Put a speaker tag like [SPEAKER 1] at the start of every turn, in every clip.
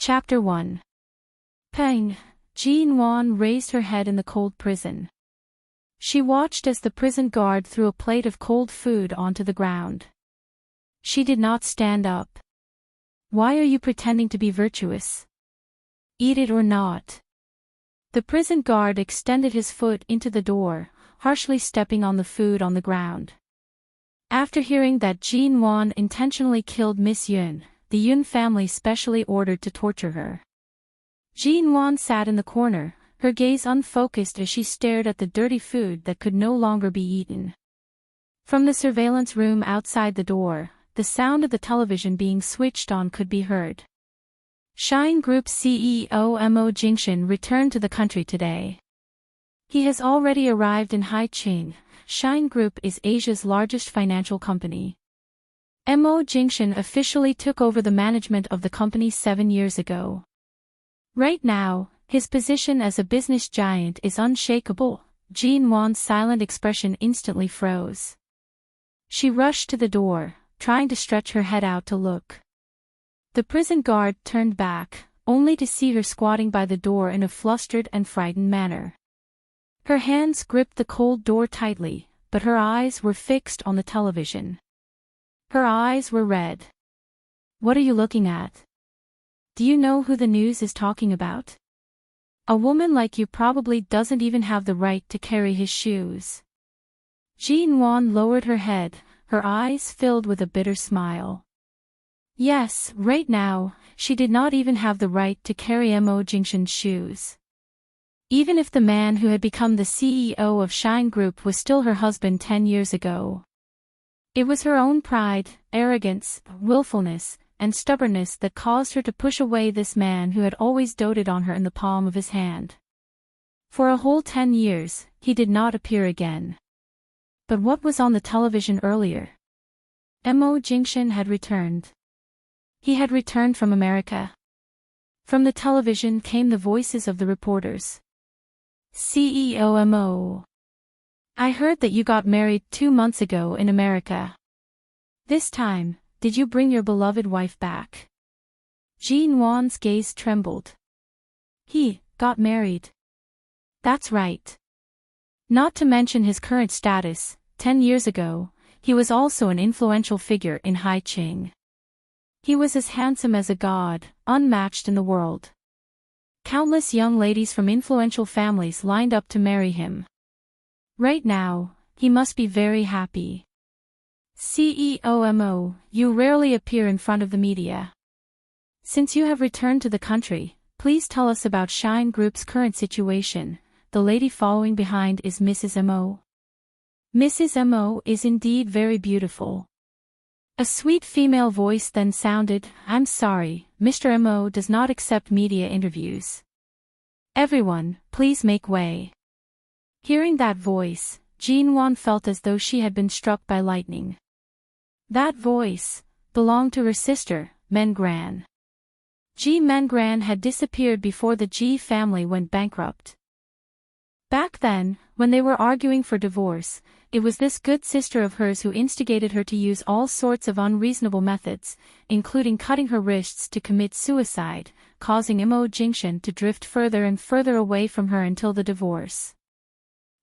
[SPEAKER 1] Chapter 1. Pain. Jean-Wan raised her head in the cold prison. She watched as the prison guard threw a plate of cold food onto the ground. She did not stand up. Why are you pretending to be virtuous? Eat it or not. The prison guard extended his foot into the door, harshly stepping on the food on the ground. After hearing that Jean-Wan intentionally killed Miss Yun, the Yun family specially ordered to torture her. Jean-Wan sat in the corner, her gaze unfocused as she stared at the dirty food that could no longer be eaten. From the surveillance room outside the door, the sound of the television being switched on could be heard. Shine Group CEO Mo Jingxian returned to the country today. He has already arrived in Haiqing. Shine Group is Asia's largest financial company. Mo Jingxian officially took over the management of the company 7 years ago. Right now, his position as a business giant is unshakable. Jean-Wan's silent expression instantly froze. She rushed to the door, trying to stretch her head out to look. The prison guard turned back, only to see her squatting by the door in a flustered and frightened manner. Her hands gripped the cold door tightly, but her eyes were fixed on the television. Her eyes were red. What are you looking at? Do you know who the news is talking about? A woman like you probably doesn't even have the right to carry his shoes. Jean-Wan lowered her head, her eyes filled with a bitter smile. Yes, right now, she did not even have the right to carry Mo Jingxian's shoes. Even if the man who had become the CEO of Shine Group was still her husband 10 years ago. It was her own pride, arrogance, willfulness, and stubbornness that caused her to push away this man who had always doted on her in the palm of his hand. For a whole 10 years, he did not appear again. But what was on the television earlier? Mo Jingxian had returned. He had returned from America. From the television came the voices of the reporters. CEO Mo. I heard that you got married 2 months ago in America. This time, did you bring your beloved wife back? Jean-Wan's gaze trembled. He got married. That's right. Not to mention his current status, 10 years ago, he was also an influential figure in Haiqing. He was as handsome as a god, unmatched in the world. Countless young ladies from influential families lined up to marry him. Right now, he must be very happy. CEO Mo, you rarely appear in front of the media. Since you have returned to the country, please tell us about Shine Group's current situation. The lady following behind is Mrs. Mo. Mrs. Mo is indeed very beautiful. A sweet female voice then sounded, I'm sorry, Mr. Mo does not accept media interviews. Everyone, please make way. Hearing that voice, Jean-Wan felt as though she had been struck by lightning. That voice belonged to her sister, Mengran. Ji Mengran had disappeared before the Ji family went bankrupt. Back then, when they were arguing for divorce, it was this good sister of hers who instigated her to use all sorts of unreasonable methods, including cutting her wrists to commit suicide, causing Mo Jingxian to drift further and further away from her until the divorce.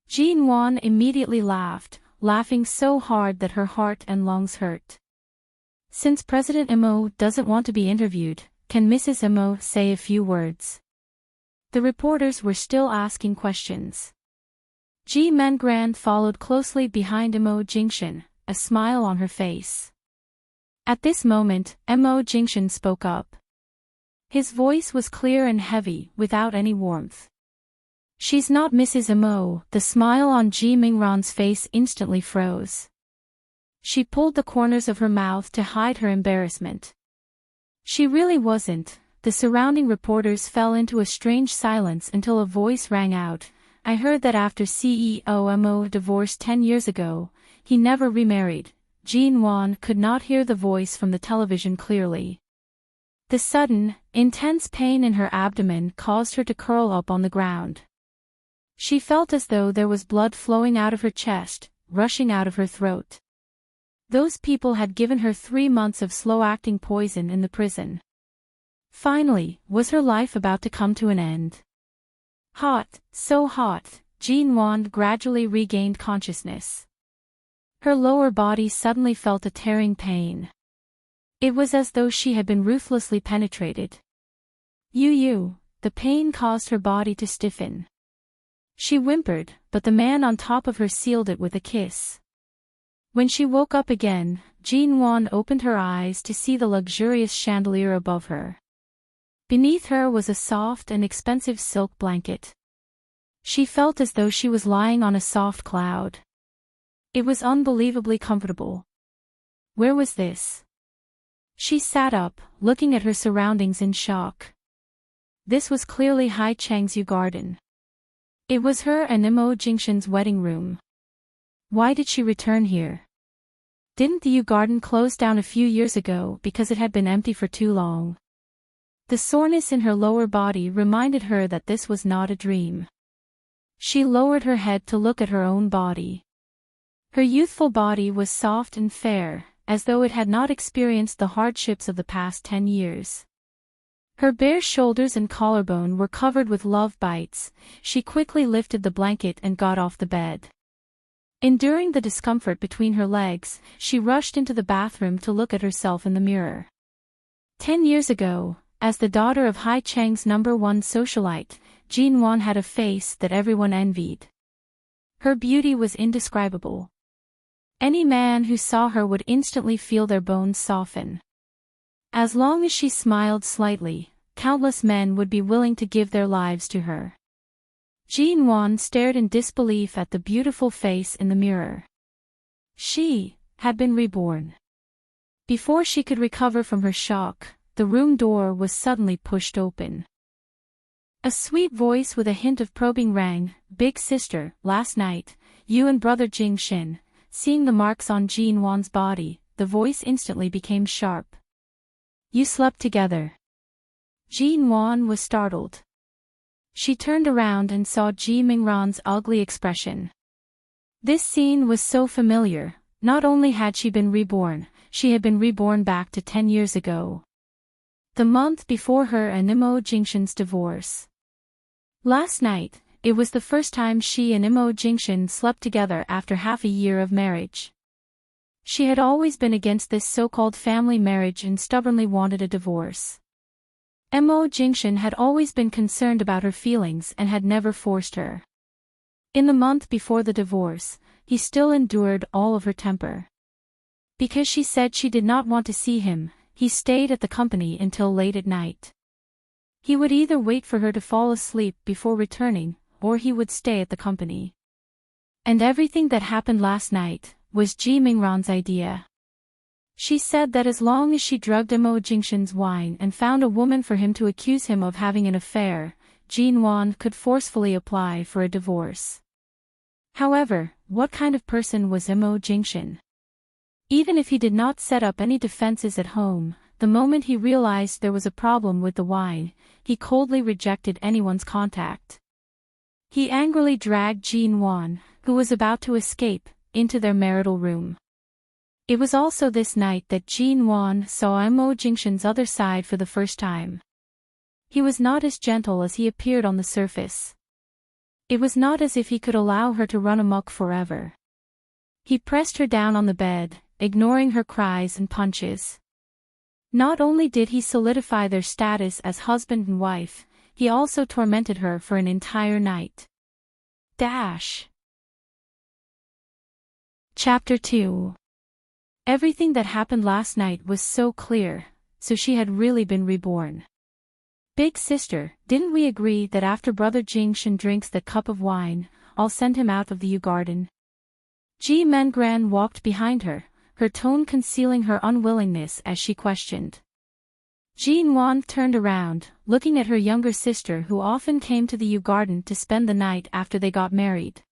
[SPEAKER 1] Jean-Wan immediately laughed, laughing so hard that her heart and lungs hurt. Since President Mo doesn't want to be interviewed, can Mrs. Mo say a few words? The reporters were still asking questions. Ji Mengran followed closely behind Mo Jingxian, a smile on her face. At this moment, Mo Jingxian spoke up. His voice was clear and heavy, without any warmth. She's not Mrs. Mo. The smile on Ji Mingran's face instantly froze. She pulled the corners of her mouth to hide her embarrassment. She really wasn't. The surrounding reporters fell into a strange silence until a voice rang out. I heard that after CEO Mo divorced 10 years ago, he never remarried. Jean-Wan could not hear the voice from the television clearly. The sudden, intense pain in her abdomen caused her to curl up on the ground. She felt as though there was blood flowing out of her chest, rushing out of her throat. Those people had given her 3 months of slow-acting poison in the prison. Finally, was her life about to come to an end? Hot, so hot, Jean Wand gradually regained consciousness. Her lower body suddenly felt a tearing pain. It was as though she had been ruthlessly penetrated. The pain caused her body to stiffen. She whimpered, but the man on top of her sealed it with a kiss. When she woke up again, Jean Wand opened her eyes to see the luxurious chandelier above her. Beneath her was a soft and expensive silk blanket. She felt as though she was lying on a soft cloud. It was unbelievably comfortable. Where was this? She sat up, looking at her surroundings in shock. This was clearly Hai Cheng's garden. It was her and Imo Jingshan's wedding room. Why did she return here? Didn't the garden close down a few years ago because it had been empty for too long? The soreness in her lower body reminded her that this was not a dream. She lowered her head to look at her own body. Her youthful body was soft and fair, as though it had not experienced the hardships of the past 10 years. Her bare shoulders and collarbone were covered with love bites. She quickly lifted the blanket and got off the bed. Enduring the discomfort between her legs, she rushed into the bathroom to look at herself in the mirror. 10 years ago, as the daughter of Hai Cheng's #1 socialite, Jean Wand had a face that everyone envied. Her beauty was indescribable. Any man who saw her would instantly feel their bones soften. As long as she smiled slightly, countless men would be willing to give their lives to her. Jean Wand stared in disbelief at the beautiful face in the mirror. She had been reborn. Before she could recover from her shock, the room door was suddenly pushed open. A sweet voice with a hint of probing rang, "Big sister, last night, you and brother Jing Shin." Seeing the marks on Jean Wand's body, the voice instantly became sharp. "You slept together." Jean Wand was startled. She turned around and saw Ji Mingran's ugly expression. This scene was so familiar. Not only had she been reborn, she had been reborn back to 10 years ago. The month before her and Imo Jingshan's divorce. Last night, it was the first time she and Imo Jingshan slept together after half a year of marriage. She had always been against this so-called family marriage and stubbornly wanted a divorce. Imo Jingshan had always been concerned about her feelings and had never forced her. In the month before the divorce, he still endured all of her temper. Because she said she did not want to see him, he stayed at the company until late at night. He would either wait for her to fall asleep before returning, or he would stay at the company. And everything that happened last night was Ji Mingran's idea. She said that as long as she drugged Imo Jingshan's wine and found a woman for him to accuse him of having an affair, Jean Wand could forcefully apply for a divorce. However, what kind of person was Imo Jingshan? Even if he did not set up any defenses at home, the moment he realized there was a problem with the wine, he coldly rejected anyone's contact. He angrily dragged Jean Wand, who was about to escape, into their marital room. It was also this night that Jean Wand saw Imo Jingshan's other side for the first time. He was not as gentle as he appeared on the surface. It was not as if he could allow her to run amok forever. He pressed her down on the bed, ignoring her cries and punches. Not only did he solidify their status as husband and wife, he also tormented her for an entire night. Chapter 2. Everything that happened last night was so clear, so she had really been reborn. "Big sister, didn't we agree that after brother Jingshan drinks that cup of wine, I'll send him out of the garden?" Ji Mengran walked behind her, her tone concealing her unwillingness as she questioned. Jean Wand turned around, looking at her younger sister who often came to the garden to spend the night after they got married.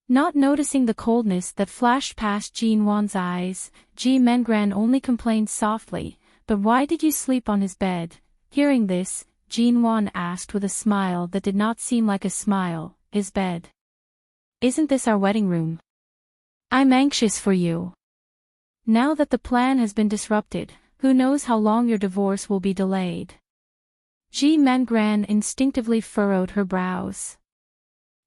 [SPEAKER 1] Not noticing the coldness that flashed past Jean Wand's eyes, Ji Mengran only complained softly, "But why did you sleep on his bed?" Hearing this, Jean Wand asked with a smile that did not seem like a smile, "His bed? Isn't this our wedding room? I'm anxious for you. Now that the plan has been disrupted, who knows how long your divorce will be delayed." Ji Mengran instinctively furrowed her brows.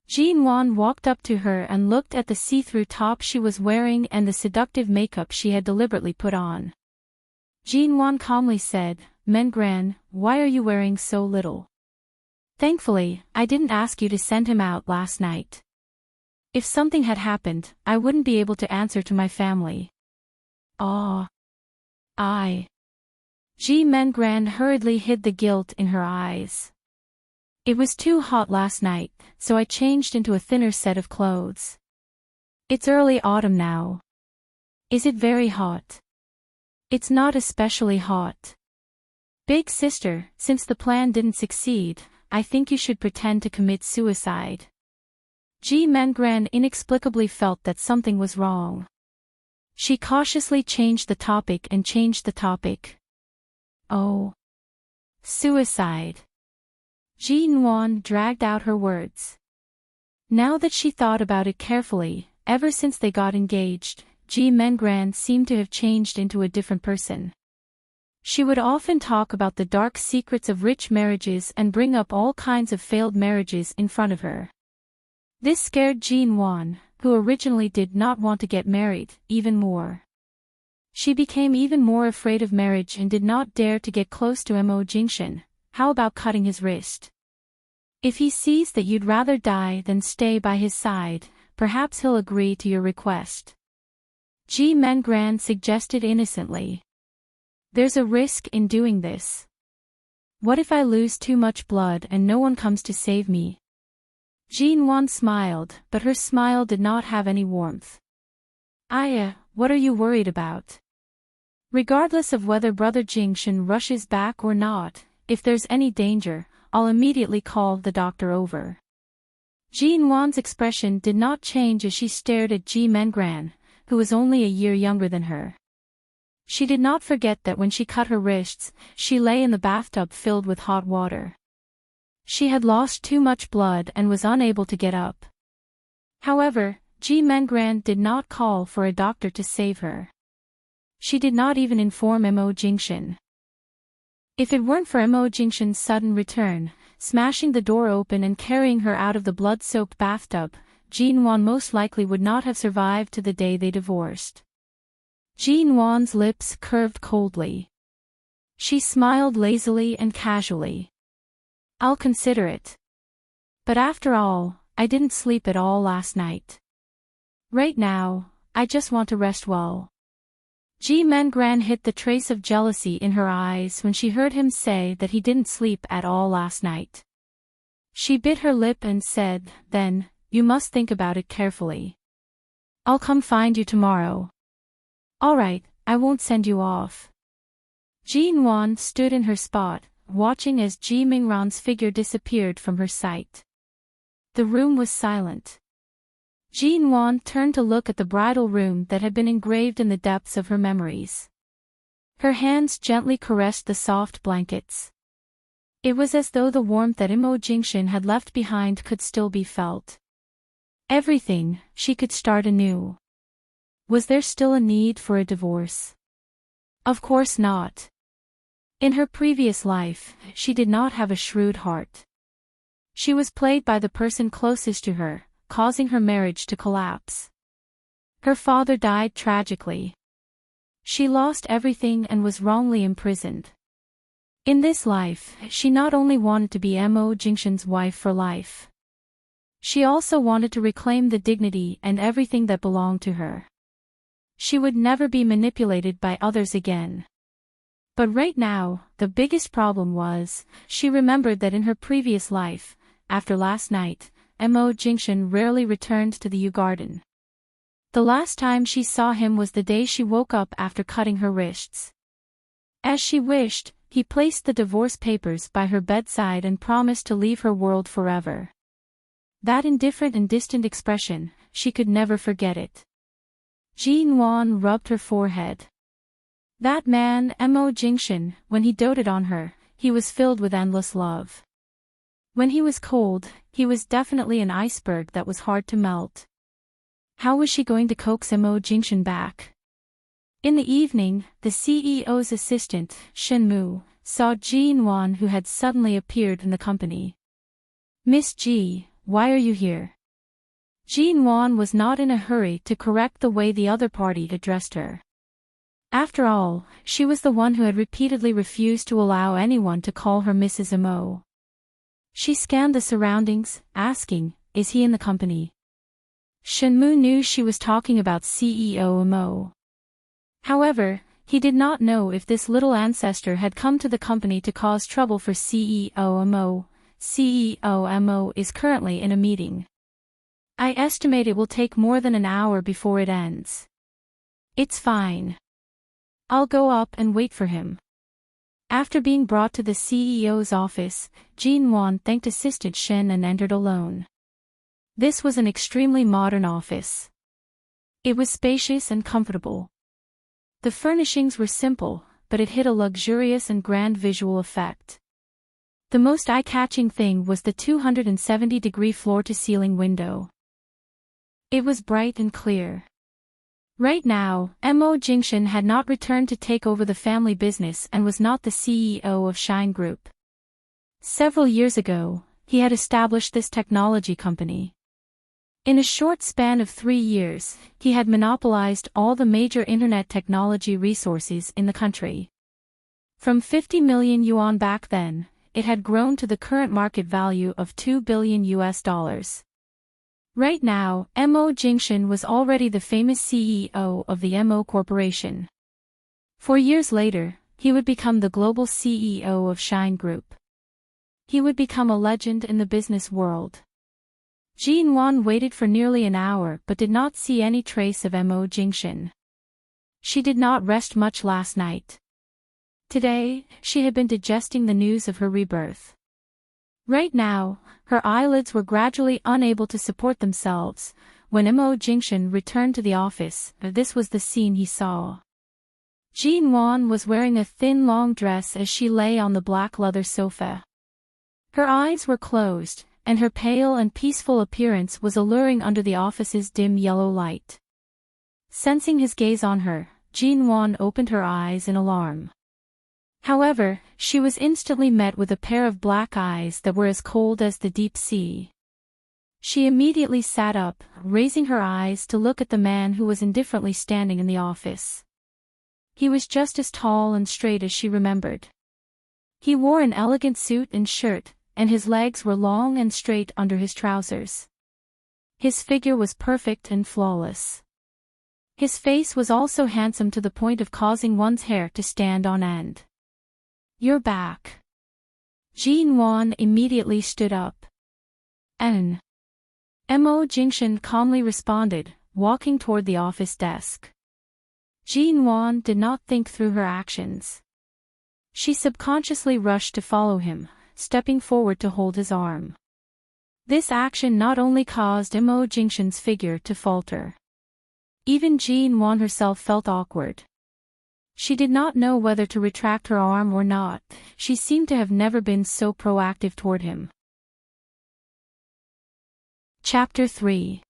[SPEAKER 1] Jin Wan walked up to her and looked at the see-through top she was wearing and the seductive makeup she had deliberately put on. Jin Wan calmly said, "Mengran, why are you wearing so little? Thankfully, I didn't ask you to send him out last night. If something had happened, I wouldn't be able to answer to my family." "Ah. Ji Mengran hurriedly hid the guilt in her eyes. "It was too hot last night, so I changed into a thinner set of clothes. It's early autumn now." "Is it very hot?" "It's not especially hot. Big sister, since the plan didn't succeed, I think you should pretend to commit suicide." Ji Mengran inexplicably felt that something was wrong. She cautiously changed the topic. "Oh. Suicide." Jin Wan dragged out her words. Now that she thought about it carefully, ever since they got engaged, Ji Mengran seemed to have changed into a different person. She would often talk about the dark secrets of rich marriages and bring up all kinds of failed marriages in front of her. This scared Jin Wan, who originally did not want to get married, even more. She became even more afraid of marriage and did not dare to get close to Mo Jingshan. "How about cutting his wrist? If he sees that you'd rather die than stay by his side, perhaps he'll agree to your request." Ji Mengran suggested innocently. "There's a risk in doing this. What if I lose too much blood and no one comes to save me?" Jin Wan smiled, but her smile did not have any warmth. What are you worried about? Regardless of whether Brother Jingshan rushes back or not, if there's any danger, I'll immediately call the doctor over." Jin Wan's expression did not change as she stared at Ji Mengran, who was only a year younger than her. She did not forget that when she cut her wrists, she lay in the bathtub filled with hot water. She had lost too much blood and was unable to get up. However, Ji Mengran did not call for a doctor to save her. She did not even inform Mo Jingshan. If it weren't for Mo Jingshan's sudden return, smashing the door open and carrying her out of the blood-soaked bathtub, Jin Wan most likely would not have survived to the day they divorced. Jin Wan's lips curved coldly. She smiled lazily and casually. "I'll consider it. But after all, I didn't sleep at all last night. Right now, I just want to rest well." Ji Mengran hid the trace of jealousy in her eyes when she heard him say that he didn't sleep at all last night. She bit her lip and said, "Then, you must think about it carefully. I'll come find you tomorrow." "All right, I won't send you off." Jin Wan stood in her spot, watching as Ji Mingran's figure disappeared from her sight. The room was silent. Jin Wan turned to look at the bridal room that had been engraved in the depths of her memories. Her hands gently caressed the soft blankets. It was as though the warmth that Mo Jingshan had left behind could still be felt. Everything, she could start anew. Was there still a need for a divorce? Of course not. In her previous life, she did not have a shrewd heart. She was played by the person closest to her, causing her marriage to collapse. Her father died tragically. She lost everything and was wrongly imprisoned. In this life, she not only wanted to be Mo Jingshan's wife for life. She also wanted to reclaim the dignity and everything that belonged to her. She would never be manipulated by others again. But right now, the biggest problem was, she remembered that in her previous life, after last night, Mo Jingshan rarely returned to the Yew Garden. The last time she saw him was the day she woke up after cutting her wrists. As she wished, he placed the divorce papers by her bedside and promised to leave her world forever. That indifferent and distant expression, she could never forget it. Jin Wan rubbed her forehead. That man, Mo Jingshan, when he doted on her, he was filled with endless love. When he was cold, he was definitely an iceberg that was hard to melt. How was she going to coax Mo Jingshan back? In the evening, the CEO's assistant, Shen Mu, saw Jinwan, who had suddenly appeared in the company. "Miss Ji, why are you here?" Jinwan was not in a hurry to correct the way the other party addressed her. After all, she was the one who had repeatedly refused to allow anyone to call her Mrs. Mo. She scanned the surroundings, asking, "Is he in the company?" Shenmu knew she was talking about CEO Mo. However, he did not know if this little ancestor had come to the company to cause trouble for CEO Mo. CEO Mo is currently in a meeting. I estimate it will take more than an hour before it ends. It's fine. I'll go up and wait for him. After being brought to the CEO's office, Jinwan thanked Assistant Shen and entered alone. This was an extremely modern office. It was spacious and comfortable. The furnishings were simple, but it hid a luxurious and grand visual effect. The most eye-catching thing was the 270-degree floor-to-ceiling window. It was bright and clear. Right now, Mo Jingshan had not returned to take over the family business and was not the CEO of Shine Group. Several years ago, he had established this technology company. In a short span of 3 years, he had monopolized all the major internet technology resources in the country. From 50 million yuan back then, it had grown to the current market value of $2 billion. Right now, Mo Jingshan was already the famous CEO of the Mo Corporation. 4 years later, he would become the global CEO of Shine Group. He would become a legend in the business world. Jinwan waited for nearly an hour but did not see any trace of Mo Jingshan. She did not rest much last night. Today, she had been digesting the news of her rebirth. Right now, her eyelids were gradually unable to support themselves. When Mo Jingshan returned to the office, this was the scene he saw. Jinwan was wearing a thin long dress as she lay on the black leather sofa. Her eyes were closed, and her pale and peaceful appearance was alluring under the office's dim yellow light. Sensing his gaze on her, Jinwan opened her eyes in alarm. However, she was instantly met with a pair of black eyes that were as cold as the deep sea. She immediately sat up, raising her eyes to look at the man who was indifferently standing in the office. He was just as tall and straight as she remembered. He wore an elegant suit and shirt, and his legs were long and straight under his trousers. His figure was perfect and flawless. His face was also handsome to the point of causing one's hair to stand on end. "You're back." Jinwan immediately stood up. Mo Jingshan calmly responded, walking toward the office desk. Jinwan did not think through her actions. She subconsciously rushed to follow him, stepping forward to hold his arm. This action not only caused Mo Jingshan's figure to falter. Even Jinwan herself felt awkward. She did not know whether to retract her arm or not. She seemed to have never been so proactive toward him. Chapter 3.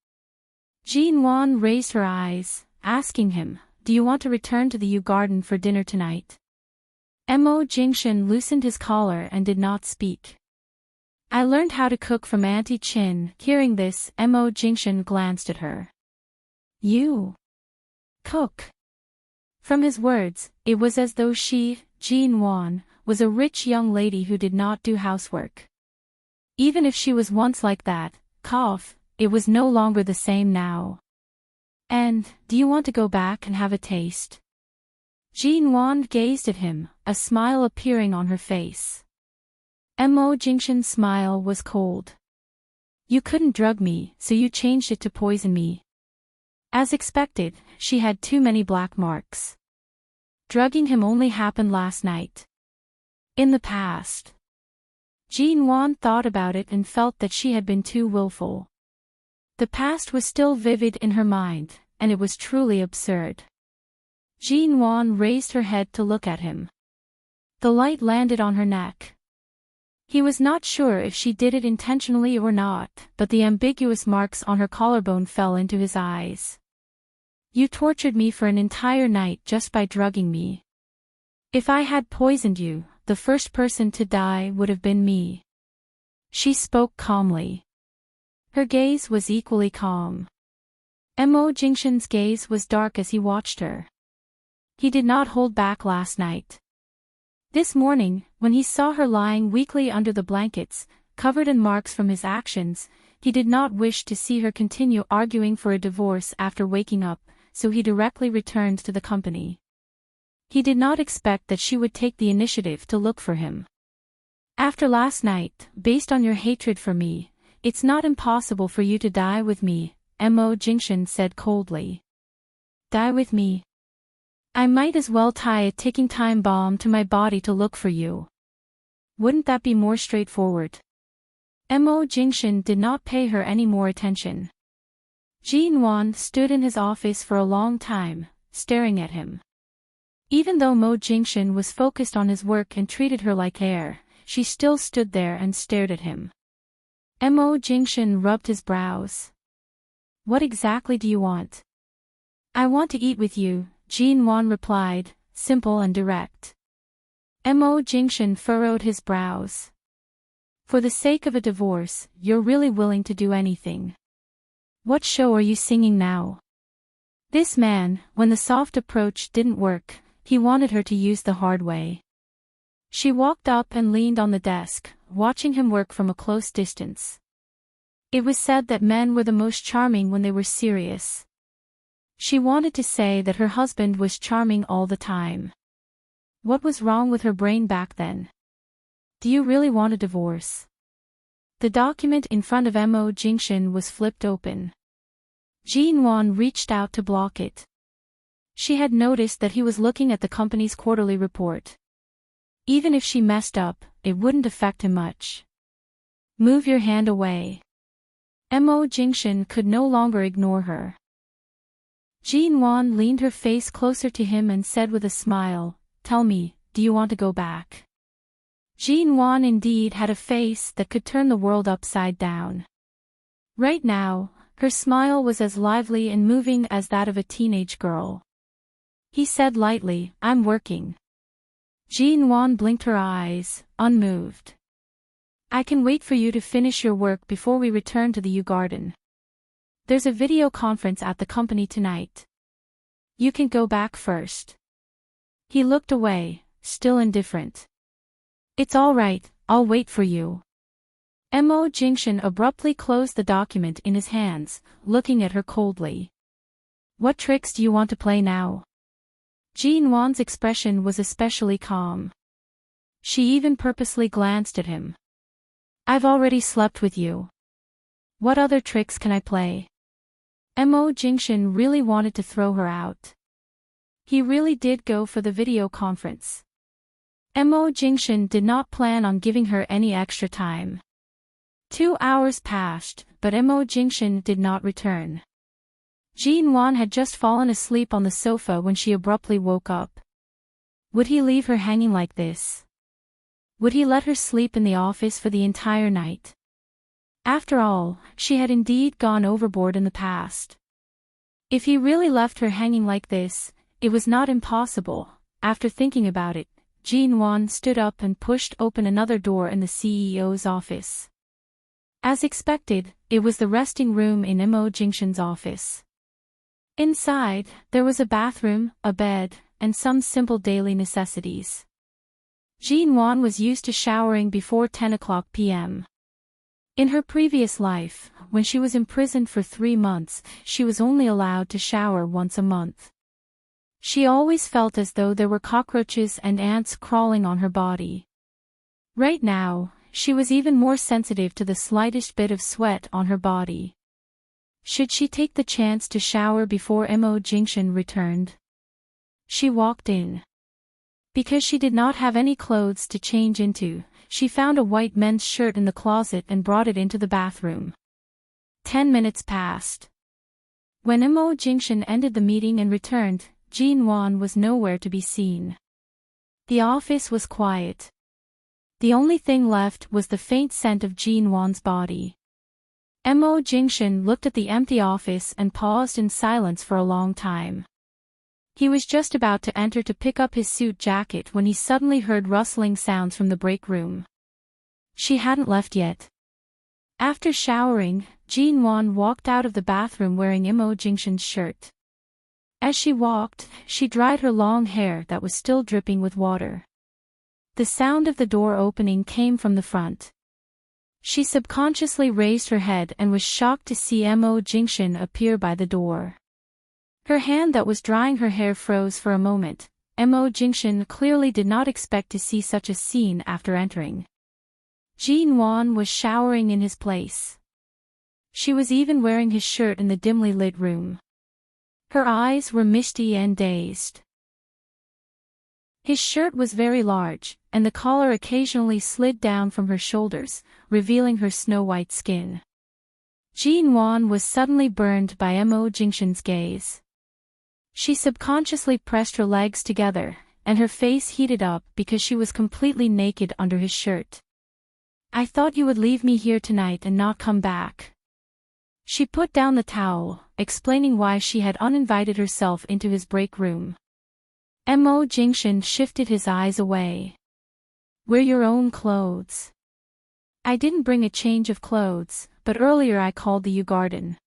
[SPEAKER 1] Jinwan raised her eyes, asking him, "Do you want to return to the Yew Garden for dinner tonight?" Mo Jingshan loosened his collar and did not speak. "I learned how to cook from Auntie Chin." Hearing this, Mo Jingshan glanced at her. "You cook?" From his words, it was as though she, Jinwan, was a rich young lady who did not do housework. Even if she was once like that, it was no longer the same now. "And, do you want to go back and have a taste?" Jinwan gazed at him, a smile appearing on her face. Mo Jingshan's smile was cold. "You couldn't drug me, so you changed it to poison me." As expected, she had too many black marks. Drugging him only happened last night. In the past. Jinwan thought about it and felt that she had been too willful. The past was still vivid in her mind, and it was truly absurd. Jinwan raised her head to look at him. The light landed on her neck. He was not sure if she did it intentionally or not, but the ambiguous marks on her collarbone fell into his eyes. "You tortured me for an entire night just by drugging me. If I had poisoned you, the first person to die would have been me. She spoke calmly. Her gaze was equally calm. Mo Jingshan's gaze was dark as he watched her. He did not hold back last night. This morning, when he saw her lying weakly under the blankets, covered in marks from his actions, he did not wish to see her continue arguing for a divorce after waking up, so he directly returned to the company. He did not expect that she would take the initiative to look for him. After last night, based on your hatred for me, it's not impossible for you to die with me, Mo Jingshan said coldly. Die with me? I might as well tie a ticking time bomb to my body to look for you. Wouldn't that be more straightforward? Mo Jingshan did not pay her any more attention. Jinwan stood in his office for a long time, staring at him. Even though Mo Jingshan was focused on his work and treated her like air, she still stood there and stared at him. Mo Jingshan rubbed his brows. What exactly do you want? I want to eat with you, Jinwan replied, simple and direct. Mo Jingshan furrowed his brows. For the sake of a divorce, you're really willing to do anything. What show are you singing now? This man, when the soft approach didn't work, he wanted her to use the hard way. She walked up and leaned on the desk, watching him work from a close distance. It was said that men were the most charming when they were serious. She wanted to say that her husband was charming all the time. What was wrong with her brain back then? Do you really want a divorce? The document in front of Mo Jingshan was flipped open. Jinwan reached out to block it. She had noticed that he was looking at the company's quarterly report. Even if she messed up, it wouldn't affect him much. Move your hand away. Mo Jingshan could no longer ignore her. Jinwan leaned her face closer to him and said with a smile, Tell me, do you want to go back? Jinwan indeed had a face that could turn the world upside down. Right now, her smile was as lively and moving as that of a teenage girl. He said lightly, I'm working. Jinwan blinked her eyes, unmoved. I can wait for you to finish your work before we return to the U Garden. There's a video conference at the company tonight. You can go back first. He looked away, still indifferent. It's all right, I'll wait for you. Mo Jingshan abruptly closed the document in his hands, looking at her coldly. What tricks do you want to play now? Jinwan's expression was especially calm. She even purposely glanced at him. I've already slept with you. What other tricks can I play? Mo Jingshan really wanted to throw her out. He really did go for the video conference. Mo Jingshan did not plan on giving her any extra time. 2 hours passed, but Mo Jingshan did not return. Jinwan had just fallen asleep on the sofa when she abruptly woke up. Would he leave her hanging like this? Would he let her sleep in the office for the entire night? After all, she had indeed gone overboard in the past. If he really left her hanging like this, it was not impossible. After thinking about it, Jinwan stood up and pushed open another door in the CEO's office. As expected, it was the resting room in Mo Jingshan's office. Inside, there was a bathroom, a bed, and some simple daily necessities. Jinwan was used to showering before 10 o'clock p.m. In her previous life, when she was imprisoned for 3 months, she was only allowed to shower once a month. She always felt as though there were cockroaches and ants crawling on her body. Right now, she was even more sensitive to the slightest bit of sweat on her body. Should she take the chance to shower before Mo Jingshan returned? She walked in. Because she did not have any clothes to change into, she found a white men's shirt in the closet and brought it into the bathroom. 10 minutes passed. When Mo Jingshan ended the meeting and returned, Jinwan was nowhere to be seen. The office was quiet. The only thing left was the faint scent of Jinwan's body. Mo Jingshan looked at the empty office and paused in silence for a long time. He was just about to enter to pick up his suit jacket when he suddenly heard rustling sounds from the break room. She hadn't left yet. After showering, Jin-won walked out of the bathroom wearing Jingxin's shirt. As she walked, she dried her long hair that was still dripping with water. The sound of the door opening came from the front. She subconsciously raised her head and was shocked to see Jingxin appear by the door. Her hand that was drying her hair froze for a moment. Jingxin clearly did not expect to see such a scene after entering. Jin-won was showering in his place. She was even wearing his shirt in the dimly lit room. Her eyes were misty and dazed. His shirt was very large, and the collar occasionally slid down from her shoulders, revealing her snow-white skin. Jin-won was suddenly burned by Jingxin's gaze. She subconsciously pressed her legs together, and her face heated up because she was completely naked under his shirt. "I thought you would leave me here tonight and not come back." She put down the towel, explaining why she had uninvited herself into his break room. Jingxin shifted his eyes away. "Wear your own clothes." "I didn't bring a change of clothes, but earlier I called the U-Garden.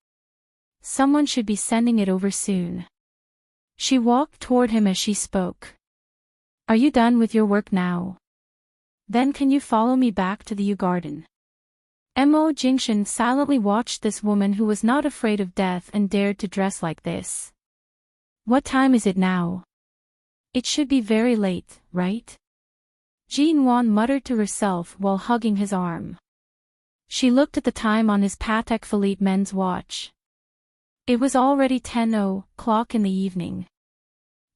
[SPEAKER 1] Someone should be sending it over soon." She walked toward him as she spoke. "Are you done with your work now? Then can you follow me back to the U-Garden?" Jingxin silently watched this woman who was not afraid of death and dared to dress like this. "What time is it now? It should be very late, right?" Jin-won muttered to herself while hugging his arm. She looked at the time on his Patek Philippe men's watch. It was already 10:00 in the evening.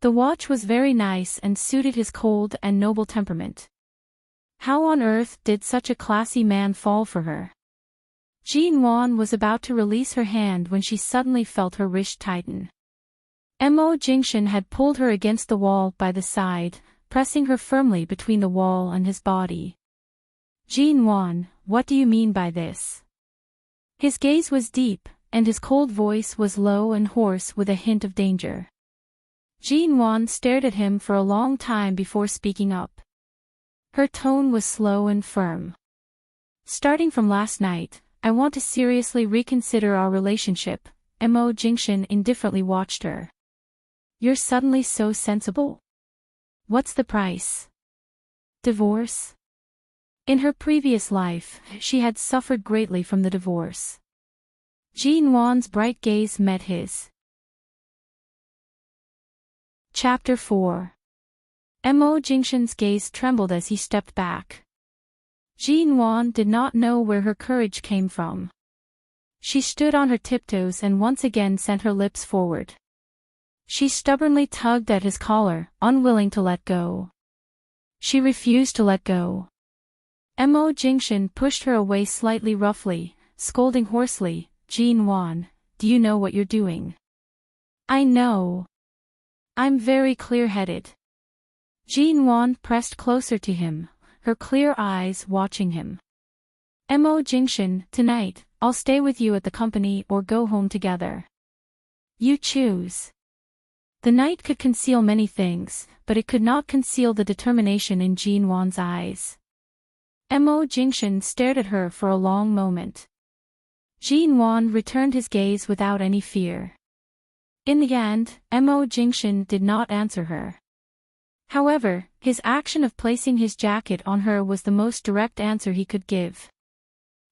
[SPEAKER 1] The watch was very nice and suited his cold and noble temperament. How on earth did such a classy man fall for her? Jin-won was about to release her hand when she suddenly felt her wrist tighten. Jingxin had pulled her against the wall by the side, pressing her firmly between the wall and his body. "Jin-won, what do you mean by this?" His gaze was deep, and his cold voice was low and hoarse with a hint of danger. Jin-won stared at him for a long time before speaking up. Her tone was slow and firm. "Starting from last night, I want to seriously reconsider our relationship." Jingxin indifferently watched her. "You're suddenly so sensible? What's the price? Divorce?" In her previous life, she had suffered greatly from the divorce. Jin-won's bright gaze met his. Chapter 4. Jingxin's gaze trembled as he stepped back. Jin-won did not know where her courage came from. She stood on her tiptoes and once again sent her lips forward. She stubbornly tugged at his collar, unwilling to let go. She refused to let go. Jingxin pushed her away slightly roughly, scolding hoarsely, "Jin-won, do you know what you're doing?" "I know. I'm very clear-headed." Jin-won pressed closer to him, her clear eyes watching him. Jingxin, tonight, I'll stay with you at the company or go home together. You choose." The night could conceal many things, but it could not conceal the determination in Jin-won's eyes. Jingxin stared at her for a long moment. Jin-won returned his gaze without any fear. In the end, Jingxin did not answer her. However, his action of placing his jacket on her was the most direct answer he could give.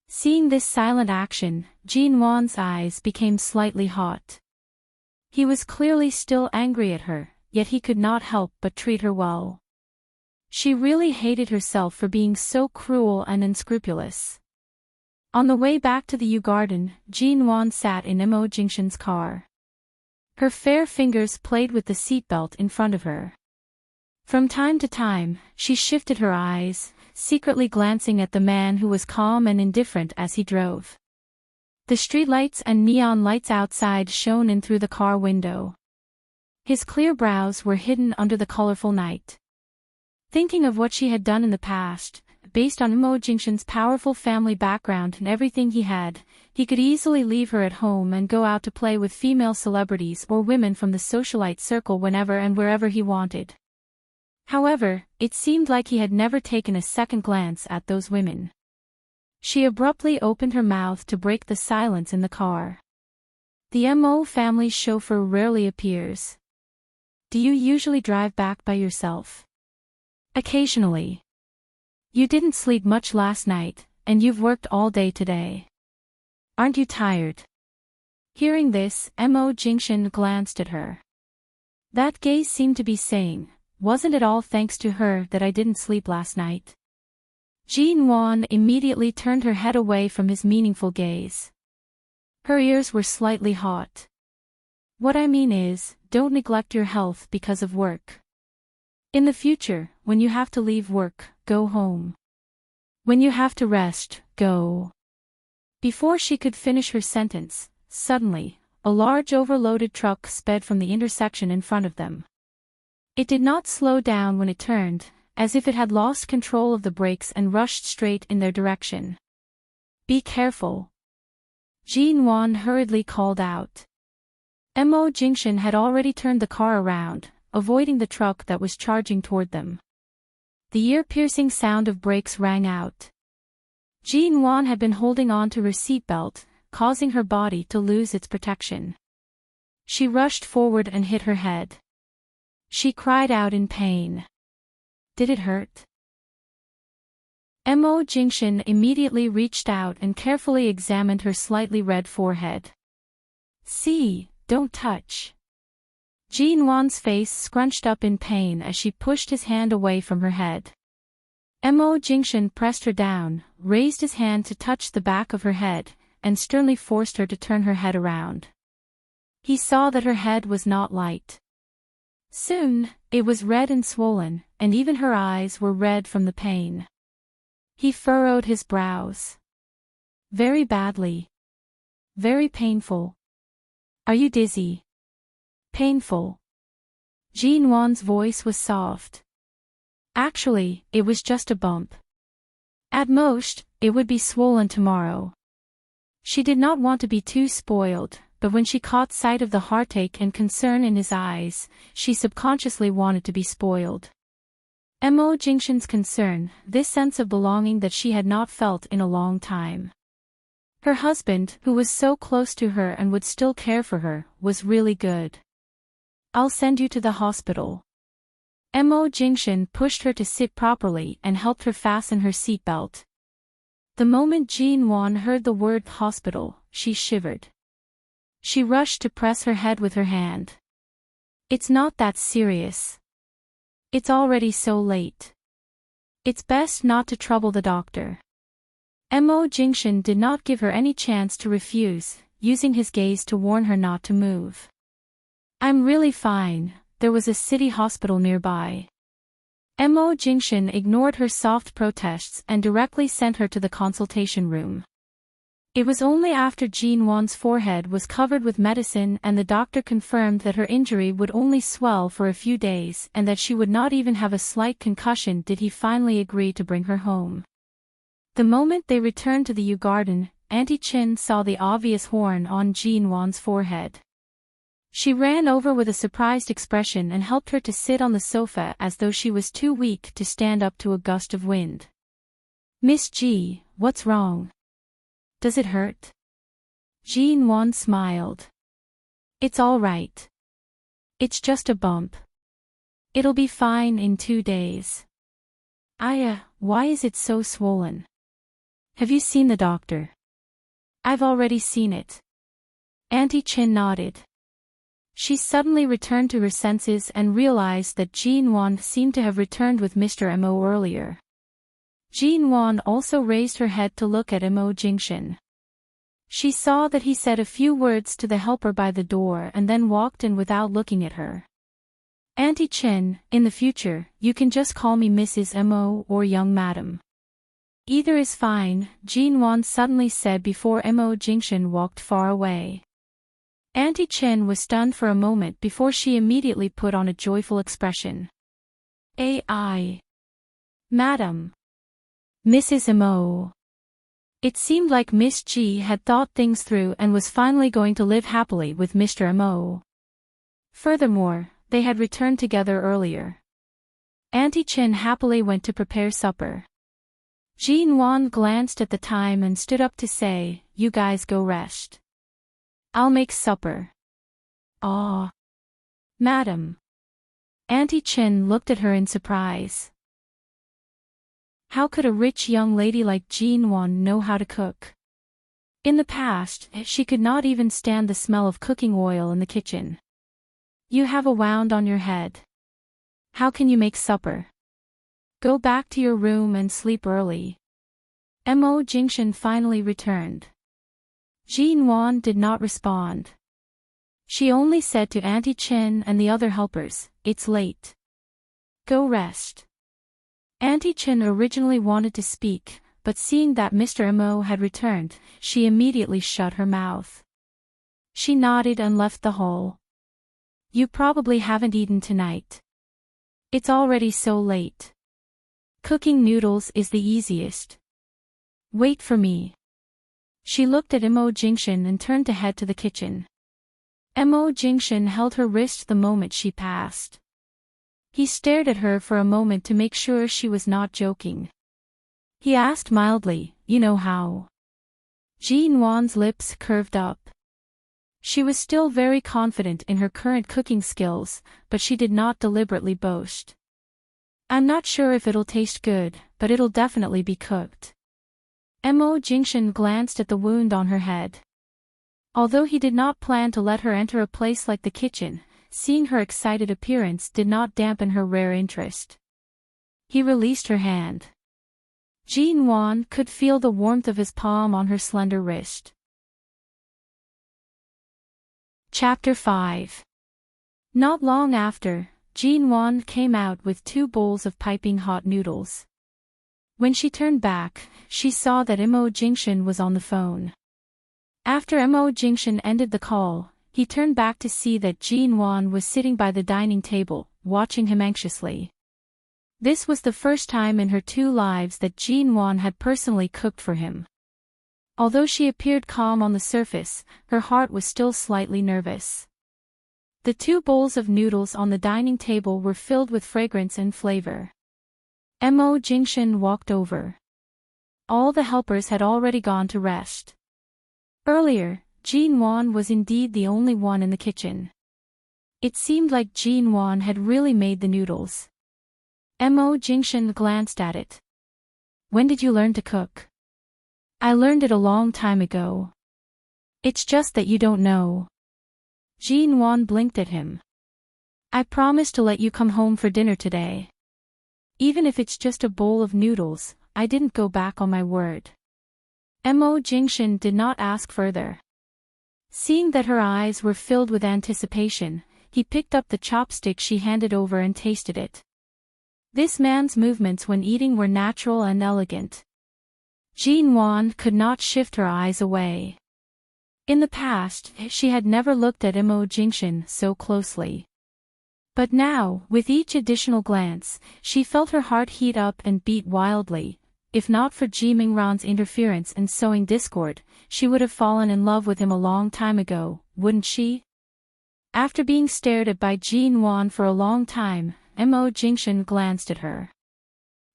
[SPEAKER 1] Seeing this silent action, Jin-won's eyes became slightly hot. He was clearly still angry at her, yet he could not help but treat her well. She really hated herself for being so cruel and unscrupulous. On the way back to the U-Garden, Jin-won sat in Jingxin's car. Her fair fingers played with the seatbelt in front of her. From time to time, she shifted her eyes, secretly glancing at the man who was calm and indifferent as he drove. The streetlights and neon lights outside shone in through the car window. His clear brows were hidden under the colorful night. Thinking of what she had done in the past, based on Mo Jingshan's powerful family background and everything he had, he could easily leave her at home and go out to play with female celebrities or women from the socialite circle whenever and wherever he wanted. However, it seemed like he had never taken a second glance at those women. She abruptly opened her mouth to break the silence in the car. The Mo family's chauffeur rarely appears. Do you usually drive back by yourself? Occasionally. You didn't sleep much last night, and you've worked all day today. Aren't you tired? Hearing this, Mo Jingshan glanced at her. That gaze seemed to be saying, wasn't it all thanks to her that I didn't sleep last night? Jin Wan immediately turned her head away from his meaningful gaze. Her ears were slightly hot. What I mean is, don't neglect your health because of work. In the future, when you have to leave work, go home. When you have to rest, go. Before she could finish her sentence, suddenly, a large overloaded truck sped from the intersection in front of them. It did not slow down when it turned, as if it had lost control of the brakes and rushed straight in their direction. Be careful. Jin Wan hurriedly called out. Mo Jingshan had already turned the car around, avoiding the truck that was charging toward them. The ear-piercing sound of brakes rang out. Jin Wan had been holding on to her seatbelt, causing her body to lose its protection. She rushed forward and hit her head. She cried out in pain. Did it hurt? Mo Jingshan immediately reached out and carefully examined her slightly red forehead. See, don't touch. Jin Wan's face scrunched up in pain as she pushed his hand away from her head. Mo Jingshan pressed her down, raised his hand to touch the back of her head, and sternly forced her to turn her head around. He saw that her head was not light. Soon, it was red and swollen, and even her eyes were red from the pain. He furrowed his brows. Very badly. Very painful. Are you dizzy? Painful. Jin Wan's voice was soft. Actually, it was just a bump. At most, it would be swollen tomorrow. She did not want to be too spoiled, but when she caught sight of the heartache and concern in his eyes, she subconsciously wanted to be spoiled. Mo Jingshan's concern, this sense of belonging that she had not felt in a long time. Her husband, who was so close to her and would still care for her, was really good. I'll send you to the hospital. Mo Jingshan pushed her to sit properly and helped her fasten her seatbelt. The moment Jin Wan heard the word hospital, she shivered. She rushed to press her head with her hand. It's not that serious. It's already so late. It's best not to trouble the doctor. Mo Jingshan did not give her any chance to refuse, using his gaze to warn her not to move. I'm really fine, there was a city hospital nearby. Mo Jingshan ignored her soft protests and directly sent her to the consultation room. It was only after Jin Wan's forehead was covered with medicine and the doctor confirmed that her injury would only swell for a few days and that she would not even have a slight concussion did he finally agree to bring her home. The moment they returned to the Yew Garden, Auntie Chin saw the obvious horn on Jin Wan's forehead. She ran over with a surprised expression and helped her to sit on the sofa as though she was too weak to stand up to a gust of wind. Miss Ji, what's wrong? Does it hurt? Jin Wan smiled. It's all right. It's just a bump. It'll be fine in 2 days. Why is it so swollen? Have you seen the doctor? I've already seen it. Auntie Chin nodded. She suddenly returned to her senses and realized that Jin Wan seemed to have returned with Mr. Mo earlier. Jin Wan also raised her head to look at Mo Jingshan. She saw that he said a few words to the helper by the door and then walked in without looking at her. Auntie Chin, in the future, you can just call me Mrs. Mo or young madam. Either is fine, Jin Wan suddenly said before Mo Jingshan walked far away. Auntie Chin was stunned for a moment before she immediately put on a joyful expression. Madam. Mrs. Mo. It seemed like Miss G had thought things through and was finally going to live happily with Mr. Mo. Furthermore, they had returned together earlier. Auntie Chin happily went to prepare supper. Jean Wan glanced at the time and stood up to say, "You guys go rest. I'll make supper." "Ah, madam." Auntie Chin looked at her in surprise. How could a rich young lady like Jean Wan know how to cook? In the past, she could not even stand the smell of cooking oil in the kitchen. "You have a wound on your head. How can you make supper? Go back to your room and sleep early." Mo Jingshan finally returned. Jean Wan did not respond. She only said to Auntie Chin and the other helpers, "It's late. Go rest." Auntie Chin originally wanted to speak, but seeing that Mr. Mo had returned, she immediately shut her mouth. She nodded and left the hall. "You probably haven't eaten tonight. It's already so late. Cooking noodles is the easiest. Wait for me." She looked at Mo Jingshan and turned to head to the kitchen. Mo Jingshan held her wrist the moment she passed. He stared at her for a moment to make sure she was not joking. He asked mildly, "You know how?" Jean Wan's lips curved up. She was still very confident in her current cooking skills, but she did not deliberately boast. "I'm not sure if it'll taste good, but it'll definitely be cooked." Mo Jingshan glanced at the wound on her head. Although he did not plan to let her enter a place like the kitchen, seeing her excited appearance did not dampen her rare interest. He released her hand. Jean Wan could feel the warmth of his palm on her slender wrist. Chapter 5. Not long after, Jean Wan came out with 2 bowls of piping hot noodles. When she turned back, she saw that Mo Jingshan was on the phone. After Mo Jingshan ended the call, he turned back to see that Jean Wan was sitting by the dining table, watching him anxiously. This was the first time in her 2 lives that Jean Wan had personally cooked for him. Although she appeared calm on the surface, her heart was still slightly nervous. The 2 bowls of noodles on the dining table were filled with fragrance and flavor. Mo Jingshan walked over. All the helpers had already gone to rest. Earlier, Jean Wan was indeed the only one in the kitchen. It seemed like Jean Wan had really made the noodles. Mo Jingshan glanced at it. "When did you learn to cook?" "I learned it a long time ago. It's just that you don't know." Jean Wan blinked at him. "I promised to let you come home for dinner today. Even if it's just a bowl of noodles, I didn't go back on my word." Mo Jingshan did not ask further. Seeing that her eyes were filled with anticipation, he picked up the chopstick she handed over and tasted it. This man's movements when eating were natural and elegant. Jean Wan could not shift her eyes away. In the past, she had never looked at Mo Jingshan so closely. But now, with each additional glance, she felt her heart heat up and beat wildly. If not for Ji Mingran's interference and sowing discord, she would have fallen in love with him a long time ago, wouldn't she? After being stared at by Jean Wan for a long time, Mo Jingshan glanced at her.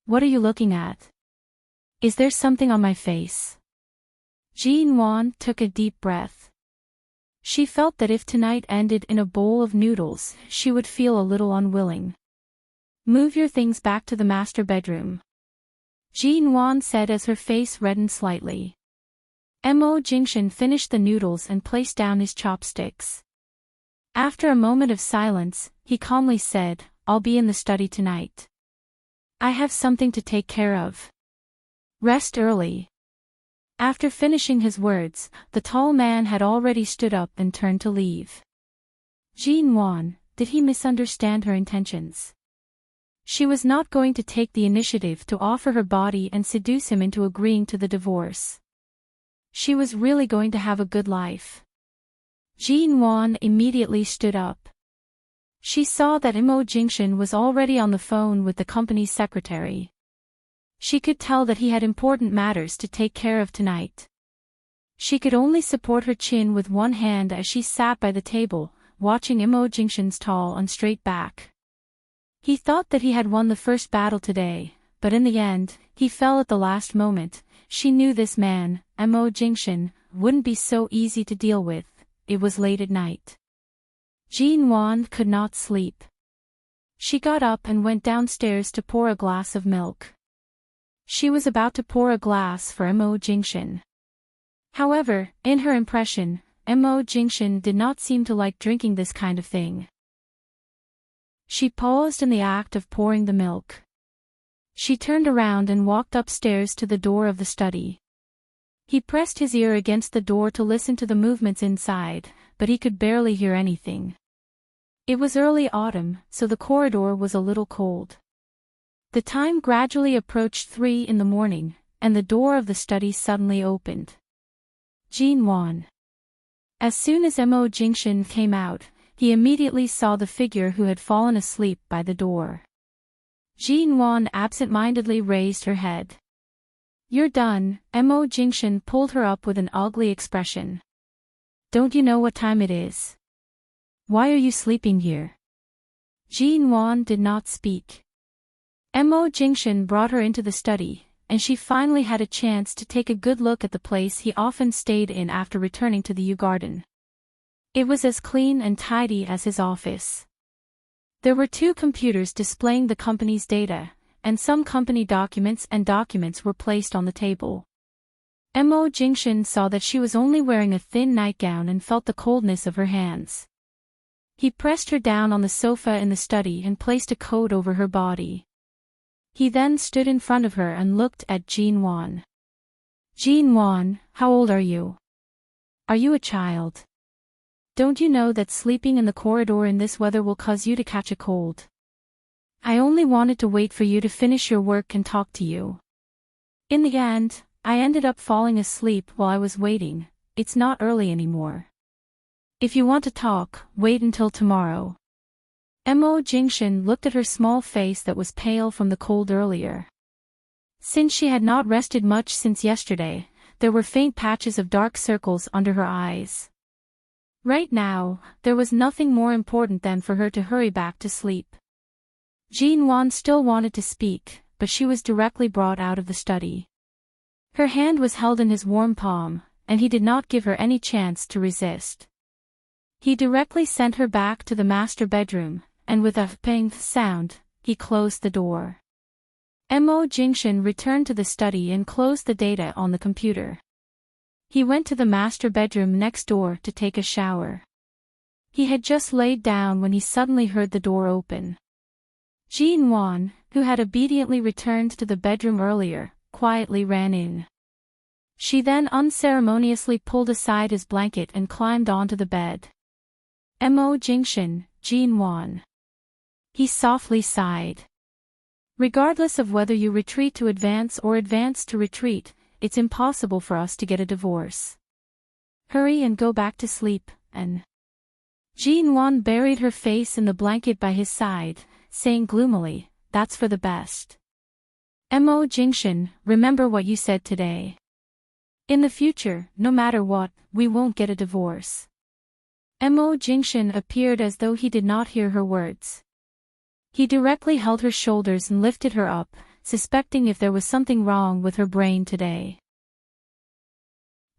[SPEAKER 1] "What are you looking at? Is there something on my face?" Jean Wan took a deep breath. She felt that if tonight ended in a bowl of noodles, she would feel a little unwilling. "Move your things back to the master bedroom," Jean Wan said as her face reddened slightly. Mo Jingshan finished the noodles and placed down his chopsticks. After a moment of silence, he calmly said, "I'll be in the study tonight. I have something to take care of. Rest early." After finishing his words, the tall man had already stood up and turned to leave. Jean Wan, did he misunderstand her intentions? She was not going to take the initiative to offer her body and seduce him into agreeing to the divorce. She was really going to have a good life. Jean Wan immediately stood up. She saw that Mo Jingshan was already on the phone with the company's secretary. She could tell that he had important matters to take care of tonight. She could only support her chin with one hand as she sat by the table, watching Immerse's tall and straight back. He thought that he had won the first battle today, but in the end, he fell at the last moment. She knew this man, Immerse, wouldn't be so easy to deal with. It was late at night. Jinwan could not sleep. She got up and went downstairs to pour a glass of milk. She was about to pour a glass for Immerse. However, in her impression, Immerse did not seem to like drinking this kind of thing. She paused in the act of pouring the milk. She turned around and walked upstairs to the door of the study. He pressed his ear against the door to listen to the movements inside, but he could barely hear anything. It was early autumn, so the corridor was a little cold. The time gradually approached 3 in the morning, and the door of the study suddenly opened. Jinwan. As soon as Immerse came out, he immediately saw the figure who had fallen asleep by the door. Jinwan absent-mindedly raised her head. "You're done," Immerse pulled her up with an ugly expression. "Don't you know what time it is? Why are you sleeping here?" Jinwan did not speak. Immerse brought her into the study, and she finally had a chance to take a good look at the place he often stayed in after returning to the Yew Garden. It was as clean and tidy as his office. There were 2 computers displaying the company's data, and some company documents were placed on the table. Immerse saw that she was only wearing a thin nightgown and felt the coldness of her hands. He pressed her down on the sofa in the study and placed a coat over her body. He then stood in front of her and looked at Jinwan. "Jinwan, how old are you? Are you a child? Don't you know that sleeping in the corridor in this weather will cause you to catch a cold? I only wanted to wait for you to finish your work and talk to you. In the end, I ended up falling asleep while I was waiting. It's not early anymore. If you want to talk, wait until tomorrow." Immerse looked at her small face that was pale from the cold earlier. Since she had not rested much since yesterday, there were faint patches of dark circles under her eyes. Right now, there was nothing more important than for her to hurry back to sleep. Jinwan still wanted to speak, but she was directly brought out of the study. Her hand was held in his warm palm, and he did not give her any chance to resist. He directly sent her back to the master bedroom, and with a ping sound, he closed the door. Immerse returned to the study and closed the data on the computer. He went to the master bedroom next door to take a shower. He had just laid down when he suddenly heard the door open. Jinwan, who had obediently returned to the bedroom earlier, quietly ran in. She then unceremoniously pulled aside his blanket and climbed onto the bed. Immerse, Jinwan. He softly sighed. "Regardless of whether you retreat to advance or advance to retreat, it's impossible for us to get a divorce. Hurry and go back to sleep, and..." Jinwan buried her face in the blanket by his side, saying gloomily, "That's for the best. Immerse, remember what you said today. In the future, no matter what, we won't get a divorce." Immerse appeared as though he did not hear her words. He directly held her shoulders and lifted her up, suspecting if there was something wrong with her brain today.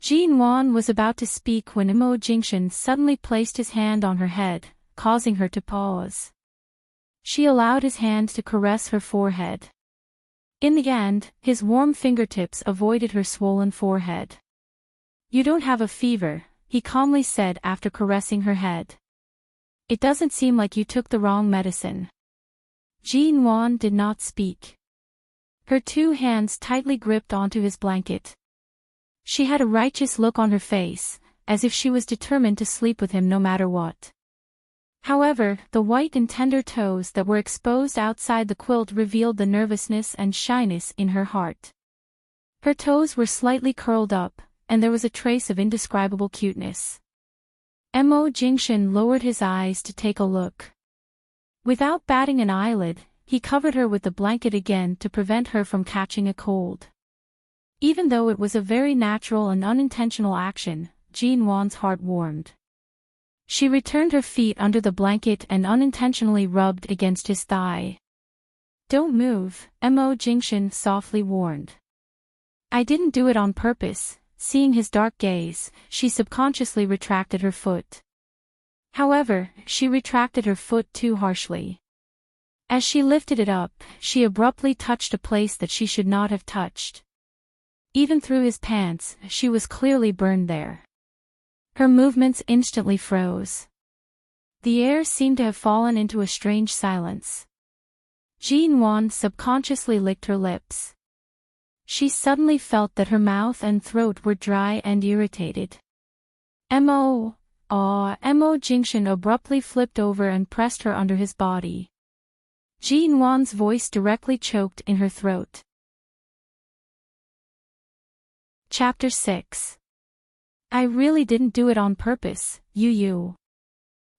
[SPEAKER 1] Jinwan was about to speak when Immerse suddenly placed his hand on her head, causing her to pause. She allowed his hand to caress her forehead. In the end, his warm fingertips avoided her swollen forehead. "You don't have a fever," he calmly said after caressing her head. "It doesn't seem like you took the wrong medicine." Jinwan did not speak. Her 2 hands tightly gripped onto his blanket. She had a righteous look on her face, as if she was determined to sleep with him no matter what. However, the white and tender toes that were exposed outside the quilt revealed the nervousness and shyness in her heart. Her toes were slightly curled up, and there was a trace of indescribable cuteness. Immerse lowered his eyes to take a look. Without batting an eyelid, he covered her with the blanket again to prevent her from catching a cold. Even though it was a very natural and unintentional action, Jean-Wan's heart warmed. She returned her feet under the blanket and unintentionally rubbed against his thigh. "Don't move," Mo Jingshan softly warned. "I didn't do it on purpose." Seeing his dark gaze, she subconsciously retracted her foot. However, she retracted her foot too harshly. As she lifted it up, she abruptly touched a place that she should not have touched. Even through his pants, she was clearly burned there. Her movements instantly froze. The air seemed to have fallen into a strange silence. Jean-Wan subconsciously licked her lips. She suddenly felt that her mouth and throat were dry and irritated. Mo Jingshan abruptly flipped over and pressed her under his body. Jean-Wan's voice directly choked in her throat. Chapter 6. I really didn't do it on purpose, Yu.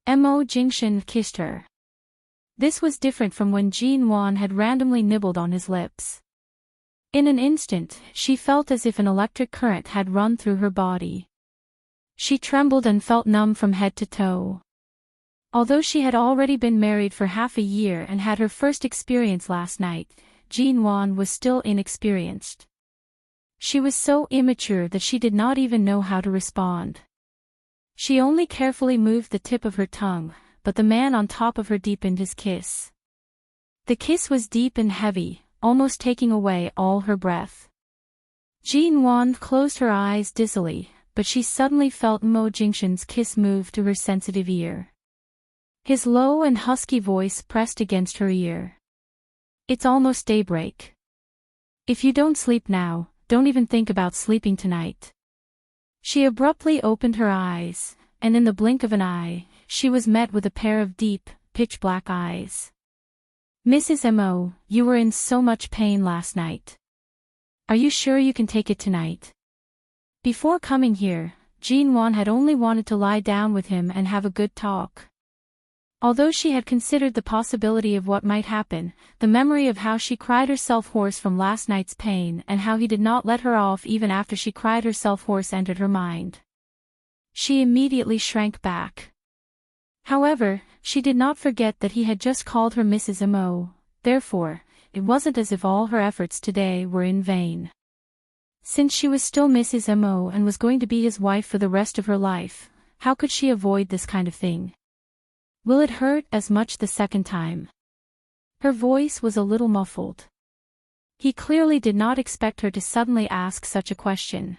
[SPEAKER 1] Mo Jingshan kissed her. This was different from when Jean-Wan had randomly nibbled on his lips. In an instant, she felt as if an electric current had run through her body. She trembled and felt numb from head to toe. Although she had already been married for half a year and had her first experience last night, Jean-Wan was still inexperienced. She was so immature that she did not even know how to respond. She only carefully moved the tip of her tongue, but the man on top of her deepened his kiss. The kiss was deep and heavy, almost taking away all her breath. Jean-Wan closed her eyes dizzily, but she suddenly felt Mo Jingshan's kiss move to her sensitive ear. His low and husky voice pressed against her ear. "It's almost daybreak. If you don't sleep now, don't even think about sleeping tonight." She abruptly opened her eyes, and in the blink of an eye, she was met with a pair of deep, pitch-black eyes. "Mrs. Mo, you were in so much pain last night. Are you sure you can take it tonight?" Before coming here, Jean-Wan had only wanted to lie down with him and have a good talk. Although she had considered the possibility of what might happen, the memory of how she cried herself hoarse from last night's pain and how he did not let her off even after she cried herself hoarse entered her mind. She immediately shrank back. However, she did not forget that he had just called her Mrs. Mo, therefore, it wasn't as if all her efforts today were in vain. Since she was still Mrs. Mo and was going to be his wife for the rest of her life, how could she avoid this kind of thing? "Will it hurt as much the second time?" Her voice was a little muffled. He clearly did not expect her to suddenly ask such a question.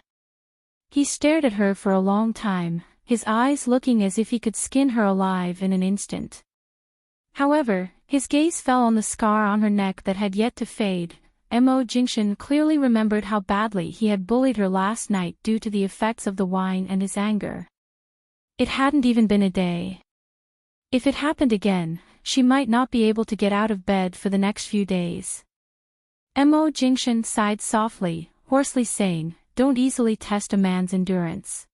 [SPEAKER 1] He stared at her for a long time, his eyes looking as if he could skin her alive in an instant. However, his gaze fell on the scar on her neck that had yet to fade. Mo Jingshan clearly remembered how badly he had bullied her last night due to the effects of the wine and his anger. It hadn't even been a day. If it happened again, she might not be able to get out of bed for the next few days. Mo Jingshan sighed softly, hoarsely saying, "Don't easily test a man's endurance.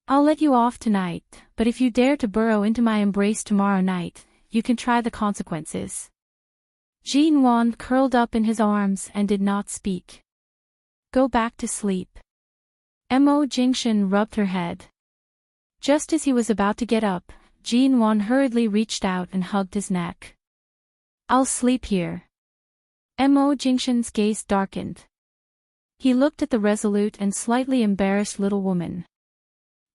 [SPEAKER 1] I'll let you off tonight, but if you dare to burrow into my embrace tomorrow night, you can try the consequences." Jean-Wan curled up in his arms and did not speak. "Go back to sleep." Mo Jingshan rubbed her head. Just as he was about to get up, Jean-Wan hurriedly reached out and hugged his neck. "I'll sleep here." Mo Jingshan's gaze darkened. He looked at the resolute and slightly embarrassed little woman.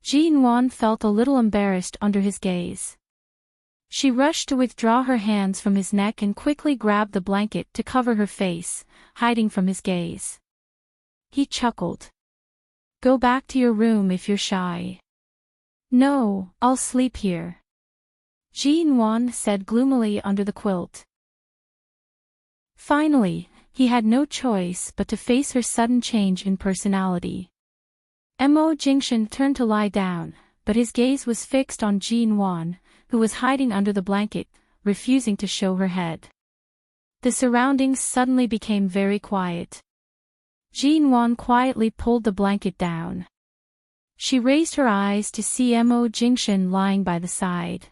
[SPEAKER 1] Jean-Wan felt a little embarrassed under his gaze. She rushed to withdraw her hands from his neck and quickly grabbed the blanket to cover her face, hiding from his gaze. He chuckled. "Go back to your room if you're shy." "No, I'll sleep here," Jean-Wan said gloomily under the quilt. Finally, he had no choice but to face her sudden change in personality. Mo Jingshan turned to lie down, but his gaze was fixed on Jean-Wan, who was hiding under the blanket, refusing to show her head. The surroundings suddenly became very quiet. Jean-Wan quietly pulled the blanket down. She raised her eyes to see Mo Jingshan lying by the side.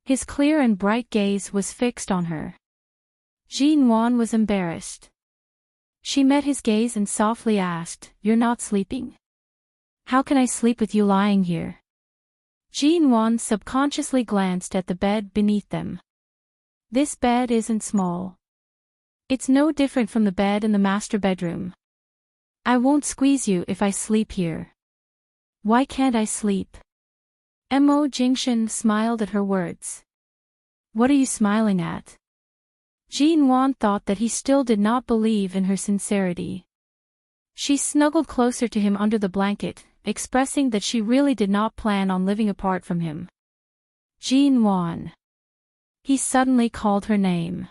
[SPEAKER 1] His clear and bright gaze was fixed on her. Jean Wan was embarrassed. She met his gaze and softly asked, "You're not sleeping? How can I sleep with you lying here?" Jean Wan subconsciously glanced at the bed beneath them. This bed isn't small. It's no different from the bed in the master bedroom. I won't squeeze you if I sleep here. Why can't I sleep? Mo Jingshan smiled at her words. What are you smiling at? Jean Wan thought that he still did not believe in her sincerity. She snuggled closer to him under the blanket, expressing that she really did not plan on living apart from him. Jean Wan. He suddenly called her name.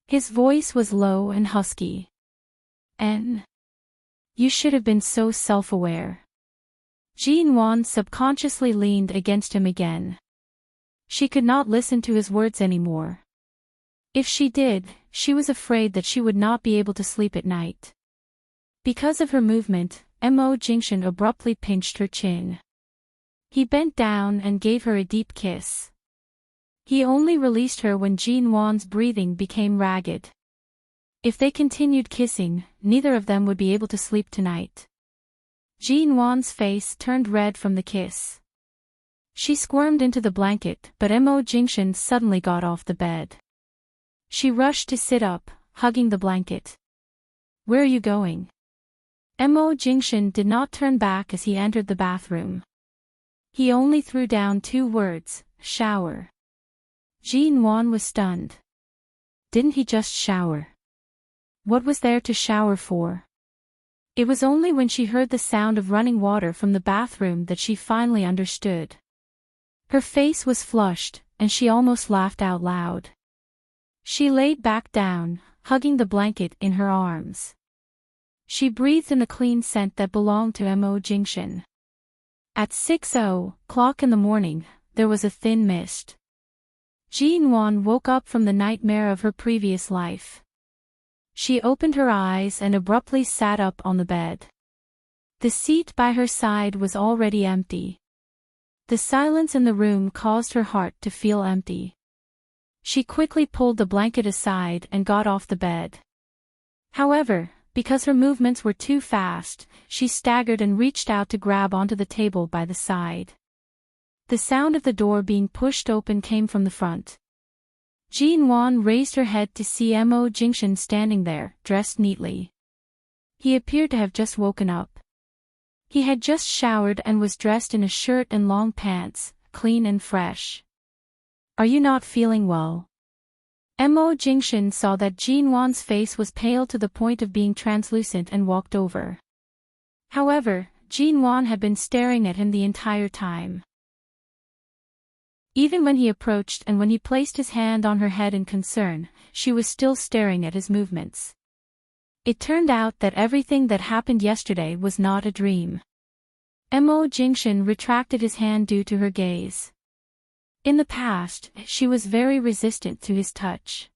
[SPEAKER 1] His voice was low and husky. You should have been so self-aware. Jean Wan subconsciously leaned against him again. She could not listen to his words anymore. If she did, she was afraid that she would not be able to sleep at night. Because of her movement, Mo Jingshan abruptly pinched her chin. He bent down and gave her a deep kiss. He only released her when Jean Wan's breathing became ragged. If they continued kissing, neither of them would be able to sleep tonight. Jean Wan's face turned red from the kiss. She squirmed into the blanket, but Mo Jingshan suddenly got off the bed. She rushed to sit up, hugging the blanket. Where are you going? Mo Jingshan did not turn back as he entered the bathroom. He only threw down 2 words, shower. Jean Wan was stunned. Didn't he just shower? What was there to shower for? It was only when she heard the sound of running water from the bathroom that she finally understood. Her face was flushed, and she almost laughed out loud. She laid back down, hugging the blanket in her arms. She breathed in the clean scent that belonged to Mo Jingshan. At 6:00 in the morning, there was a thin mist. Jean Wan woke up from the nightmare of her previous life. She opened her eyes and abruptly sat up on the bed. The seat by her side was already empty. The silence in the room caused her heart to feel empty. She quickly pulled the blanket aside and got off the bed. However, because her movements were too fast, she staggered and reached out to grab onto the table by the side. The sound of the door being pushed open came from the front. Jean Wan raised her head to see Mo Jingshan standing there, dressed neatly. He appeared to have just woken up. He had just showered and was dressed in a shirt and long pants, clean and fresh. Are you not feeling well? Mo Jingshan saw that Jean Wan's face was pale to the point of being translucent and walked over. However, Jean Wan had been staring at him the entire time. Even when he approached and when he placed his hand on her head in concern, she was still staring at his movements. It turned out that everything that happened yesterday was not a dream. Mo Jingshan retracted his hand due to her gaze. In the past, she was very resistant to his touch.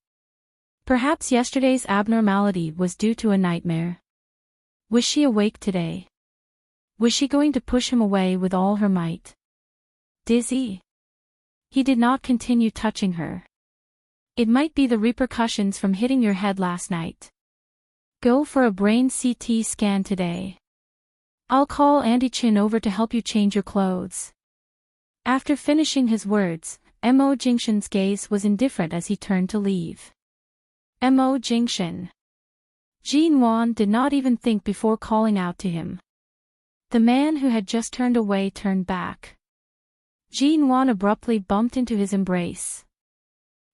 [SPEAKER 1] Perhaps yesterday's abnormality was due to a nightmare. Was she awake today? Was she going to push him away with all her might? Dizzy? He did not continue touching her. It might be the repercussions from hitting your head last night. Go for a brain CT scan today. I'll call Andy Chin over to help you change your clothes. After finishing his words, Mo Jingshan's gaze was indifferent as he turned to leave. Mo Jingshan. Jean Wan did not even think before calling out to him. The man who had just turned away turned back. Jean Wan abruptly bumped into his embrace.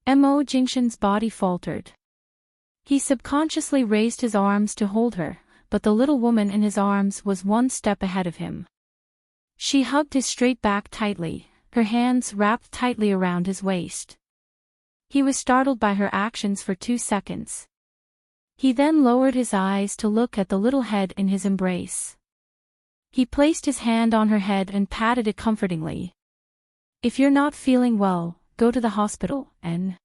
[SPEAKER 1] Mo Jingshan's body faltered. He subconsciously raised his arms to hold her, but the little woman in his arms was 1 step ahead of him. She hugged his straight back tightly, her hands wrapped tightly around his waist. He was startled by her actions for 2 seconds. He then lowered his eyes to look at the little head in his embrace. He placed his hand on her head and patted it comfortingly. If you're not feeling well, go to the hospital, and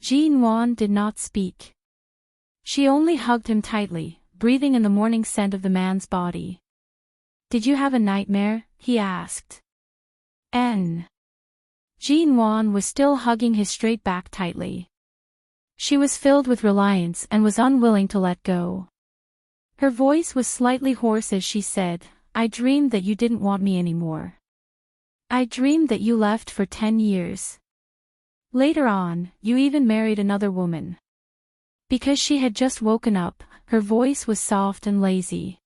[SPEAKER 1] Jean Wan did not speak. She only hugged him tightly, breathing in the morning scent of the man's body. Did you have a nightmare? He asked. Jean Wan was still hugging his straight back tightly. She was filled with reliance and was unwilling to let go. Her voice was slightly hoarse as she said, "I dreamed that you didn't want me anymore. I dreamed that you left for 10 years. Later on, you even married another woman." Because she had just woken up, her voice was soft and lazy.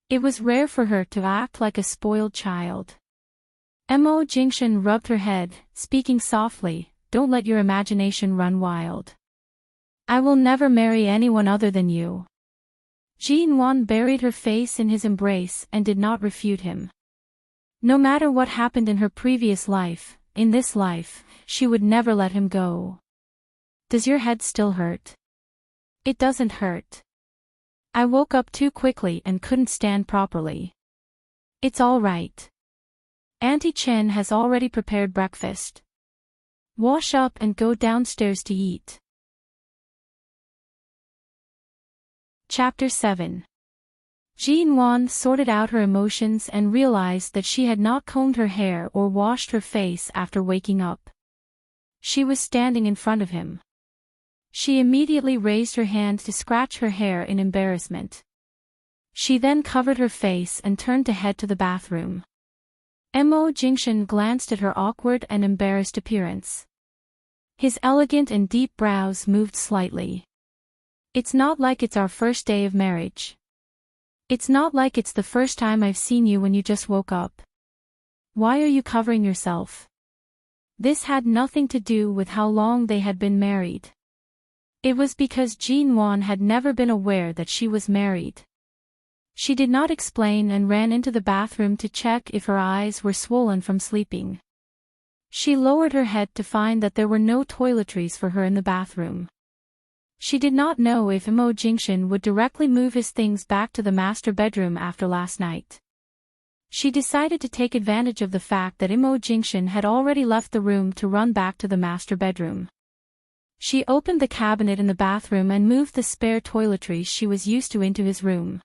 [SPEAKER 1] It was rare for her to act like a spoiled child. Mo Jingshan rubbed her head, speaking softly, "Don't let your imagination run wild. I will never marry anyone other than you." Jin Wan buried her face in his embrace and did not refute him. No matter what happened in her previous life, in this life, she would never let him go. "Does your head still hurt?" "It doesn't hurt. I woke up too quickly and couldn't stand properly." "It's all right. Auntie Chen has already prepared breakfast. Wash up and go downstairs to eat." Chapter 7. Jin Wan sorted out her emotions and realized that she had not combed her hair or washed her face after waking up. She was standing in front of him. She immediately raised her hand to scratch her hair in embarrassment. She then covered her face and turned to head to the bathroom. Mo Jingshan glanced at her awkward and embarrassed appearance. His elegant and deep brows moved slightly. "It's not like it's our first day of marriage. It's not like it's the first time I've seen you when you just woke up. Why are you covering yourself?" This had nothing to do with how long they had been married. It was because Jin Wan had never been aware that she was married. She did not explain and ran into the bathroom to check if her eyes were swollen from sleeping. She lowered her head to find that there were no toiletries for her in the bathroom. She did not know if Mo Jingshan would directly move his things back to the master bedroom after last night. She decided to take advantage of the fact that Mo Jingshan had already left the room to run back to the master bedroom. She opened the cabinet in the bathroom and moved the spare toiletries she was used to into his room.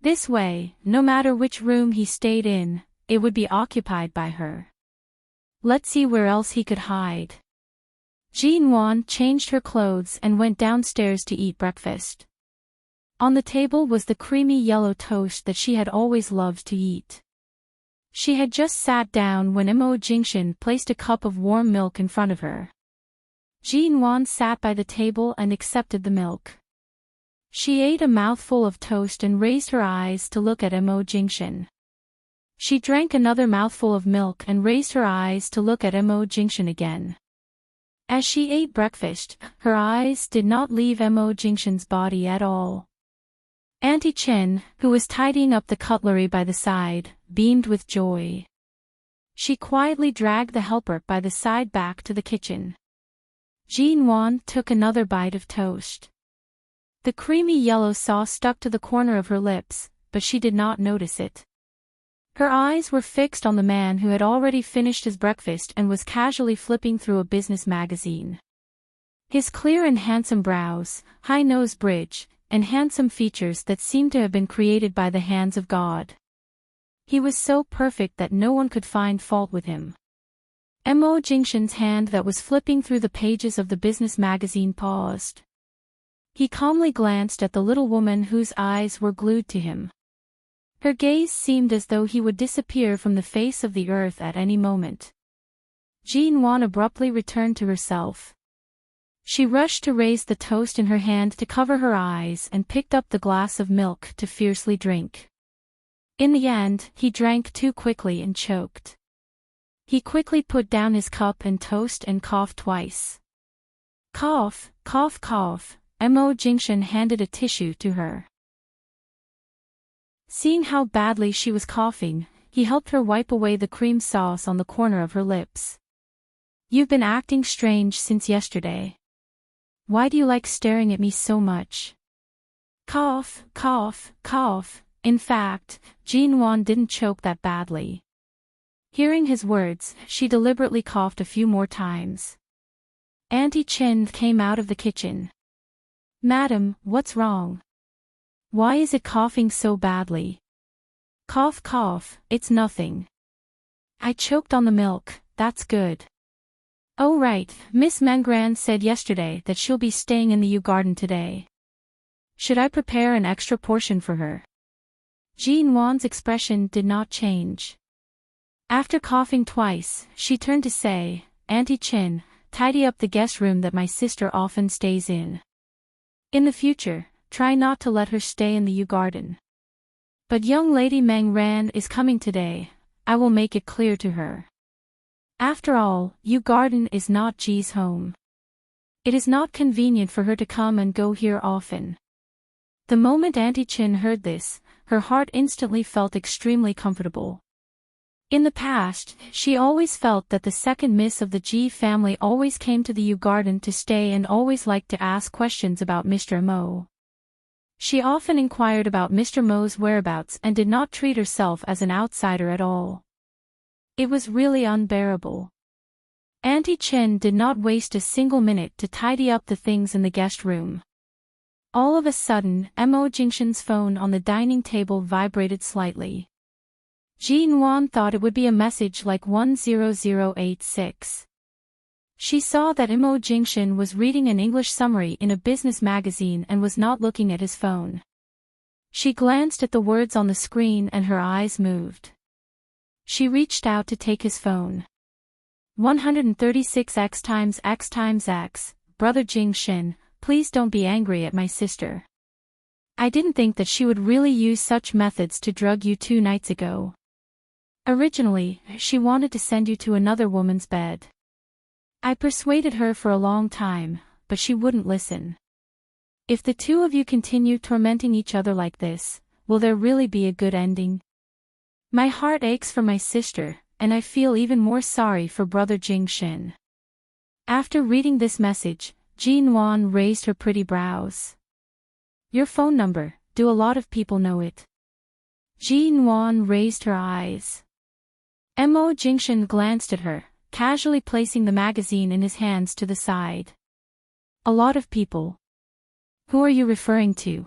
[SPEAKER 1] This way, no matter which room he stayed in, it would be occupied by her. Let's see where else he could hide. Jin Wan changed her clothes and went downstairs to eat breakfast. On the table was the creamy yellow toast that she had always loved to eat. She had just sat down when Mo Jingshan placed a cup of warm milk in front of her. Jin Wan sat by the table and accepted the milk. She ate a mouthful of toast and raised her eyes to look at Mo Jingshan. She drank another mouthful of milk and raised her eyes to look at Mo Jingshan again. As she ate breakfast, her eyes did not leave Mo Jingshan's body at all. Auntie Chen, who was tidying up the cutlery by the side, beamed with joy. She quietly dragged the helper by the side back to the kitchen. Jin Wan took another bite of toast. The creamy yellow sauce stuck to the corner of her lips, but she did not notice it. Her eyes were fixed on the man who had already finished his breakfast and was casually flipping through a business magazine. His clear and handsome brows, high nose bridge, and handsome features that seemed to have been created by the hands of God. He was so perfect that no one could find fault with him. Mo Jingshan's hand that was flipping through the pages of the business magazine paused. He calmly glanced at the little woman whose eyes were glued to him. Her gaze seemed as though he would disappear from the face of the earth at any moment. Jin Wan abruptly returned to herself. She rushed to raise the toast in her hand to cover her eyes and picked up the glass of milk to fiercely drink. In the end, he drank too quickly and choked. He quickly put down his cup and toast and coughed twice. Cough, cough, cough. Mo Jingshan handed a tissue to her. Seeing how badly she was coughing, he helped her wipe away the cream sauce on the corner of her lips. "You've been acting strange since yesterday. Why do you like staring at me so much?" Cough, cough, cough. In fact, Jin Wan didn't choke that badly. Hearing his words, she deliberately coughed a few more times. Auntie Chen came out of the kitchen. "Madam, what's wrong? Why is it coughing so badly?" "Cough, cough, it's nothing. I choked on the milk, that's good." Oh right, Miss Mangran said yesterday that she'll be staying in the Yew Garden today. Should I prepare an extra portion for her? Jean Wan's expression did not change. After coughing twice, she turned to say, Auntie Chin, tidy up the guest room that my sister often stays in. In the future, try not to let her stay in the Yew Garden. But young Lady Meng Ran is coming today, I will make it clear to her. After all, Yew Garden is not Ji's home. It is not convenient for her to come and go here often. The moment Auntie Chin heard this, her heart instantly felt extremely comfortable. In the past, she always felt that the second miss of the Ji family always came to the Yew Garden to stay and always liked to ask questions about Mr. Mo. She often inquired about Mr. Mo's whereabouts and did not treat herself as an outsider at all. It was really unbearable. Auntie Chen did not waste a single minute to tidy up the things in the guest room. All of a sudden, Mo Jingshan's phone on the dining table vibrated slightly. Jean Wan thought it would be a message like 10086. She saw that Mo Jingshan was reading an English summary in a business magazine and was not looking at his phone. She glanced at the words on the screen and her eyes moved. She reached out to take his phone. 136x times x times x, Brother Jingshan, please don't be angry at my sister. I didn't think that she would really use such methods to drug you 2 nights ago. Originally, she wanted to send you to another woman's bed. I persuaded her for a long time, but she wouldn't listen. If the two of you continue tormenting each other like this, will there really be a good ending? My heart aches for my sister, and I feel even more sorry for Brother Jingshan. After reading this message, Jean Wan raised her pretty brows. Your phone number, do a lot of people know it? Jean Wan raised her eyes. Mo Jingshan glanced at her, casually placing the magazine in his hands to the side. A lot of people. Who are you referring to?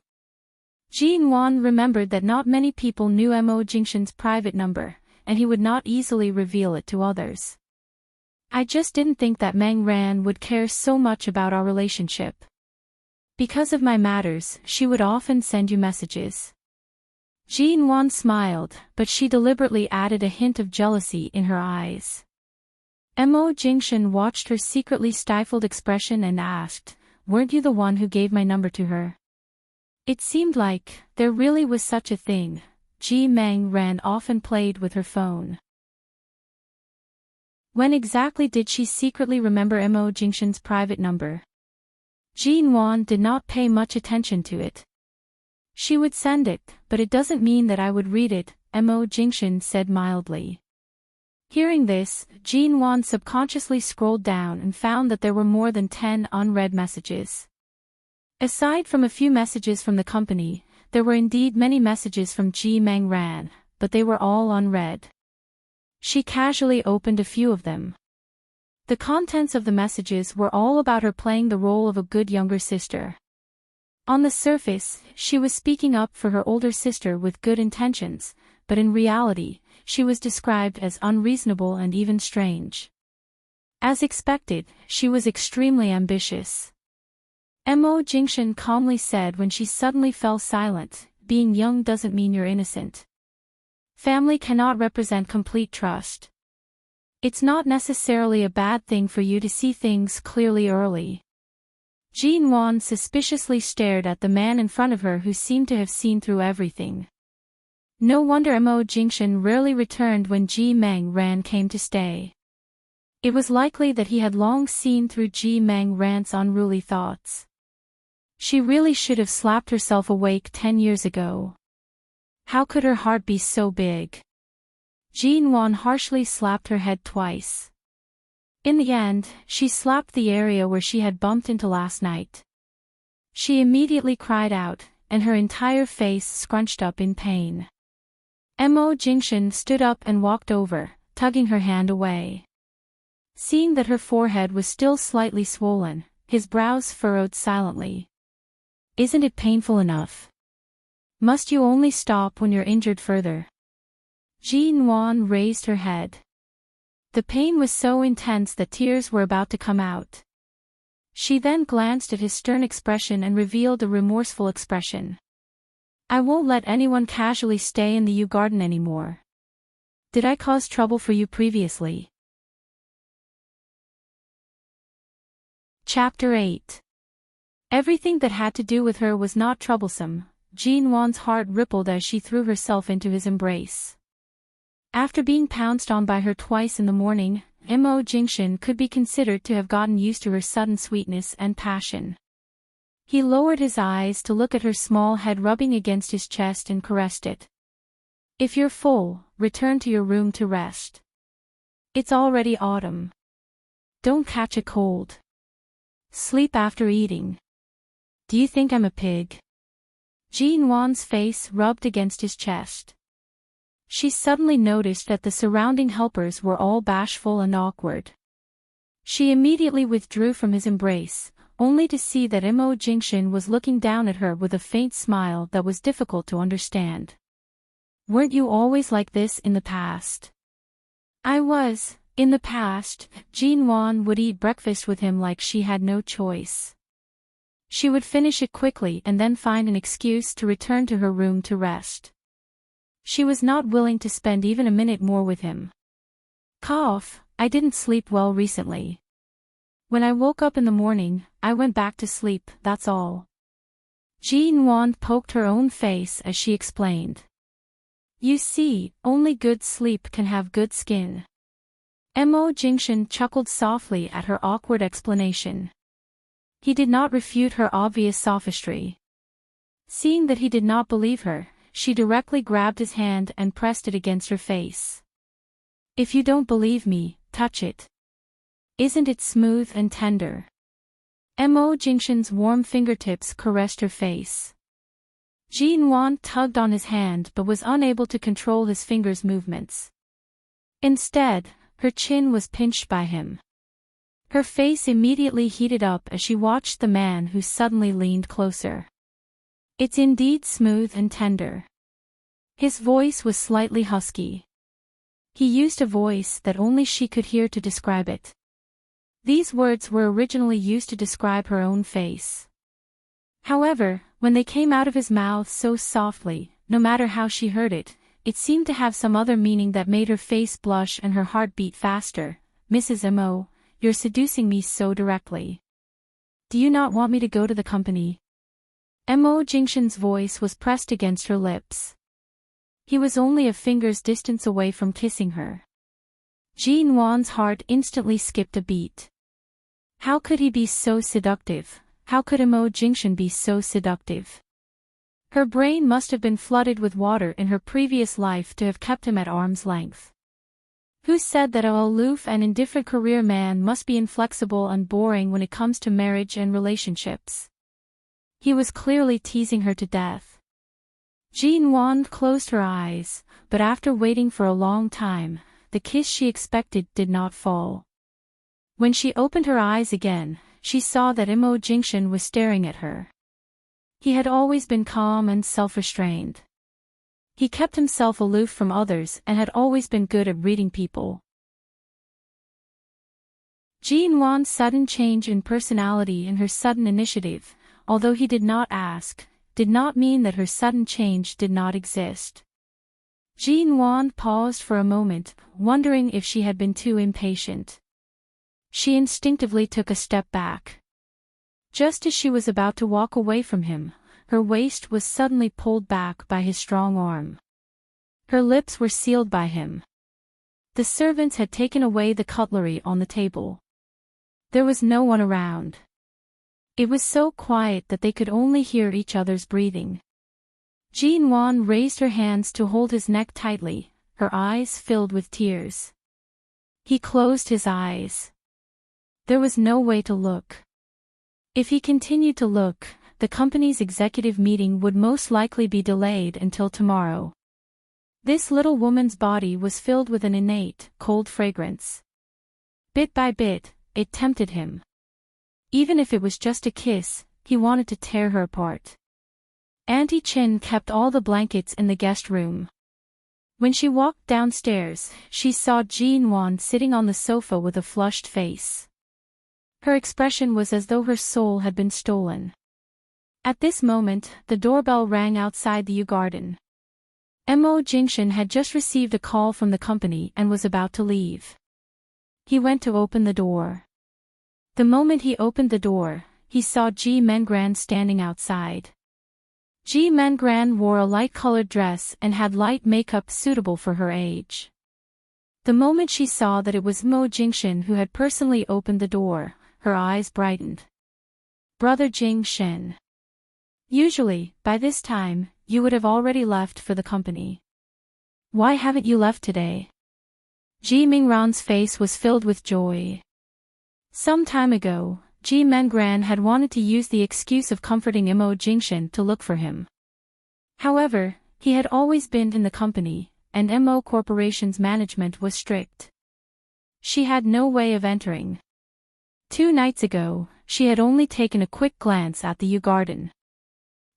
[SPEAKER 1] Jean Wan remembered that not many people knew Mo Jingshan's private number, and he would not easily reveal it to others. I just didn't think that Meng Ran would care so much about our relationship. Because of my matters, she would often send you messages. Jean Wan smiled, but she deliberately added a hint of jealousy in her eyes. Mo Jingshan watched her secretly stifled expression and asked, weren't you the one who gave my number to her? It seemed like there really was such a thing. Ji Meng Ran often played with her phone. When exactly did she secretly remember Mo Jingshan's private number? Jean Wan did not pay much attention to it. She would send it, but it doesn't mean that I would read it, Mo Jingshan said mildly. Hearing this, Jean Wan subconsciously scrolled down and found that there were more than 10 unread messages. Aside from a few messages from the company, there were indeed many messages from Ji Meng Ran, but they were all unread. She casually opened a few of them. The contents of the messages were all about her playing the role of a good younger sister. On the surface, she was speaking up for her older sister with good intentions, but in reality, she was described as unreasonable and even strange. As expected, she was extremely ambitious. Mo Jingshan calmly said when she suddenly fell silent, being young doesn't mean you're innocent. Family cannot represent complete trust. It's not necessarily a bad thing for you to see things clearly early. Jean Wan suspiciously stared at the man in front of her who seemed to have seen through everything. No wonder Mo Jingshan rarely returned when Ji Meng Ran came to stay. It was likely that he had long seen through Ji Meng Ran's unruly thoughts. She really should have slapped herself awake 10 years ago. How could her heart be so big? Jean Wan harshly slapped her head twice. In the end, she slapped the area where she had bumped into last night. She immediately cried out, and her entire face scrunched up in pain. Mo Jingshan stood up and walked over, tugging her hand away. Seeing that her forehead was still slightly swollen, his brows furrowed silently. Isn't it painful enough? Must you only stop when you're injured further? Jean Wan raised her head. The pain was so intense that tears were about to come out. She then glanced at his stern expression and revealed a remorseful expression. I won't let anyone casually stay in the Yew garden anymore. Did I cause trouble for you previously? Chapter 8. Everything that had to do with her was not troublesome. Jinwan's heart rippled as she threw herself into his embrace. After being pounced on by her twice in the morning, Mo Jingshan could be considered to have gotten used to her sudden sweetness and passion. He lowered his eyes to look at her small head rubbing against his chest and caressed it. If you're full, return to your room to rest. It's already autumn. Don't catch a cold. Sleep after eating. Do you think I'm a pig? Jinwan's face rubbed against his chest. She suddenly noticed that the surrounding helpers were all bashful and awkward. She immediately withdrew from his embrace, only to see that Mo Jingshan was looking down at her with a faint smile that was difficult to understand. Weren't you always like this in the past? I was. In the past, Jinwan would eat breakfast with him like she had no choice. She would finish it quickly and then find an excuse to return to her room to rest. She was not willing to spend even a minute more with him. Cough, I didn't sleep well recently. When I woke up in the morning, I went back to sleep, that's all. Jinwan poked her own face as she explained. You see, only good sleep can have good skin. Mo Jingshan chuckled softly at her awkward explanation. He did not refute her obvious sophistry. Seeing that he did not believe her, she directly grabbed his hand and pressed it against her face. If you don't believe me, touch it. Isn't it smooth and tender? Mo Jingshan's warm fingertips caressed her face. Jinwan tugged on his hand but was unable to control his fingers' movements. Instead, her chin was pinched by him. Her face immediately heated up as she watched the man who suddenly leaned closer. It's indeed smooth and tender. His voice was slightly husky. He used a voice that only she could hear to describe it. These words were originally used to describe her own face. However, when they came out of his mouth so softly, no matter how she heard it, it seemed to have some other meaning that made her face blush and her heart beat faster. Mrs. Mo, you're seducing me so directly. Do you not want me to go to the company? Mo Jingshan's voice was pressed against her lips. He was only a finger's distance away from kissing her. Jinwan's heart instantly skipped a beat. How could he be so seductive? How could Mo Jingshan be so seductive? Her brain must have been flooded with water in her previous life to have kept him at arm's length. Who said that an aloof and indifferent career man must be inflexible and boring when it comes to marriage and relationships? He was clearly teasing her to death. Jinwan closed her eyes, but after waiting for a long time, the kiss she expected did not fall. When she opened her eyes again, she saw that Mo Jingshan was staring at her. He had always been calm and self-restrained. He kept himself aloof from others and had always been good at reading people. Jinwan's sudden change in personality and her sudden initiative, although he did not ask, did not mean that her sudden change did not exist. Jinwan paused for a moment, wondering if she had been too impatient. She instinctively took a step back. Just as she was about to walk away from him, her waist was suddenly pulled back by his strong arm. Her lips were sealed by him. The servants had taken away the cutlery on the table. There was no one around. It was so quiet that they could only hear each other's breathing. Jinwan raised her hands to hold his neck tightly, her eyes filled with tears. He closed his eyes. There was no way to look. If he continued to look, the company's executive meeting would most likely be delayed until tomorrow. This little woman's body was filled with an innate, cold fragrance. Bit by bit, it tempted him. Even if it was just a kiss, he wanted to tear her apart. Auntie Chin kept all the blankets in the guest room. When she walked downstairs, she saw Jinwan sitting on the sofa with a flushed face. Her expression was as though her soul had been stolen. At this moment, the doorbell rang outside the garden. Mo Jingshan had just received a call from the company and was about to leave. He went to open the door. The moment he opened the door, he saw Ji Mengran standing outside. Ji Mengran wore a light-colored dress and had light makeup suitable for her age. The moment she saw that it was Mo Jingshan who had personally opened the door, her eyes brightened. "Brother Jingshan. Usually, by this time, you would have already left for the company. Why haven't you left today?" Ji Mingran's face was filled with joy. Some time ago, Ji Mengran had wanted to use the excuse of comforting Mo Jingshan to look for him. However, he had always been in the company, and Mo Corporation's management was strict. She had no way of entering. 2 nights ago, she had only taken a quick glance at the garden.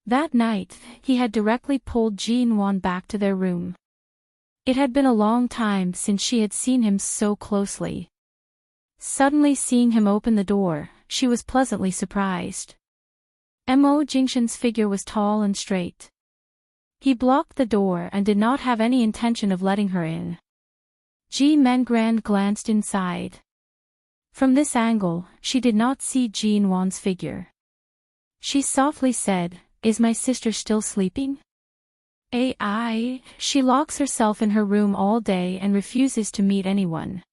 [SPEAKER 1] That night, he had directly pulled Jinwan back to their room. It had been a long time since she had seen him so closely. Suddenly seeing him open the door, she was pleasantly surprised. Mo Jingshan's figure was tall and straight. He blocked the door and did not have any intention of letting her in. Ji Mengran glanced inside. From this angle, she did not see Jinwan's figure. She softly said, "Is my sister still sleeping?" She locks herself in her room all day and refuses to meet anyone.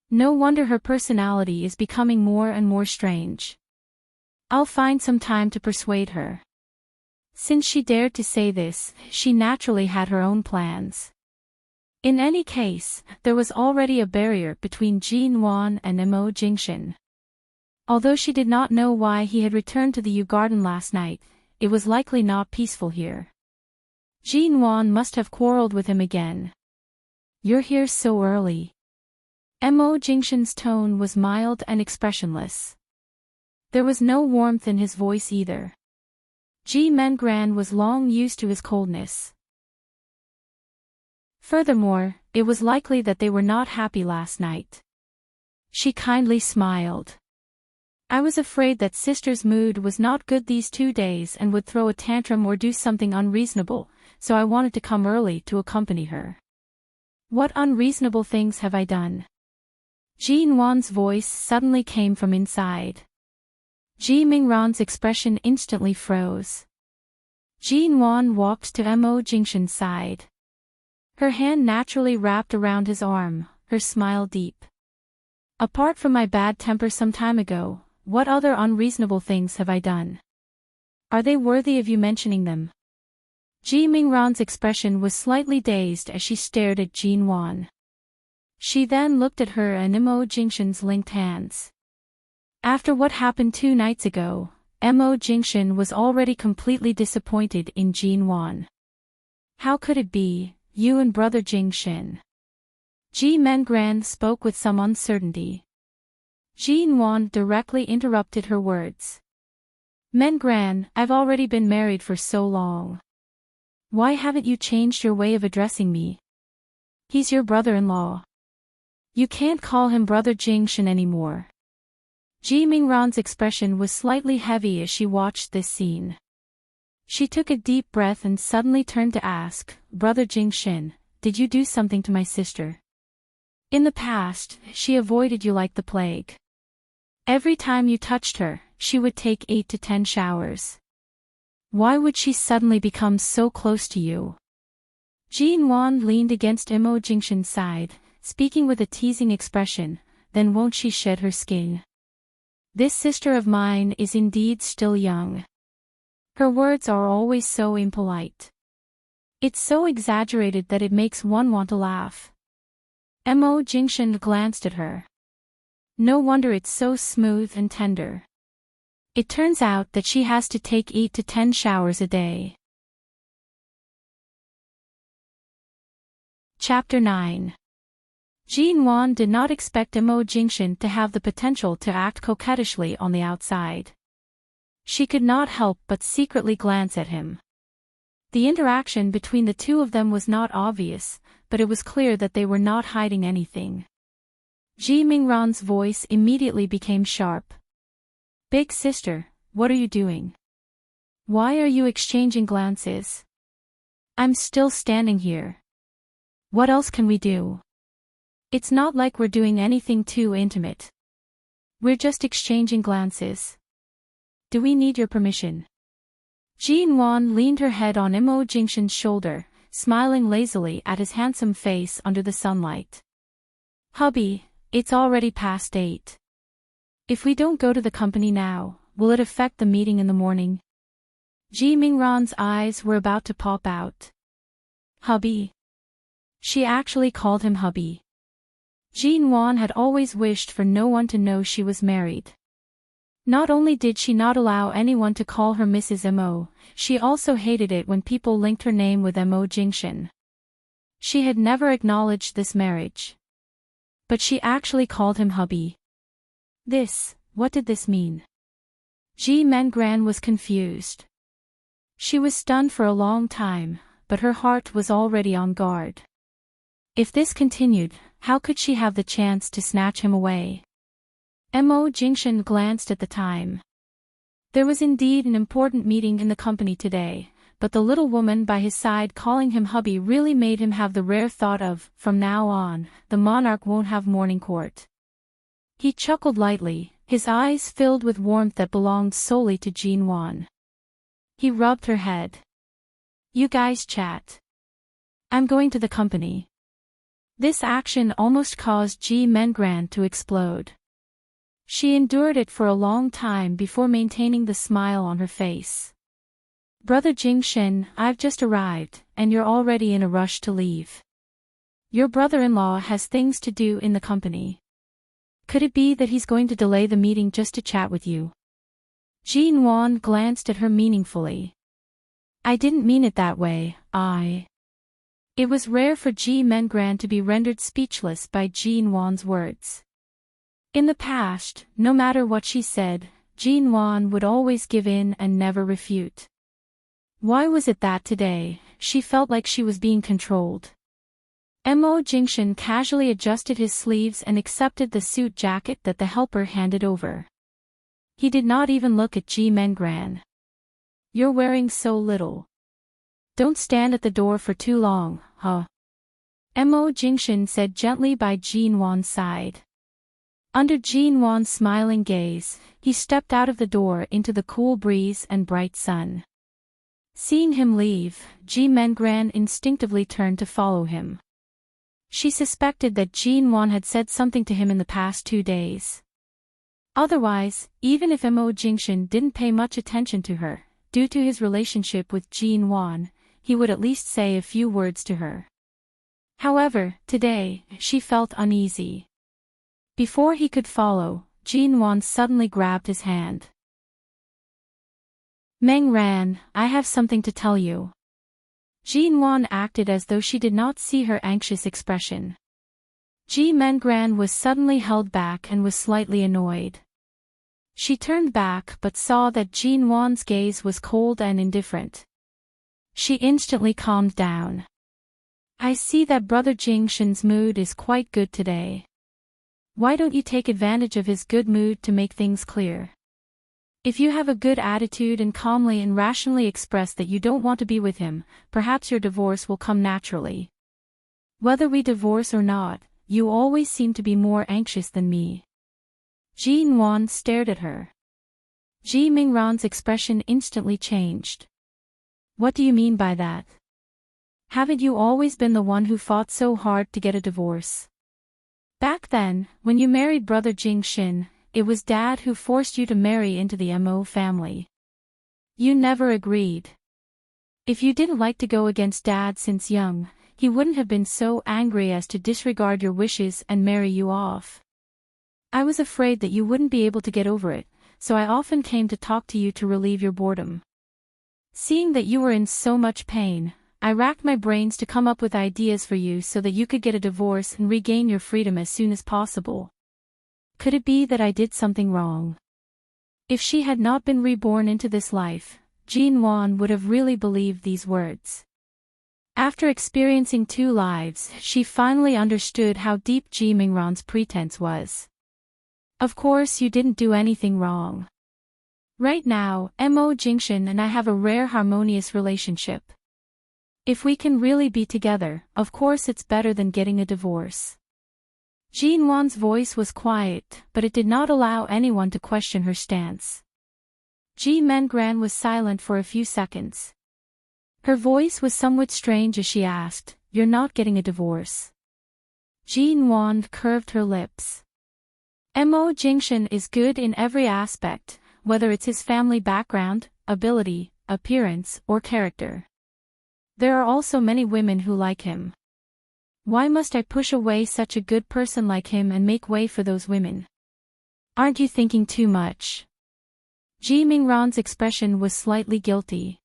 [SPEAKER 1] No wonder her personality is becoming more and more strange. I'll find some time to persuade her. Since she dared to say this, she naturally had her own plans. In any case, there was already a barrier between Jinwan and Mo Jingshan. Although she did not know why he had returned to the garden last night, it was likely not peaceful here. Jinwan must have quarreled with him again. "You're here so early." Mo Jingshan's tone was mild and expressionless. There was no warmth in his voice either. Ji Mengran was long used to his coldness. Furthermore, it was likely that they were not happy last night. She kindly smiled. "I was afraid that sister's mood was not good these 2 days and would throw a tantrum or do something unreasonable, so I wanted to come early to accompany her." "What unreasonable things have I done?" Jinwan's voice suddenly came from inside. Ji Mingran's expression instantly froze. Jinwan walked to Mo Jingshan's side. Her hand naturally wrapped around his arm, her smile deep. "Apart from my bad temper some time ago, what other unreasonable things have I done? Are they worthy of you mentioning them?" Ji Mingran's expression was slightly dazed as she stared at Jinwan. She then looked at her and Mo Jingshan's linked hands. After what happened 2 nights ago, Mo Jingshan was already completely disappointed in Jinwan. "How could it be, you and brother Jingshan?" Ji Mengran spoke with some uncertainty. Jinwan directly interrupted her words. "Mengran, I've already been married for so long. Why haven't you changed your way of addressing me? He's your brother-in-law. You can't call him brother Jingshan anymore." Ji Mingran's expression was slightly heavy as she watched this scene. She took a deep breath and suddenly turned to ask, "Brother Jingshan, did you do something to my sister? In the past, she avoided you like the plague. Every time you touched her, she would take 8 to 10 showers. Why would she suddenly become so close to you?" Jinwan leaned against Mo Jingshan's side, speaking with a teasing expression, "Then won't she shed her skin? This sister of mine is indeed still young. Her words are always so impolite. It's so exaggerated that it makes one want to laugh." Mo Jingshan glanced at her. "No wonder it's so smooth and tender. It turns out that she has to take 8 to 10 showers a day." Chapter 9. Jinwan did not expect Mo Jingshan to have the potential to act coquettishly on the outside. She could not help but secretly glance at him. The interaction between the two of them was not obvious, but it was clear that they were not hiding anything. Ji Mingran's voice immediately became sharp. Big sister, what are you doing? Why are you exchanging glances? I'm still standing here. What else can we do? It's not like we're doing anything too intimate. We're just exchanging glances. Do we need your permission? Jin Wan leaned her head on Imo Jingshan's shoulder, smiling lazily at his handsome face under the sunlight. Hubby, it's already past 8. If we don't go to the company now, will it affect the meeting in the morning? Ji Mingran's eyes were about to pop out. Hubby. She actually called him hubby. Jin Wan had always wished for no one to know she was married. Not only did she not allow anyone to call her Mrs. Mo, she also hated it when people linked her name with Mo Jingshan. She had never acknowledged this marriage. But she actually called him hubby. What did this mean? Ji Mengran was confused. She was stunned for a long time, but her heart was already on guard. If this continued, how could she have the chance to snatch him away? Mo Jingshan glanced at the time. There was indeed an important meeting in the company today, but the little woman by his side calling him hubby really made him have the rare thought of, from now on, the monarch won't have morning court. He chuckled lightly, his eyes filled with warmth that belonged solely to Jin Wan. He rubbed her head. You guys chat. I'm going to the company. This action almost caused Ji Mengran to explode. She endured it for a long time before maintaining the smile on her face. Brother Jingshan, I've just arrived, and you're already in a rush to leave. Your brother-in-law has things to do in the company. Could it be that he's going to delay the meeting just to chat with you? Jin Wan glanced at her meaningfully. I didn't mean it that way, It was rare for Ji Mengran to be rendered speechless by Jin Wan's words. In the past, no matter what she said, Jin Wan would always give in and never refute. Why was it that today, she felt like she was being controlled? Mo Jingshan casually adjusted his sleeves and accepted the suit jacket that the helper handed over. He did not even look at Ji Mengran. You're wearing so little. Don't stand at the door for too long, huh? Mo Jingshan said gently by Jin Wan's side. Under Jin Wan's smiling gaze, he stepped out of the door into the cool breeze and bright sun. Seeing him leave, Ji Mengran instinctively turned to follow him. She suspected that Jin Wan had said something to him in the past 2 days. Otherwise, even if Mo Jingshan didn't pay much attention to her, due to his relationship with Jin Wan, he would at least say a few words to her. However, today, she felt uneasy. Before he could follow, Jin Wan suddenly grabbed his hand. Mengran, I have something to tell you. Jin Wan acted as though she did not see her anxious expression. Ji Mengran was suddenly held back and was slightly annoyed. She turned back but saw that Jin Wan's gaze was cold and indifferent. She instantly calmed down. I see that Brother Jingshan's mood is quite good today. Why don't you take advantage of his good mood to make things clear? If you have a good attitude and calmly and rationally express that you don't want to be with him, perhaps your divorce will come naturally. Whether we divorce or not, you always seem to be more anxious than me. Jin Wan stared at her. Ji Mingran's expression instantly changed. What do you mean by that? Haven't you always been the one who fought so hard to get a divorce? Back then, when you married Brother Jingshan, it was Dad who forced you to marry into the Mo family. You never agreed. If you didn't like to go against Dad since young, he wouldn't have been so angry as to disregard your wishes and marry you off. I was afraid that you wouldn't be able to get over it, so I often came to talk to you to relieve your boredom. Seeing that you were in so much pain, I racked my brains to come up with ideas for you so that you could get a divorce and regain your freedom as soon as possible. Could it be that I did something wrong? If she had not been reborn into this life, Jinwon would have really believed these words. After experiencing 2 lives, she finally understood how deep Ji Mingran's pretense was. Of course you didn't do anything wrong. Right now, Mo Jingshan and I have a rare harmonious relationship. If we can really be together, of course it's better than getting a divorce. Jinwon's voice was quiet, but it did not allow anyone to question her stance. Ji Mengran was silent for a few seconds. Her voice was somewhat strange as she asked, "You're not getting a divorce?" Jinwon curved her lips. Mo Jingshan is good in every aspect, whether it's his family background, ability, appearance, or character. There are also many women who like him. Why must I push away such a good person like him and make way for those women? Aren't you thinking too much? Ji Mingran's expression was slightly guilty.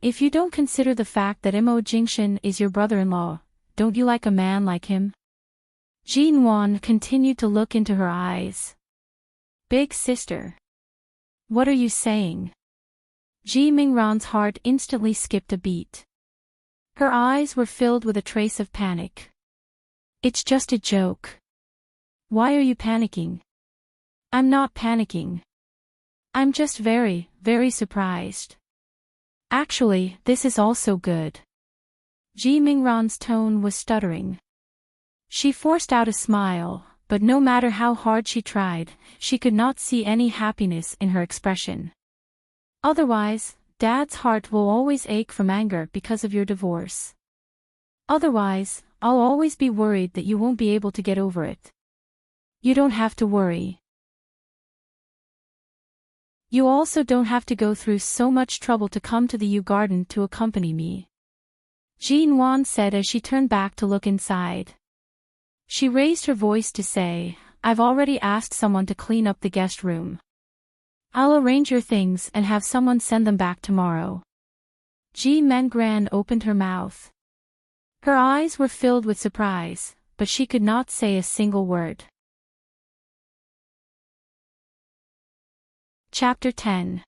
[SPEAKER 1] If you don't consider the fact that Mo Jingshan is your brother-in-law, don't you like a man like him? Jinwon continued to look into her eyes. Big sister. What are you saying? Ji Mingran's heart instantly skipped a beat. Her eyes were filled with a trace of panic. It's just a joke. Why are you panicking? I'm not panicking. I'm just very, very surprised. Actually, this is also good. Ji Mingran's tone was stuttering. She forced out a smile, but no matter how hard she tried, she could not see any happiness in her expression. Otherwise, Dad's heart will always ache from anger because of your divorce. Otherwise, I'll always be worried that you won't be able to get over it. You don't have to worry. You also don't have to go through so much trouble to come to the U Garden to accompany me. Jinwon said as she turned back to look inside. She raised her voice to say, I've already asked someone to clean up the guest room. I'll arrange your things and have someone send them back tomorrow. Ji Mengran opened her mouth. Her eyes were filled with surprise, but she could not say a single word. Chapter 10.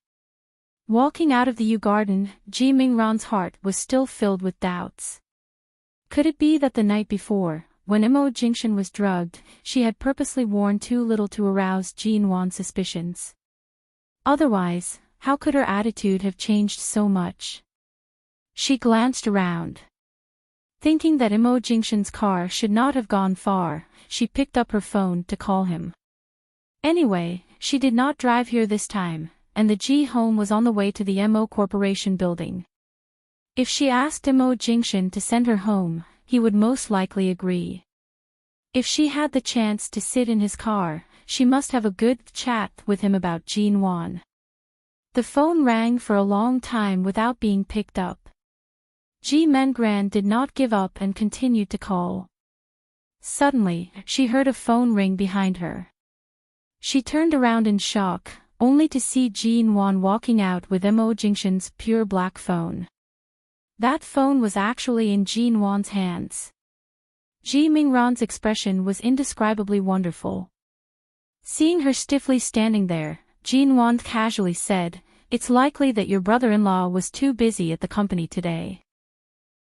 [SPEAKER 1] Walking out of the U Garden, Ji Mingran's heart was still filled with doubts. Could it be that the night before, when Mo Jingshan was drugged, she had purposely worn too little to arouse Jinwon's suspicions? Otherwise, how could her attitude have changed so much? She glanced around. Thinking that Mo Jingshan's car should not have gone far, she picked up her phone to call him. Anyway, she did not drive here this time, and the Ji home was on the way to the Mo Corporation building. If she asked Mo Jingshan to send her home, he would most likely agree. If she had the chance to sit in his car, she must have a good chat with him about Jinwon. The phone rang for a long time without being picked up. Ji Mengran did not give up and continued to call. Suddenly, she heard a phone ring behind her. She turned around in shock, only to see Jinwon walking out with Mo Jingshan's pure black phone. That phone was actually in Jinwon's hands. Ji Mingran's expression was indescribably wonderful. Seeing her stiffly standing there, Jinwon casually said, It's likely that your brother-in-law was too busy at the company today.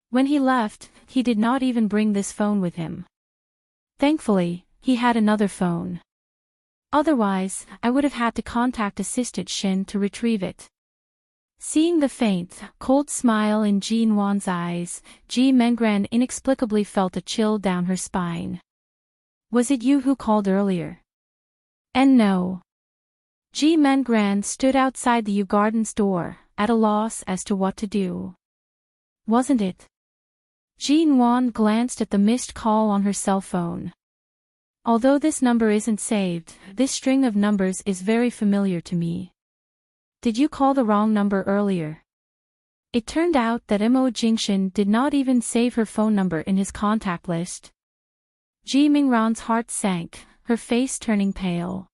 [SPEAKER 1] When he left, he did not even bring this phone with him. Thankfully, he had another phone. Otherwise, I would have had to contact Assistant Shin to retrieve it. Seeing the faint, cold smile in Jinwon's eyes, Ji Mengran inexplicably felt a chill down her spine. Was it you who called earlier? And no. Ji Mengran stood outside the U Garden's door, at a loss as to what to do. Wasn't it? Jinwon glanced at the missed call on her cell phone. Although this number isn't saved, this string of numbers is very familiar to me. Did you call the wrong number earlier? It turned out that Mo Jingshan did not even save her phone number in his contact list. Ji Mingran's heart sank, her face turning pale.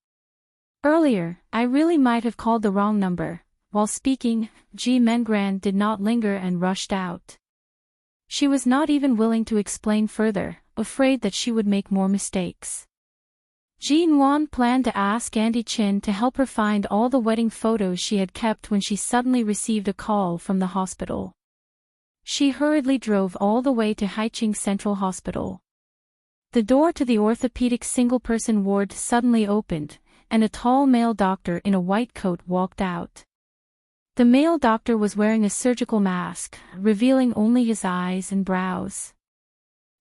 [SPEAKER 1] Earlier, I really might have called the wrong number. While speaking, Ji Mengran did not linger and rushed out. She was not even willing to explain further, afraid that she would make more mistakes. Jean Wan planned to ask Auntie Chin to help her find all the wedding photos she had kept when she suddenly received a call from the hospital. She hurriedly drove all the way to Haiching Central Hospital. The door to the orthopedic single-person ward suddenly opened, and a tall male doctor in a white coat walked out. The male doctor was wearing a surgical mask, revealing only his eyes and brows.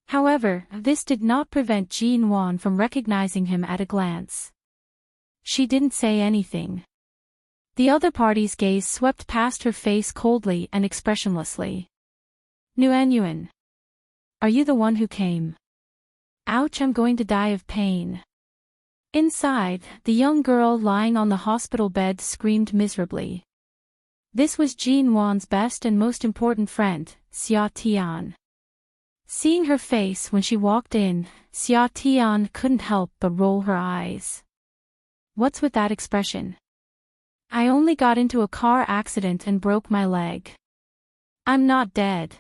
[SPEAKER 1] However, this did not prevent Jean Wan from recognizing him at a glance. She didn't say anything. The other party's gaze swept past her face coldly and expressionlessly. Nguyen. Are you the one who came? Ouch, I'm going to die of pain. Inside, the young girl lying on the hospital bed screamed miserably. This was Jean Wan's best and most important friend, Xia Tian. Seeing her face when she walked in, Xia Tian couldn't help but roll her eyes. What's with that expression? I only got into a car accident and broke my leg. I'm not dead.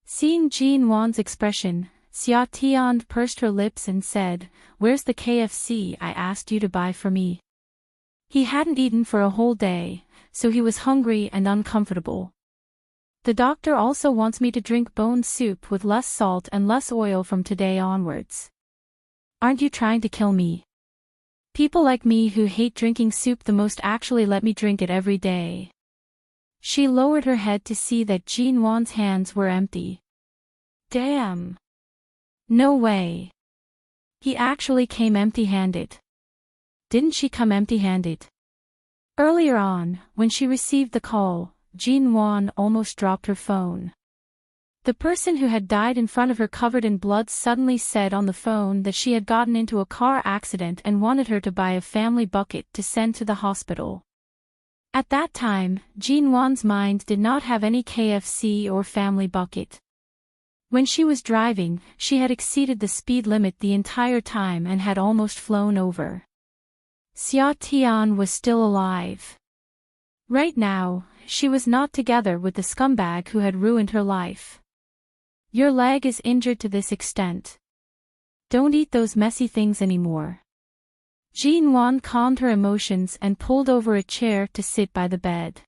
[SPEAKER 1] Seeing Jean Wan's expression, Xia Tian pursed her lips and said, "Where's the KFC I asked you to buy for me?" He hadn't eaten for a whole day, so he was hungry and uncomfortable. The doctor also wants me to drink bone soup with less salt and less oil from today onwards. Aren't you trying to kill me? People like me who hate drinking soup the most actually let me drink it every day. She lowered her head to see that Jean Wan's hands were empty. Damn. No way. He actually came empty-handed. Didn't she come empty-handed? Earlier on, when she received the call, Jean Wan almost dropped her phone. The person who had died in front of her covered in blood suddenly said on the phone that she had gotten into a car accident and wanted her to buy a family bucket to send to the hospital. At that time, Jean Wan's mind did not have any KFC or family bucket. When she was driving, she had exceeded the speed limit the entire time and had almost flown over. Xia Tian was still alive. Right now, she was not together with the scumbag who had ruined her life. Your leg is injured to this extent. Don't eat those messy things anymore. Jean Wan calmed her emotions and pulled over a chair to sit by the bed.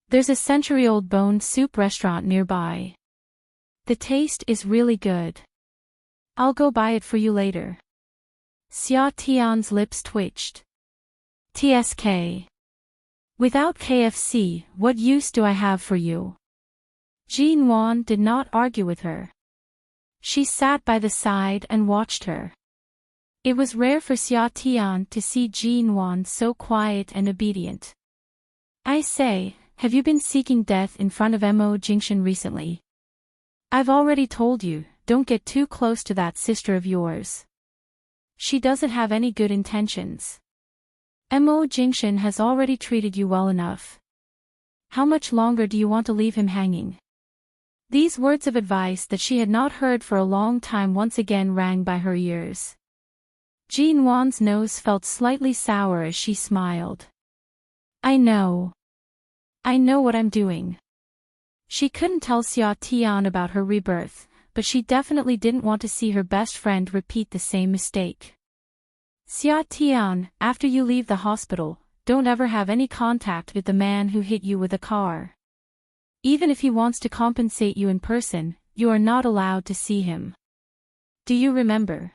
[SPEAKER 1] There's a century-old bone soup restaurant nearby. The taste is really good. I'll go buy it for you later. Xia Tian's lips twitched. TSK. Without KFC, what use do I have for you? Jean Wan did not argue with her. She sat by the side and watched her. It was rare for Xia Tian to see Jean Wan so quiet and obedient. I say, have you been seeking death in front of Mo Jingshan recently? I've already told you, don't get too close to that sister of yours. She doesn't have any good intentions. Mo Jingshan has already treated you well enough. How much longer do you want to leave him hanging? These words of advice that she had not heard for a long time once again rang by her ears. Jean Wan's nose felt slightly sour as she smiled. I know what I'm doing. She couldn't tell Xia Tian about her rebirth, but she definitely didn't want to see her best friend repeat the same mistake. Xia Tian, after you leave the hospital, don't ever have any contact with the man who hit you with a car. Even if he wants to compensate you in person, you are not allowed to see him. Do you remember?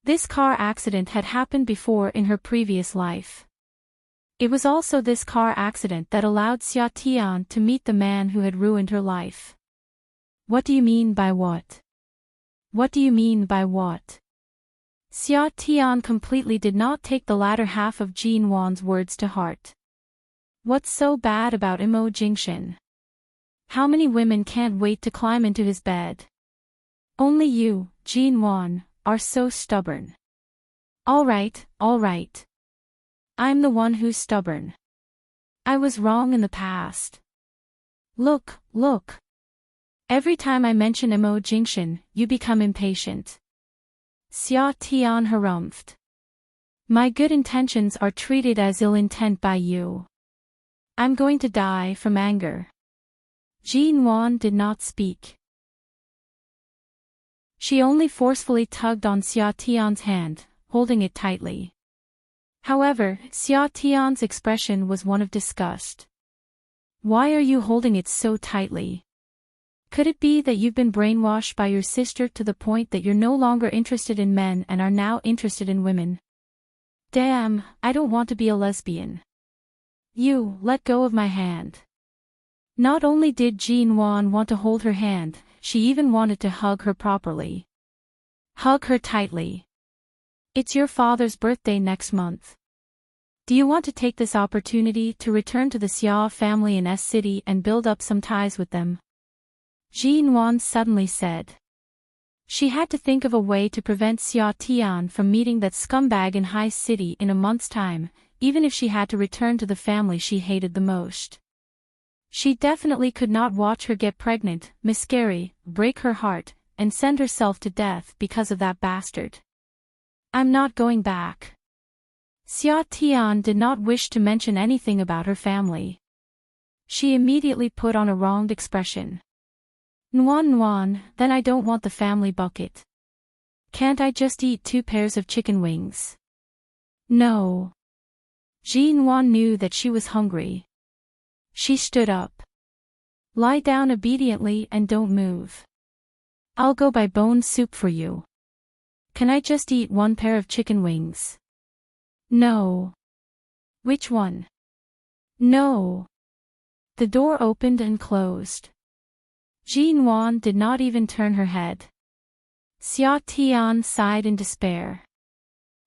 [SPEAKER 1] This car accident had happened before in her previous life. It was also this car accident that allowed Xia Tian to meet the man who had ruined her life. What do you mean by what? What do you mean by what? Xia Tian completely did not take the latter half of Jean Wan's words to heart. What's so bad about Mo Jingshan? How many women can't wait to climb into his bed? Only you, Jean Wan, are so stubborn. All right. I'm the one who's stubborn. I was wrong in the past. Look. Every time I mention Mo Jingshan, you become impatient. Xia Tian harumphed. My good intentions are treated as ill intent by you. I'm going to die from anger. Jean Wan did not speak. She only forcefully tugged on Xia Tian's hand, holding it tightly. However, Xia Tian's expression was one of disgust. Why are you holding it so tightly? Could it be that you've been brainwashed by your sister to the point that you're no longer interested in men and are now interested in women? Damn, I don't want to be a lesbian. You, let go of my hand. Not only did Jean Wan want to hold her hand, she even wanted to hug her properly. Hug her tightly. It's your father's birthday next month. Do you want to take this opportunity to return to the Xia family in S City and build up some ties with them? Jean Wan suddenly said. She had to think of a way to prevent Xia Tian from meeting that scumbag in High City in a month's time, even if she had to return to the family she hated the most. She definitely could not watch her get pregnant, miscarry, break her heart, and send herself to death because of that bastard. I'm not going back. Xia Tian did not wish to mention anything about her family. She immediately put on a wronged expression. Nuan, then I don't want the family bucket. Can't I just eat 2 pairs of chicken wings? No. Jean Wan knew that she was hungry. She stood up. Lie down obediently and don't move. I'll go buy bone soup for you. Can I just eat 1 pair of chicken wings? No. Which one? No. The door opened and closed. Jean Wan did not even turn her head. Xia Tian sighed in despair.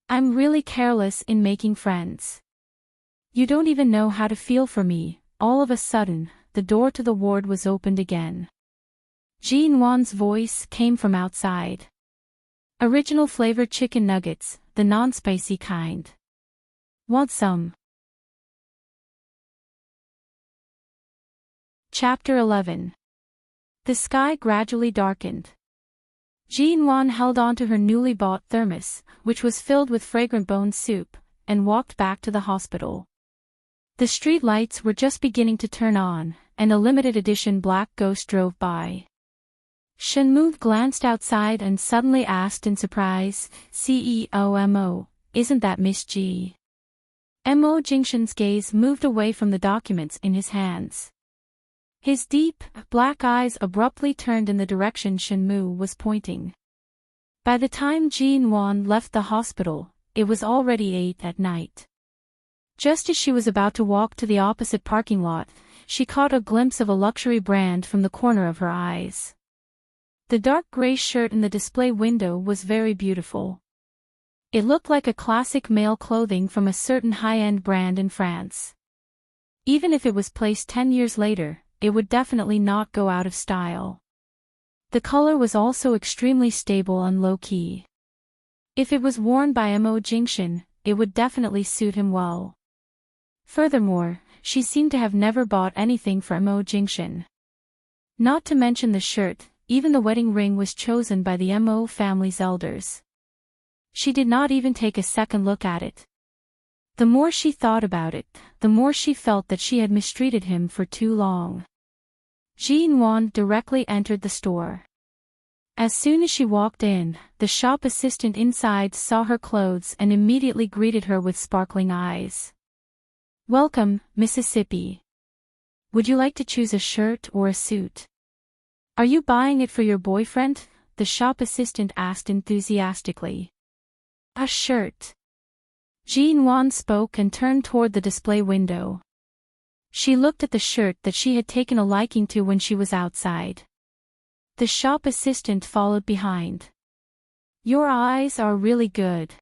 [SPEAKER 1] I'm really careless in making friends. You don't even know how to feel for me. All of a sudden, the door to the ward was opened again. Jean Wan's voice came from outside. Original flavored chicken nuggets, the non-spicy kind. Want some? Chapter 11. The sky gradually darkened. Jean Wan held on to her newly bought thermos, which was filled with fragrant bone soup, and walked back to the hospital. The street lights were just beginning to turn on, and a limited edition black ghost drove by. Shenmue glanced outside and suddenly asked in surprise, CEO Mo, isn't that Miss G? Mo Jingshan's gaze moved away from the documents in his hands. His deep, black eyes abruptly turned in the direction Shenmue was pointing. By the time Jean Wan left the hospital, it was already 8 at night. Just as she was about to walk to the opposite parking lot, she caught a glimpse of a luxury brand from the corner of her eyes. The dark gray shirt in the display window was very beautiful. It looked like a classic male clothing from a certain high-end brand in France. Even if it was placed 10 years later, it would definitely not go out of style. The color was also extremely stable and low-key. If it was worn by Mo Jingshan, it would definitely suit him well. Furthermore, she seemed to have never bought anything for Mo Jingshan. Not to mention the shirt, even the wedding ring was chosen by the Mo family's elders. She did not even take a second look at it. The more she thought about it, the more she felt that she had mistreated him for too long. Jean Wan directly entered the store. As soon as she walked in, the shop assistant inside saw her clothes and immediately greeted her with sparkling eyes. Welcome, Mississippi. Would you like to choose a shirt or a suit? Are you buying it for your boyfriend? The shop assistant asked enthusiastically. A shirt. Jean Wan spoke and turned toward the display window. She looked at the shirt that she had taken a liking to when she was outside. The shop assistant followed behind. Your eyes are really good.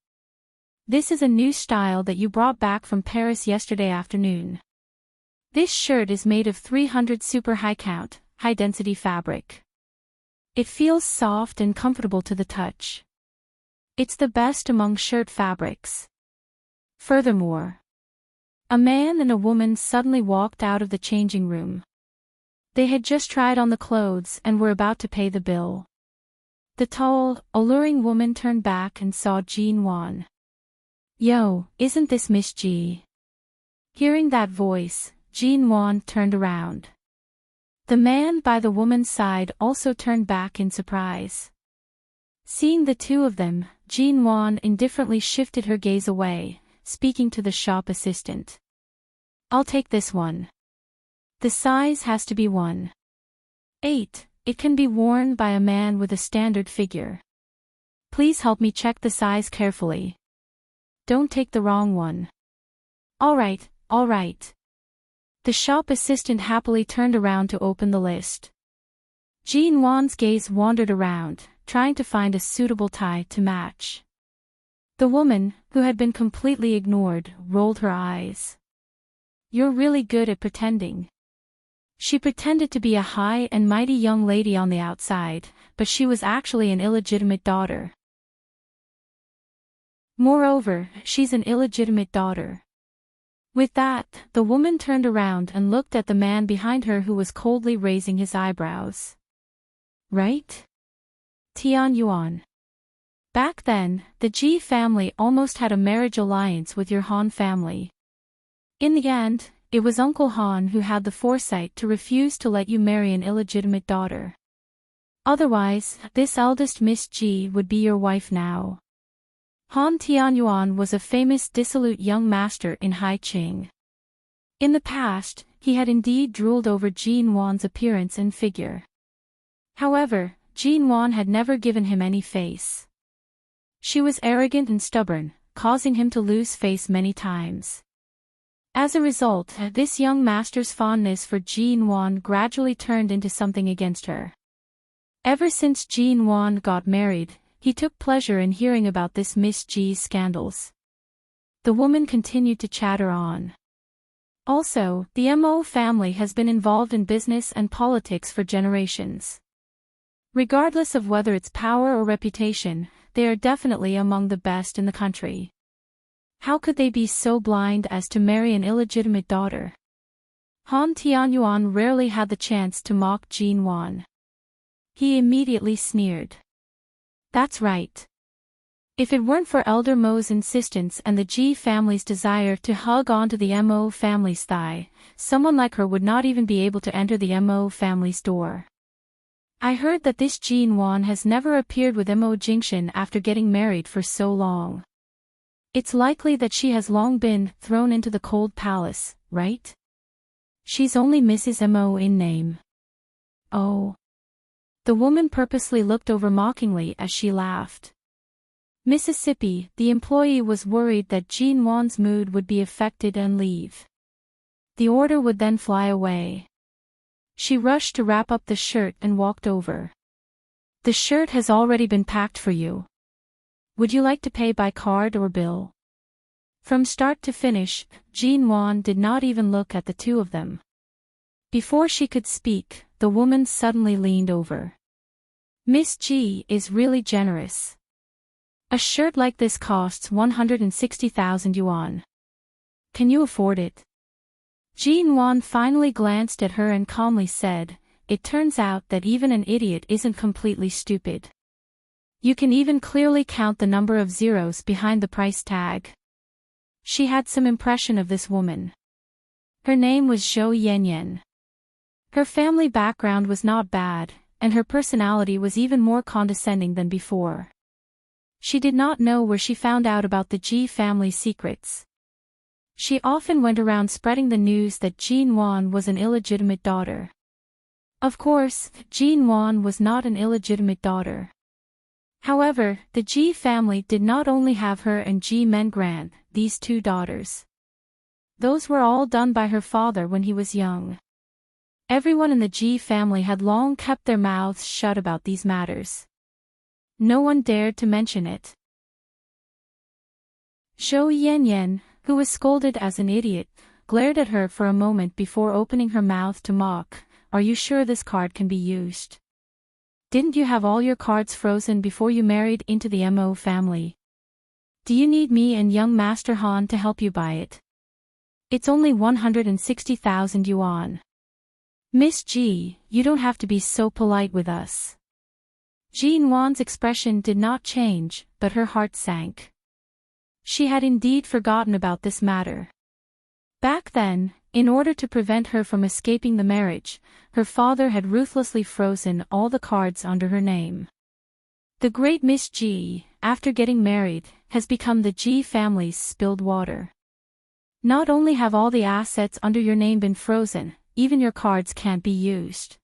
[SPEAKER 1] This is a new style that you brought back from Paris yesterday afternoon. This shirt is made of 300 super high count, high density fabric. It feels soft and comfortable to the touch. It's the best among shirt fabrics. Furthermore, a man and a woman suddenly walked out of the changing room. They had just tried on the clothes and were about to pay the bill. The tall, alluring woman turned back and saw Jean Wan. Yo, isn't this Miss G? Hearing that voice, Jean Wan turned around. The man by the woman's side also turned back in surprise. Seeing the two of them, Jean Wan indifferently shifted her gaze away, speaking to the shop assistant. I'll take this one. The size has to be 1/8. It can be worn by a man with a standard figure. Please help me check the size carefully. Don't take the wrong one. All right. The shop assistant happily turned around to open the list. Jean Wan's gaze wandered around, trying to find a suitable tie to match. The woman, who had been completely ignored, rolled her eyes. You're really good at pretending. She pretended to be a high and mighty young lady on the outside, but she was actually an illegitimate daughter. Moreover, she's an illegitimate daughter. With that, the woman turned around and looked at the man behind her who was coldly raising his eyebrows. Right? Tian Yuan. Back then, the Ji family almost had a marriage alliance with your Han family. In the end, it was Uncle Han who had the foresight to refuse to let you marry an illegitimate daughter. Otherwise, this eldest Miss Ji would be your wife now. Han Tianyuan was a famous dissolute young master in Hai Qing. In the past, he had indeed drooled over Jean Wan's appearance and figure. However, Jean Wan had never given him any face. She was arrogant and stubborn, causing him to lose face many times. As a result, this young master's fondness for Jean Wan gradually turned into something against her. Ever since Jean Wan got married, he took pleasure in hearing about this Miss Ji's scandals. The woman continued to chatter on. Also, the Mo family has been involved in business and politics for generations. Regardless of whether it's power or reputation, they are definitely among the best in the country. How could they be so blind as to marry an illegitimate daughter? Han Tianyuan rarely had the chance to mock Jean Wan. He immediately sneered. That's right. If it weren't for Elder Mo's insistence and the Ji family's desire to hug onto the Mo family's thigh, someone like her would not even be able to enter the Mo family's door. I heard that this Jean Wan has never appeared with Mo Jingshan after getting married for so long. It's likely that she has long been thrown into the cold palace, right? She's only Mrs. Mo in name. Oh. The woman purposely looked over mockingly as she laughed. Mississippi, the employee was worried that Jean Wan's mood would be affected and leave. The order would then fly away. She rushed to wrap up the shirt and walked over. The shirt has already been packed for you. Would you like to pay by card or bill? From start to finish, Jean Wan did not even look at the two of them. Before she could speak, the woman suddenly leaned over. Miss Ji is really generous. A shirt like this costs 160,000 yuan. Can you afford it? Jean Wan finally glanced at her and calmly said, it turns out that even an idiot isn't completely stupid. You can even clearly count the number of zeros behind the price tag. She had some impression of this woman. Her name was Zhou Yanyan. Her family background was not bad, and her personality was even more condescending than before. She did not know where she found out about the Ji family's secrets. She often went around spreading the news that Jean Wan was an illegitimate daughter. Of course, Jean Wan was not an illegitimate daughter. However, the Ji family did not only have her and Ji Mengran, these two daughters. Those were all done by her father when he was young. Everyone in the Ji family had long kept their mouths shut about these matters. No one dared to mention it. Zhou Yanyan, who was scolded as an idiot, glared at her for a moment before opening her mouth to mock. Are you sure this card can be used? Didn't you have all your cards frozen before you married into the Mo family? Do you need me and young Master Han to help you buy it? It's only 160,000 yuan. Miss Ji, you don't have to be so polite with us. Jean Wan's expression did not change, but her heart sank. She had indeed forgotten about this matter. Back then, in order to prevent her from escaping the marriage, her father had ruthlessly frozen all the cards under her name. The great Miss G, after getting married, has become the G family's spilled water. Not only have all the assets under your name been frozen, even your cards can't be used.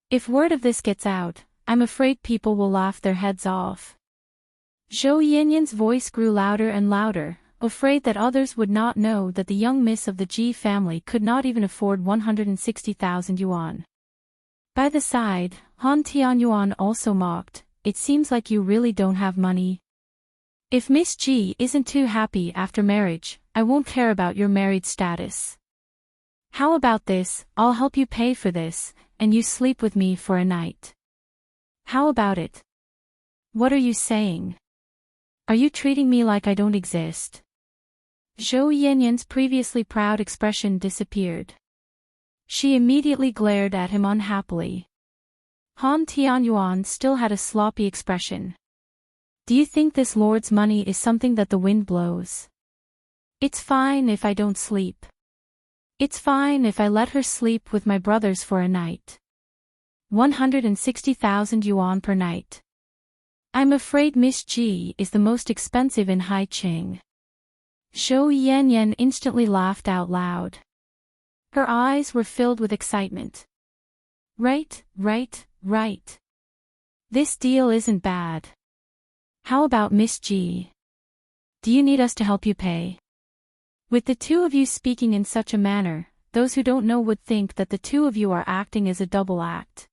[SPEAKER 1] If word of this gets out, I'm afraid people will laugh their heads off. Zhou Yanyan's voice grew louder and louder, afraid that others would not know that the young miss of the G family could not even afford 160,000 yuan. By the side, Han Tianyuan also mocked, "It seems like you really don't have money. If Miss G isn't too happy after marriage, I won't care about your married status. How about this, I'll help you pay for this, and you sleep with me for a night. How about it? What are you saying? Are you treating me like I don't exist?" Zhou Yanyan's previously proud expression disappeared. She immediately glared at him unhappily. Han Tianyuan still had a sloppy expression. "Do you think this lord's money is something that the wind blows? It's fine if I don't sleep. It's fine if I let her sleep with my brothers for a night. 160,000 yuan per night. I'm afraid Miss G is the most expensive in Haiqing." Zhou Yanyan instantly laughed out loud. Her eyes were filled with excitement. Right. This deal isn't bad. How about Miss G? Do you need us to help you pay? With the two of you speaking in such a manner, those who don't know would think that the two of you are acting as a double act.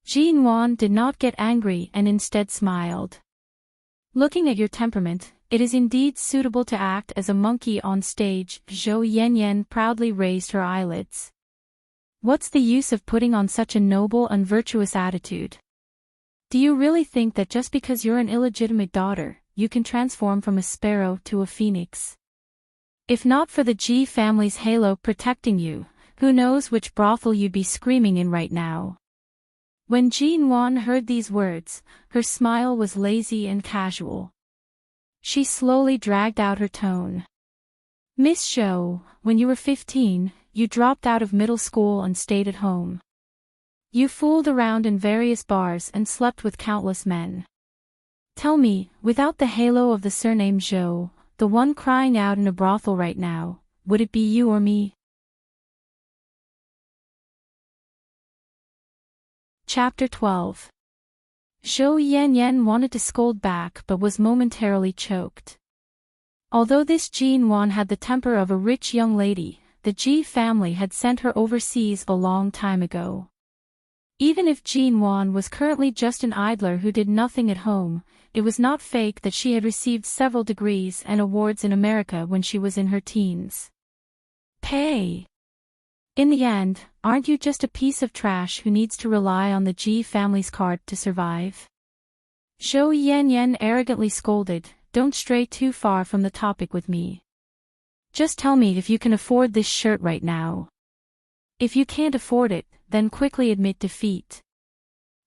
[SPEAKER 1] Jin Wan did not get angry and instead smiled. "Looking at your temperament, it is indeed suitable to act as a monkey on stage." Zhou Yanyan proudly raised her eyelids. "What's the use of putting on such a noble and virtuous attitude? Do you really think that just because you're an illegitimate daughter, you can transform from a sparrow to a phoenix? If not for the G family's halo protecting you, who knows which brothel you'd be screaming in right now?" When Jin Wan heard these words, her smile was lazy and casual. She slowly dragged out her tone. "Miss Zhou, when you were 15, you dropped out of middle school and stayed at home. You fooled around in various bars and slept with countless men. Tell me, without the halo of the surname Zhou, the one crying out in a brothel right now, would it be you or me?" Chapter 12. Zhou Yanyan wanted to scold back but was momentarily choked. Although this Jin Wan had the temper of a rich young lady, the Ji family had sent her overseas a long time ago. Even if Jin Wan was currently just an idler who did nothing at home, it was not fake that she had received several degrees and awards in America when she was in her teens. Pay. In the end, aren't you just a piece of trash who needs to rely on the Ji family's card to survive? Zhou Yanyan arrogantly scolded, "Don't stray too far from the topic with me. Just tell me if you can afford this shirt right now. If you can't afford it, then quickly admit defeat."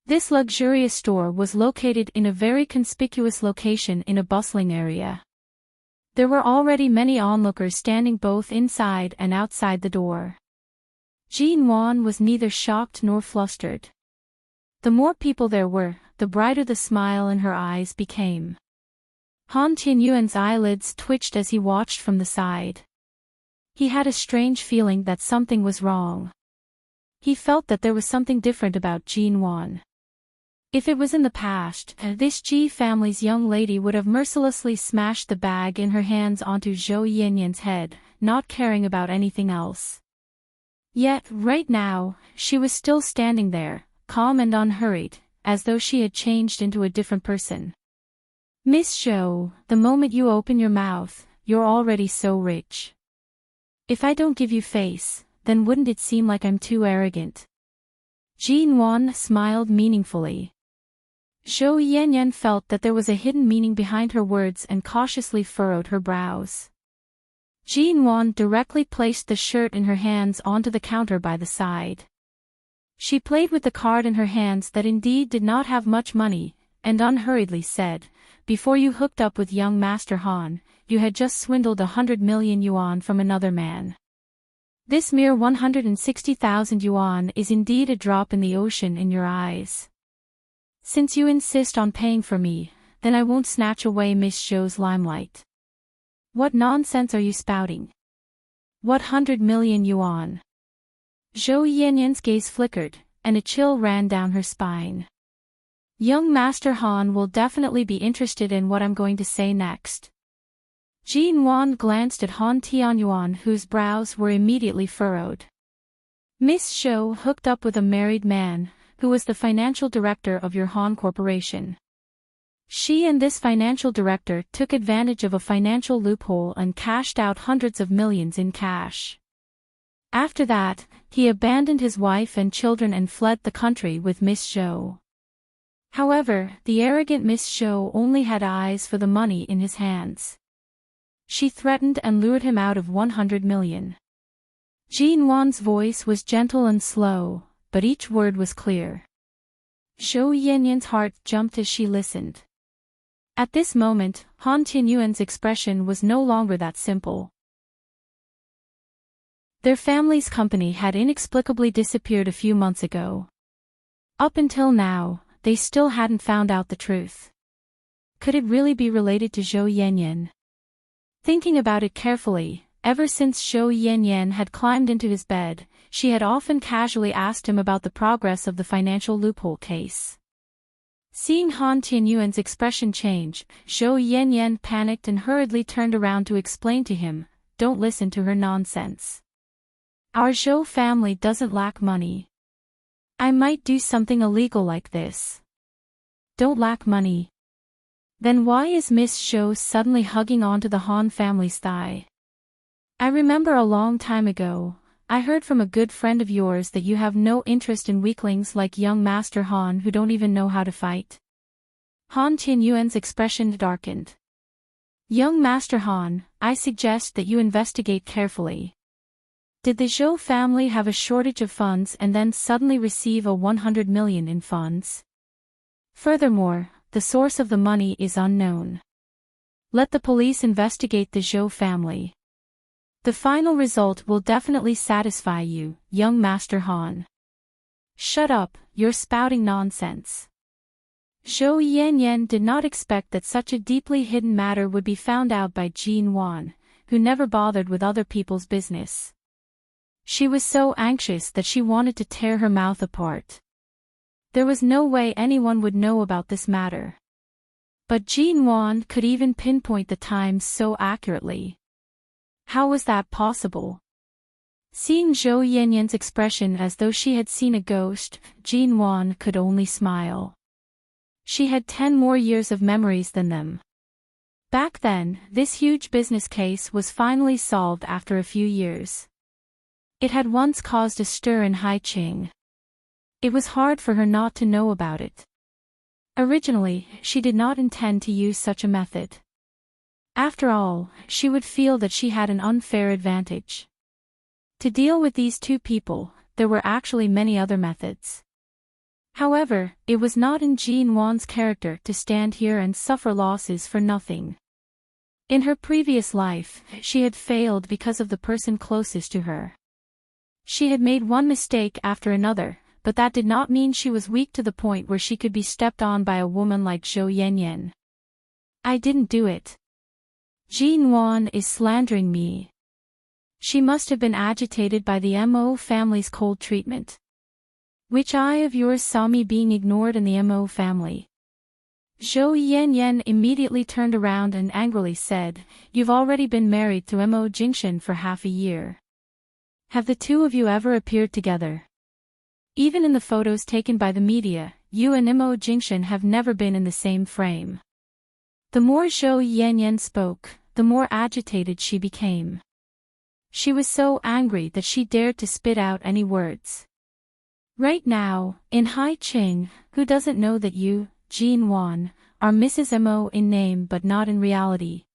[SPEAKER 1] This luxurious store was located in a very conspicuous location in a bustling area. There were already many onlookers standing both inside and outside the door. Jin Wan was neither shocked nor flustered. The more people there were, the brighter the smile in her eyes became. Han Tianyuan's eyelids twitched as he watched from the side. He had a strange feeling that something was wrong. He felt that there was something different about Jin Wan. If it was in the past, this Ji family's young lady would have mercilessly smashed the bag in her hands onto Zhou Yanyan's head, not caring about anything else. Yet, right now, she was still standing there, calm and unhurried, as though she had changed into a different person. "Miss Zhou, the moment you open your mouth, you're already so rich. If I don't give you face, then wouldn't it seem like I'm too arrogant?" Jin Wan smiled meaningfully. Zhou Yanyan felt that there was a hidden meaning behind her words and cautiously furrowed her brows. Jin Wan directly placed the shirt in her hands onto the counter by the side. She played with the card in her hands that indeed did not have much money, and unhurriedly said, "Before you hooked up with young Master Han, you had just swindled 100 million yuan from another man. This mere 160,000 yuan is indeed a drop in the ocean in your eyes. Since you insist on paying for me, then I won't snatch away Miss Zhou's limelight. What nonsense are you spouting? What 100 million yuan? Zhou Yanyan's gaze flickered, and a chill ran down her spine. Young Master Han will definitely be interested in what I'm going to say next. Jin Wan glanced at Han Tianyuan, whose brows were immediately furrowed. Miss Zhou hooked up with a married man, who was the financial director of your Han Corporation. She and this financial director took advantage of a financial loophole and cashed out hundreds of millions in cash. After that, he abandoned his wife and children and fled the country with Miss Zhou. However, the arrogant Miss Zhou only had eyes for the money in his hands. She threatened and lured him out of 100 million. Jin Wan's voice was gentle and slow, but each word was clear. Zhou Yanyan's heart jumped as she listened. At this moment, Han Tianyuan's expression was no longer that simple. Their family's company had inexplicably disappeared a few months ago. Up until now, they still hadn't found out the truth. Could it really be related to Zhou Yanyan? Thinking about it carefully, ever since Zhou Yanyan had climbed into his bed, she had often casually asked him about the progress of the financial loophole case. Seeing Han Tianyuan's expression change, Zhou Yanyan panicked and hurriedly turned around to explain to him, "Don't listen to her nonsense. Our Zhou family doesn't lack money. I might do something illegal like this." "Don't lack money? Then why is Miss Zhou suddenly hugging onto the Han family's thigh? I remember a long time ago, I heard from a good friend of yours that you have no interest in weaklings like young Master Han who don't even know how to fight." Han Tianyuan's expression darkened. "Young Master Han, I suggest that you investigate carefully. Did the Zhou family have a shortage of funds and then suddenly receive a 100 million in funds? Furthermore, the source of the money is unknown. Let the police investigate the Zhou family. The final result will definitely satisfy you, young Master Han." "Shut up, you're spouting nonsense." Zhou Yanyan did not expect that such a deeply hidden matter would be found out by Jin Wan, who never bothered with other people's business. She was so anxious that she wanted to tear her mouth apart. There was no way anyone would know about this matter. But Jin Wan could even pinpoint the times so accurately. How was that possible? Seeing Zhou Yanyan's expression as though she had seen a ghost, Jin Wan could only smile. She had 10 more years of memories than them. Back then, this huge business case was finally solved after a few years. It had once caused a stir in Haiqing. It was hard for her not to know about it. Originally, she did not intend to use such a method. After all, she would feel that she had an unfair advantage. To deal with these two people, there were actually many other methods. However, it was not in Jin Wan's character to stand here and suffer losses for nothing. In her previous life, she had failed because of the person closest to her. She had made one mistake after another, but that did not mean she was weak to the point where she could be stepped on by a woman like Zhou Yanyan. "I didn't do it. Jin Wan is slandering me." She must have been agitated by the Mo family's cold treatment. "Which eye of yours saw me being ignored in the Mo family?" Zhou Yanyan immediately turned around and angrily said, "You've already been married to Mo Jingshan for half a year. Have the two of you ever appeared together? Even in the photos taken by the media, you and Mo Jingshan have never been in the same frame." The more Zhou Yanyan spoke, the more agitated she became. She was so angry that she dared to spit out any words. "Right now, in Haiqing, who doesn't know that you, Jin Wan, are Mrs. Mo in name but not in reality?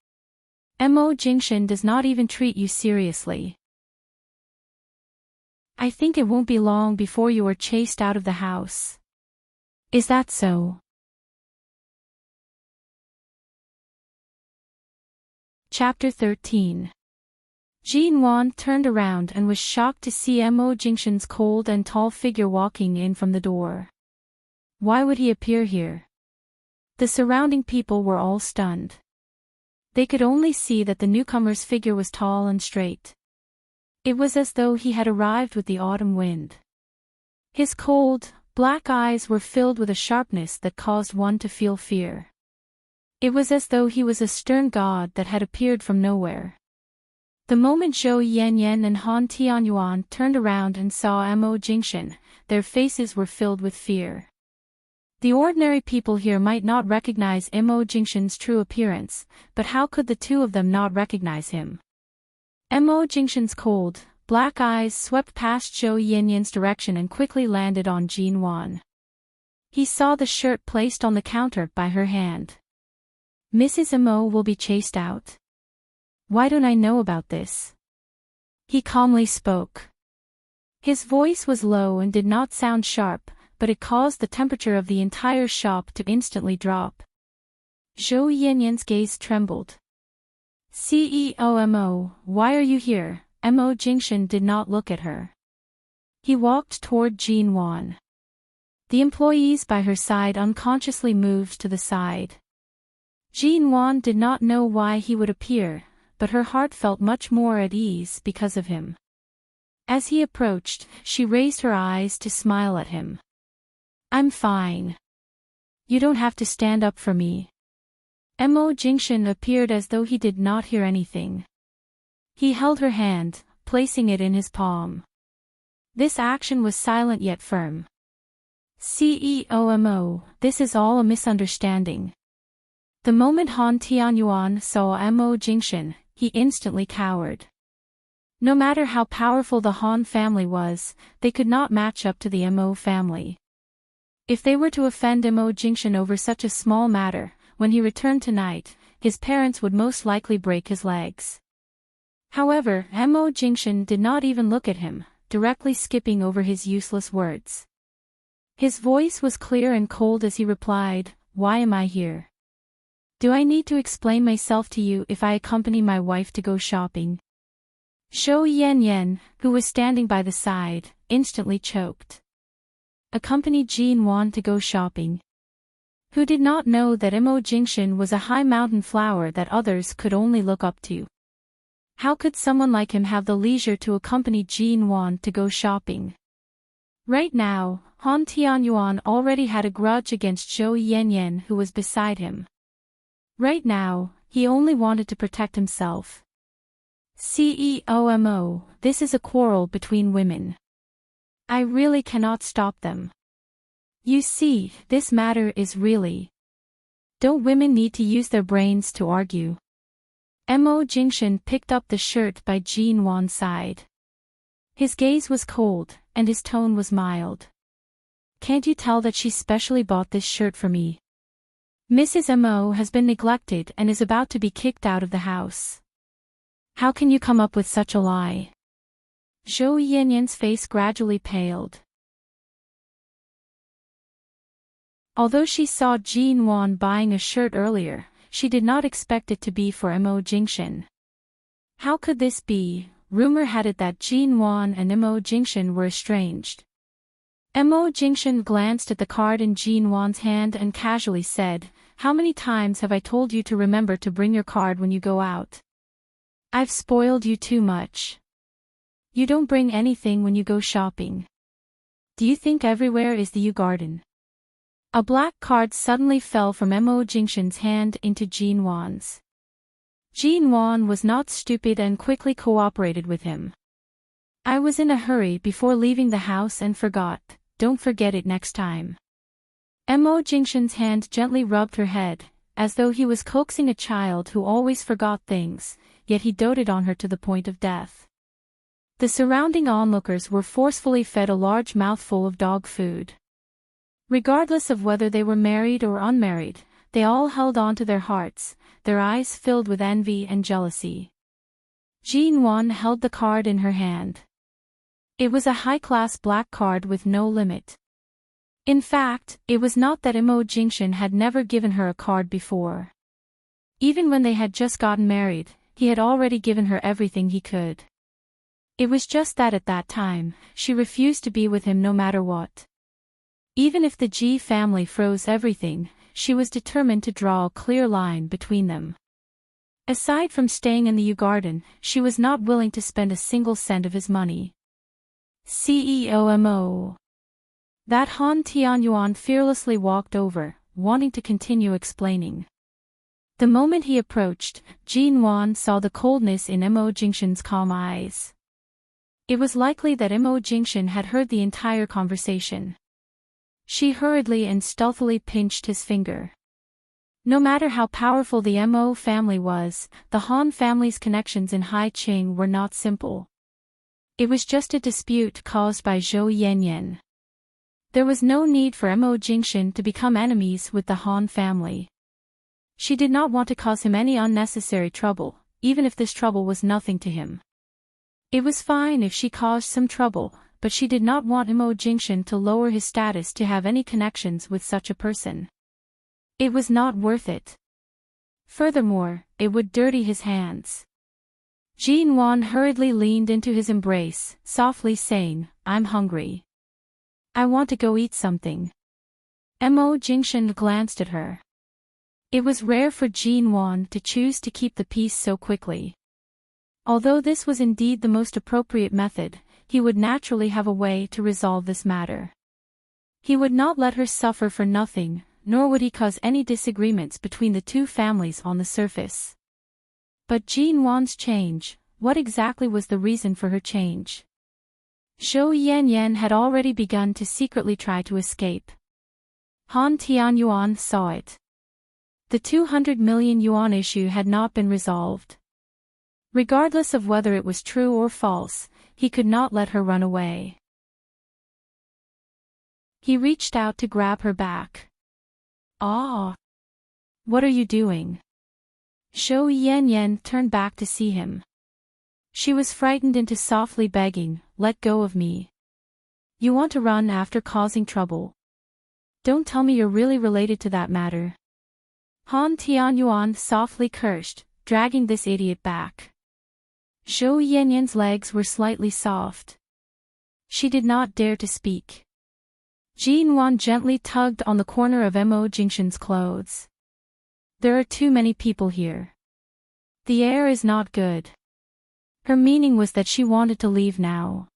[SPEAKER 1] Mo Jingshan does not even treat you seriously. I think it won't be long before you are chased out of the house. Is that so?" Chapter 13. Jin Wan turned around and was shocked to see Mo Jingshan's cold and tall figure walking in from the door. Why would he appear here? The surrounding people were all stunned. They could only see that the newcomer's figure was tall and straight. It was as though he had arrived with the autumn wind. His cold, black eyes were filled with a sharpness that caused one to feel fear. It was as though he was a stern god that had appeared from nowhere. The moment Zhou Yanyan and Han Tianyuan turned around and saw Mo Jingshan, their faces were filled with fear. The ordinary people here might not recognize Mo Jingshan's true appearance, but how could the two of them not recognize him? Mo Jingshan's cold, black eyes swept past Zhou Yanyan's direction and quickly landed on Jin Wan. He saw the shirt placed on the counter by her hand. Mrs. Mo will be chased out. Why don't I know about this? He calmly spoke. His voice was low and did not sound sharp, but it caused the temperature of the entire shop to instantly drop. Zhou Yanyan's gaze trembled. CEO Mo, why are you here? Mo Jingshan did not look at her. He walked toward Jin Wan. The employees by her side unconsciously moved to the side. Jin Wan did not know why he would appear, but her heart felt much more at ease because of him. As he approached, she raised her eyes to smile at him. I'm fine. You don't have to stand up for me. Mo Jingshan appeared as though he did not hear anything. He held her hand, placing it in his palm. This action was silent yet firm. CEO Mo, this is all a misunderstanding. The moment Han Tianyuan saw Mo Jingshan, he instantly cowered. No matter how powerful the Han family was, they could not match up to the Mo family. If they were to offend Mo Jingshan over such a small matter, when he returned tonight, his parents would most likely break his legs. However, Mo Jingshan did not even look at him, directly skipping over his useless words. His voice was clear and cold as he replied, "Why am I here? Do I need to explain myself to you if I accompany my wife to go shopping?" Zhou Yanyan, who was standing by the side, instantly choked. Accompany Jin Wan to go shopping. Who did not know that Mo Jingshan was a high mountain flower that others could only look up to? How could someone like him have the leisure to accompany Jin Wan to go shopping? Right now, Han Tianyuan already had a grudge against Zhou Yanyan who was beside him. Right now, he only wanted to protect himself. CEO Mo, this is a quarrel between women. I really cannot stop them. You see, this matter is really. Don't women need to use their brains to argue? Mo Jingshan picked up the shirt by Jin Wan's side. His gaze was cold, and his tone was mild. Can't you tell that she specially bought this shirt for me? Mrs. Mo has been neglected and is about to be kicked out of the house. How can you come up with such a lie? Zhou Yanyan's face gradually paled. Although she saw Jin Wan buying a shirt earlier, she did not expect it to be for Mo Jingshan. How could this be? Rumor had it that Jin Wan and Mo Jingshan were estranged. Mo Jingshan glanced at the card in Jin Wan's hand and casually said, "How many times have I told you to remember to bring your card when you go out? I've spoiled you too much. You don't bring anything when you go shopping. Do you think everywhere is the Yew Garden?" A black card suddenly fell from Mo Jingshan's hand into Jin Wan's. Jin Wan was not stupid and quickly cooperated with him. "I was in a hurry before leaving the house and forgot, don't forget it next time." Mo Jingshan's hand gently rubbed her head, as though he was coaxing a child who always forgot things, yet he doted on her to the point of death. The surrounding onlookers were forcefully fed a large mouthful of dog food. Regardless of whether they were married or unmarried, they all held on to their hearts, their eyes filled with envy and jealousy. Jin Wan held the card in her hand. It was a high-class black card with no limit. In fact, it was not that Mo Jingshan had never given her a card before. Even when they had just gotten married, he had already given her everything he could. It was just that at that time, she refused to be with him no matter what. Even if the Ji family froze everything, she was determined to draw a clear line between them. Aside from staying in the Yew Garden, she was not willing to spend a single cent of his money. CEOMO. That Han Tianyuan fearlessly walked over, wanting to continue explaining. The moment he approached, Jin Wan saw the coldness in Mo Jingshan's calm eyes. It was likely that Mo Jingshan had heard the entire conversation. She hurriedly and stealthily pinched his finger. No matter how powerful the Mo family was, the Han family's connections in Haiqing were not simple. It was just a dispute caused by Zhou Yanyan. There was no need for Mo Jingshan to become enemies with the Han family. She did not want to cause him any unnecessary trouble, even if this trouble was nothing to him. It was fine if she caused some trouble, but she did not want Mo Jingshan to lower his status to have any connections with such a person. It was not worth it. Furthermore, it would dirty his hands. Jin Wan hurriedly leaned into his embrace, softly saying, "I'm hungry. I want to go eat something." Mo Jingshan glanced at her. It was rare for Jin Wan to choose to keep the peace so quickly. Although this was indeed the most appropriate method, he would naturally have a way to resolve this matter. He would not let her suffer for nothing, nor would he cause any disagreements between the two families on the surface. But Jin Wan's change, what exactly was the reason for her change? Zhou Yanyan had already begun to secretly try to escape. Han Tianyuan saw it. The 200 million yuan issue had not been resolved. Regardless of whether it was true or false, he could not let her run away. He reached out to grab her back. "Ah! What are you doing?" Zhou Yanyan turned back to see him. She was frightened into softly begging, "Let go of me. You want to run after causing trouble? Don't tell me you're really related to that matter." Han Tianyuan softly cursed, dragging this idiot back. Zhou Yanyan's legs were slightly soft. She did not dare to speak. Jin Wan gently tugged on the corner of Mo Jingshan's clothes. "There are too many people here. The air is not good." Her meaning was that she wanted to leave now.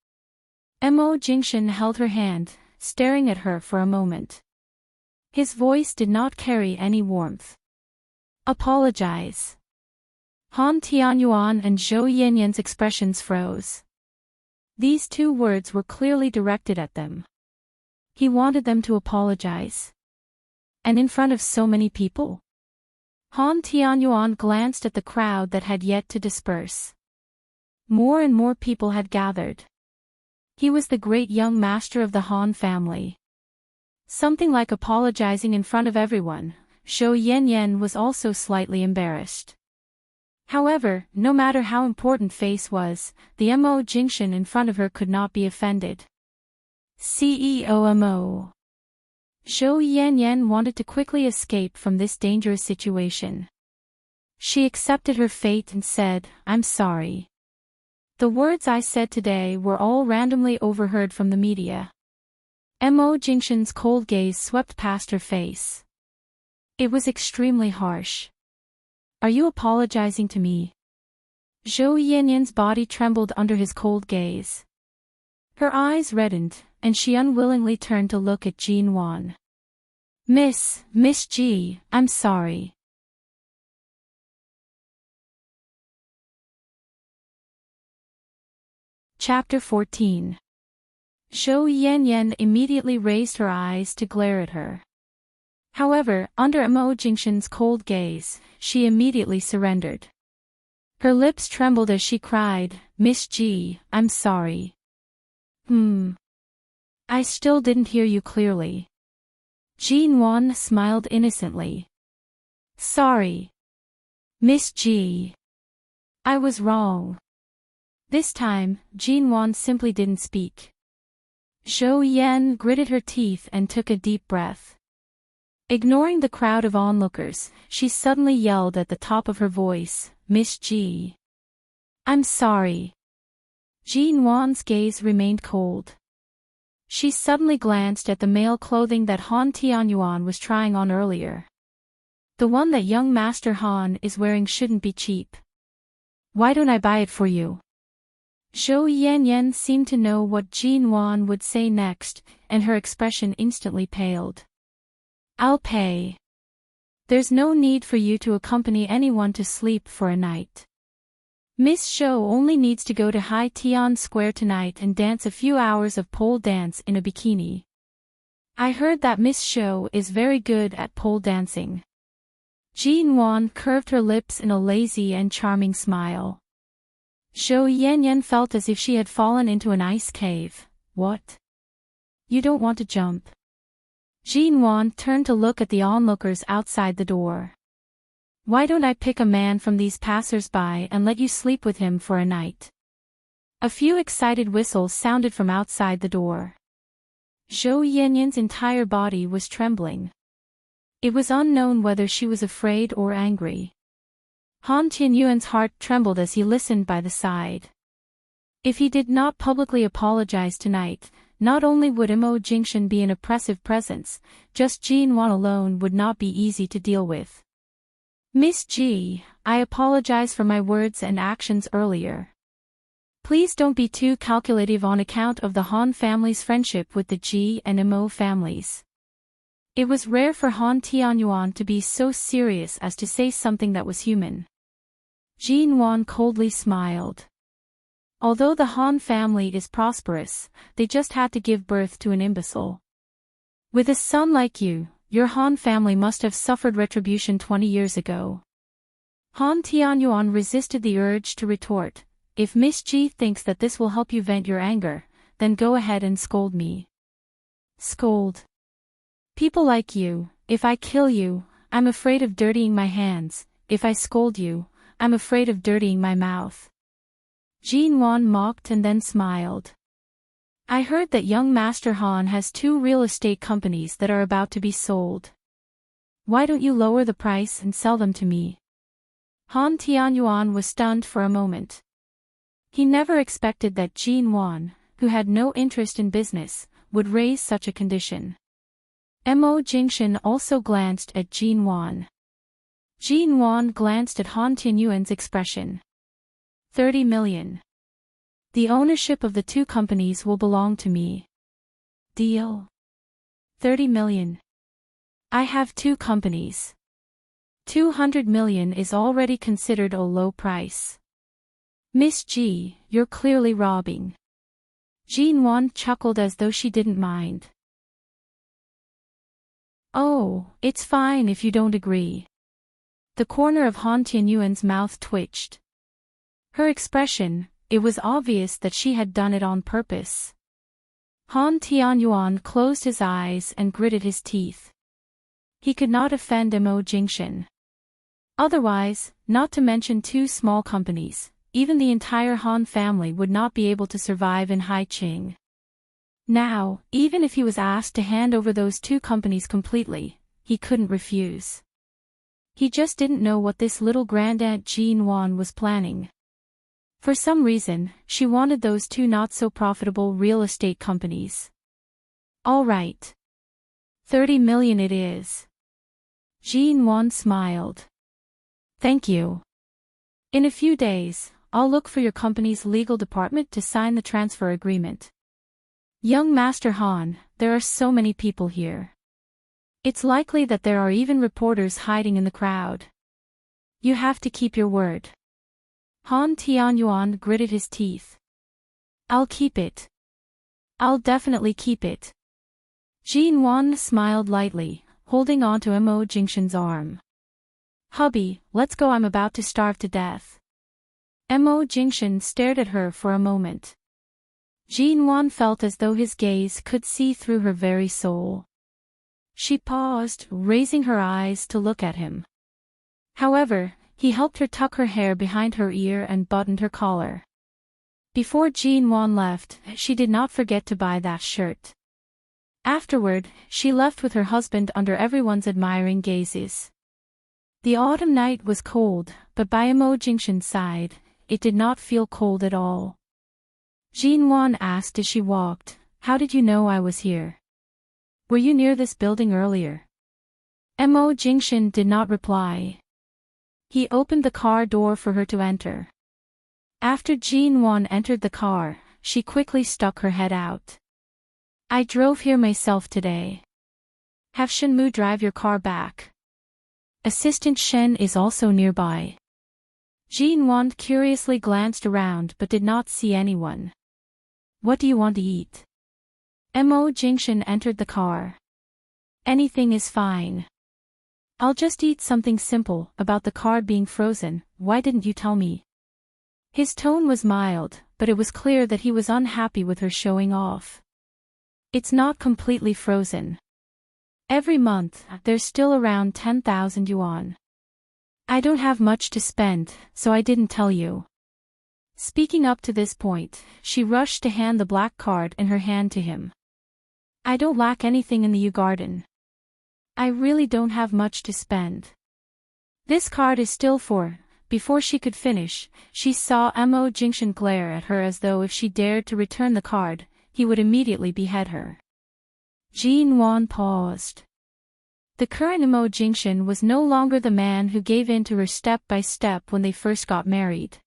[SPEAKER 1] Mo Jingshan held her hand, staring at her for a moment. His voice did not carry any warmth. "Apologize." Han Tianyuan and Zhou Yanyan's expressions froze. These two words were clearly directed at them. He wanted them to apologize. And in front of so many people? Han Tianyuan glanced at the crowd that had yet to disperse. More and more people had gathered. He was the great young master of the Han family. Something like apologizing in front of everyone, Zhou Yanyan was also slightly embarrassed. However, no matter how important Face was, the Mo Jingshan in front of her could not be offended. CEOMO. Zhou Yanyan wanted to quickly escape from this dangerous situation. She accepted her fate and said, "I'm sorry. The words I said today were all randomly overheard from the media." Mo Jingshan's cold gaze swept past her face. It was extremely harsh. "Are you apologizing to me?" Zhou Yanyan's body trembled under his cold gaze. Her eyes reddened, and she unwillingly turned to look at Jin Wan. Miss Ji, I'm sorry." Chapter 14. Zhou Yanyan immediately raised her eyes to glare at her. However, under Mo Jingshan's cold gaze, she immediately surrendered. Her lips trembled as she cried, "Miss Ji, I'm sorry." I still didn't hear you clearly." Jin Wan smiled innocently. "Sorry. Miss Ji. I was wrong." This time, Jin Wan simply didn't speak. Zhou Yan gritted her teeth and took a deep breath. Ignoring the crowd of onlookers, she suddenly yelled at the top of her voice, "Miss Ji. I'm sorry." Jin Wan's gaze remained cold. She suddenly glanced at the male clothing that Han Tianyuan was trying on earlier. The one that young Master Han is wearing shouldn't be cheap. Why don't I buy it for you? Zhou Yanyan seemed to know what Jin Wan would say next, and her expression instantly paled. I'll pay. There's no need for you to accompany anyone to sleep for a night. Miss Zhou only needs to go to Hai Tian Square tonight and dance a few hours of pole dance in a bikini. I heard that Miss Zhou is very good at pole dancing. Jin Wan curved her lips in a lazy and charming smile. Zhou Yanyan felt as if she had fallen into an ice cave. What? You don't want to jump? Jin Wan turned to look at the onlookers outside the door. Why don't I pick a man from these passers-by and let you sleep with him for a night? A few excited whistles sounded from outside the door. Zhou Yanyan's entire body was trembling. It was unknown whether she was afraid or angry. Han Tianyuan's heart trembled as he listened by the side. If he did not publicly apologize tonight, not only would Mo Jingshan be an oppressive presence, just Jin Wan alone would not be easy to deal with. Miss Ji, I apologize for my words and actions earlier. Please don't be too calculative on account of the Han family's friendship with the Ji and Mo families. It was rare for Han Tianyuan to be so serious as to say something that was human. Jin Wan coldly smiled. Although the Han family is prosperous, they just had to give birth to an imbecile. With a son like you, your Han family must have suffered retribution 20 years ago. Han Tianyuan resisted the urge to retort, if Miss Ji thinks that this will help you vent your anger, then go ahead and scold me. Scold? People like you, if I kill you, I'm afraid of dirtying my hands, if I scold you, I'm afraid of dirtying my mouth. Jin Wan mocked and then smiled. I heard that young Master Han has 2 real estate companies that are about to be sold. Why don't you lower the price and sell them to me? Han Tianyuan was stunned for a moment. He never expected that Jin Wan, who had no interest in business, would raise such a condition. Mo Jingshan also glanced at Jin Wan. Jin Wan glanced at Han Tianyuan's expression. 30 million. The ownership of the 2 companies will belong to me. Deal? 30 million. I have 2 companies. 200 million is already considered a low price. Miss Ji, you're clearly robbing. Jin Wan chuckled as though she didn't mind. Oh, it's fine if you don't agree. The corner of Han Tianyuan's mouth twitched. Her expression, it was obvious that she had done it on purpose. Han Tianyuan closed his eyes and gritted his teeth. He could not offend Mo Jingshan. Otherwise, not to mention 2 small companies, even the entire Han family would not be able to survive in Haiqing. Now, even if he was asked to hand over those 2 companies completely, he couldn't refuse. He just didn't know what this little grandaunt Jin Wan was planning. For some reason, she wanted those 2 not-so-profitable real estate companies. All right. 30 million it is. Jin Wan smiled. Thank you. In a few days, I'll look for your company's legal department to sign the transfer agreement. Young Master Han, there are so many people here. It's likely that there are even reporters hiding in the crowd. You have to keep your word. Han Tianyuan gritted his teeth. I'll keep it. I'll definitely keep it. Jin Wan smiled lightly, holding on to Mo Jingshan's arm. Hubby, let's go, I'm about to starve to death. Mo Jingshan stared at her for a moment. Jin Wan felt as though his gaze could see through her very soul. She paused, raising her eyes to look at him. However, he helped her tuck her hair behind her ear and buttoned her collar. Before Jin Wan left, she did not forget to buy that shirt. Afterward, she left with her husband under everyone's admiring gazes. The autumn night was cold, but by Mo Jingshan's side, it did not feel cold at all. Jin Wan asked as she walked, how did you know I was here? Were you near this building earlier? Mo Jingshin did not reply. He opened the car door for her to enter. After Jin Won entered the car, she quickly stuck her head out. I drove here myself today. Have Shenmu drive your car back. Assistant Shen is also nearby. Jin Won curiously glanced around but did not see anyone. What do you want to eat? Mo Jingshin entered the car. Anything is fine. I'll just eat something simple. About the card being frozen, why didn't you tell me? His tone was mild, but it was clear that he was unhappy with her showing off. It's not completely frozen. Every month, there's still around 10,000 yuan. I don't have much to spend, so I didn't tell you. Speaking up to this point, she rushed to hand the black card in her hand to him. I don't lack anything in the Yew Garden. I really don't have much to spend. This card is still for. Before she could finish, she saw Mo Jingshin glare at her as though if she dared to return the card, he would immediately behead her. Jin Won paused. The current Mo Jingshin was no longer the man who gave in to her step by step when they first got married.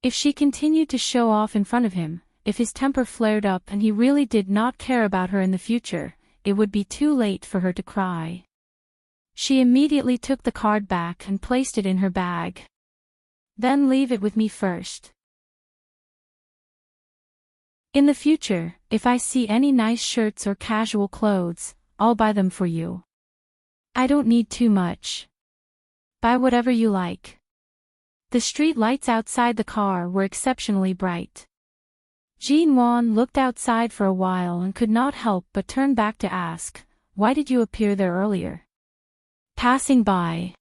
[SPEAKER 1] If she continued to show off in front of him, if his temper flared up and he really did not care about her in the future, it would be too late for her to cry. She immediately took the card back and placed it in her bag. Then leave it with me first. In the future, if I see any nice shirts or casual clothes, I'll buy them for you. I don't need too much. Buy whatever you like. The street lights outside the car were exceptionally bright. Jin Won looked outside for a while and could not help but turn back to ask, why did you appear there earlier? Passing by.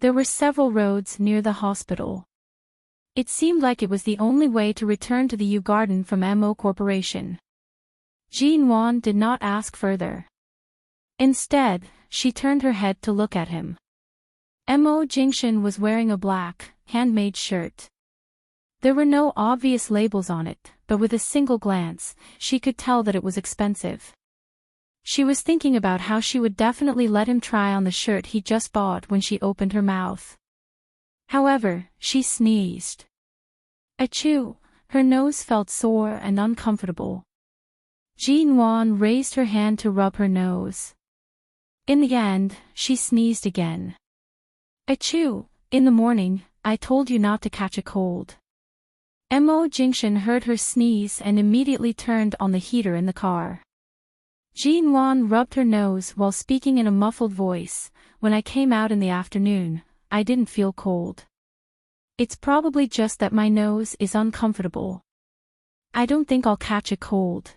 [SPEAKER 1] There were several roads near the hospital. It seemed like it was the only way to return to the Yew Garden from Mo Corporation. Jin Won did not ask further. Instead, she turned her head to look at him. Mo Jingshin was wearing a black, handmade shirt. There were no obvious labels on it, but with a single glance, she could tell that it was expensive. She was thinking about how she would definitely let him try on the shirt he just bought when she opened her mouth. However, she sneezed. Achoo! Her nose felt sore and uncomfortable. Jin Won raised her hand to rub her nose. In the end, she sneezed again. Achoo! In the morning, I told you not to catch a cold. Mo Jingshin heard her sneeze and immediately turned on the heater in the car. Jin Won rubbed her nose while speaking in a muffled voice. When I came out in the afternoon, I didn't feel cold. It's probably just that my nose is uncomfortable. I don't think I'll catch a cold.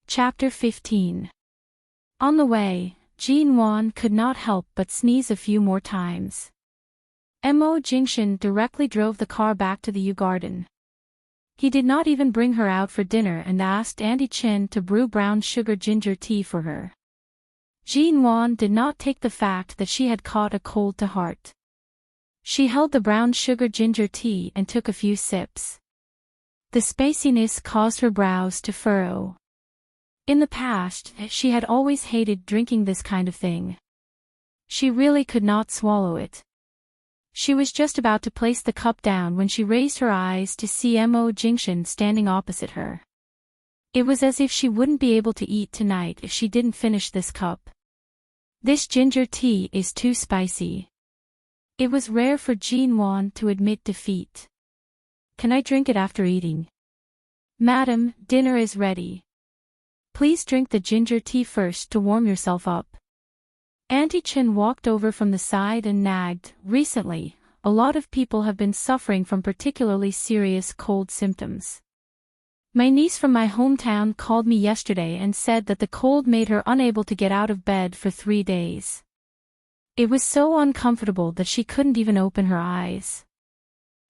[SPEAKER 1] Chapter 15. On the way, Jin Won could not help but sneeze a few more times. Mo Jingshin directly drove the car back to the Yew Garden. He did not even bring her out for dinner and asked Auntie Chin to brew brown sugar ginger tea for her. Jin Won did not take the fact that she had caught a cold to heart. She held the brown sugar ginger tea and took a few sips. The spiciness caused her brows to furrow. In the past, she had always hated drinking this kind of thing. She really could not swallow it. She was just about to place the cup down when she raised her eyes to see Mo Jingshin standing opposite her. It was as if she wouldn't be able to eat tonight if she didn't finish this cup. This ginger tea is too spicy. It was rare for Jin Won to admit defeat. Can I drink it after eating? Madam, dinner is ready. Please drink the ginger tea first to warm yourself up. Auntie Chin walked over from the side and nagged. Recently, a lot of people have been suffering from particularly serious cold symptoms. My niece from my hometown called me yesterday and said that the cold made her unable to get out of bed for 3 days. It was so uncomfortable that she couldn't even open her eyes.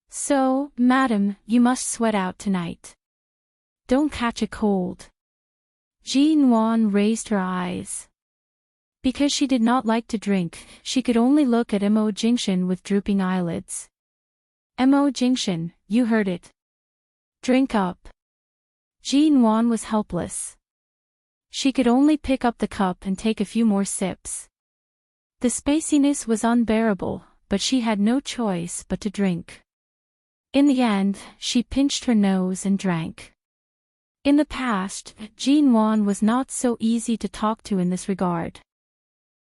[SPEAKER 1] So, madam, you must sweat out tonight. Don't catch a cold. Jin Won raised her eyes. Because she did not like to drink, she could only look at Mo Jingshin with drooping eyelids. Mo Jingshin, you heard it. Drink up. Jean-Wan was helpless. She could only pick up the cup and take a few more sips. The spaciness was unbearable, but she had no choice but to drink. In the end, she pinched her nose and drank. In the past, Jean-Wan was not so easy to talk to in this regard.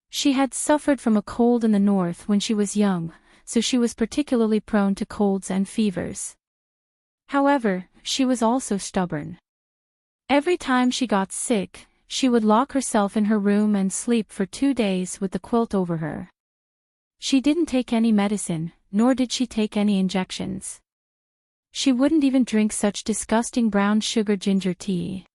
[SPEAKER 1] She had suffered from a cold in the north when she was young, so she was particularly prone to colds and fevers. However, she was also stubborn. Every time she got sick, she would lock herself in her room and sleep for 2 days with the quilt over her. She didn't take any medicine, nor did she take any injections. She wouldn't even drink such disgusting brown sugar ginger tea.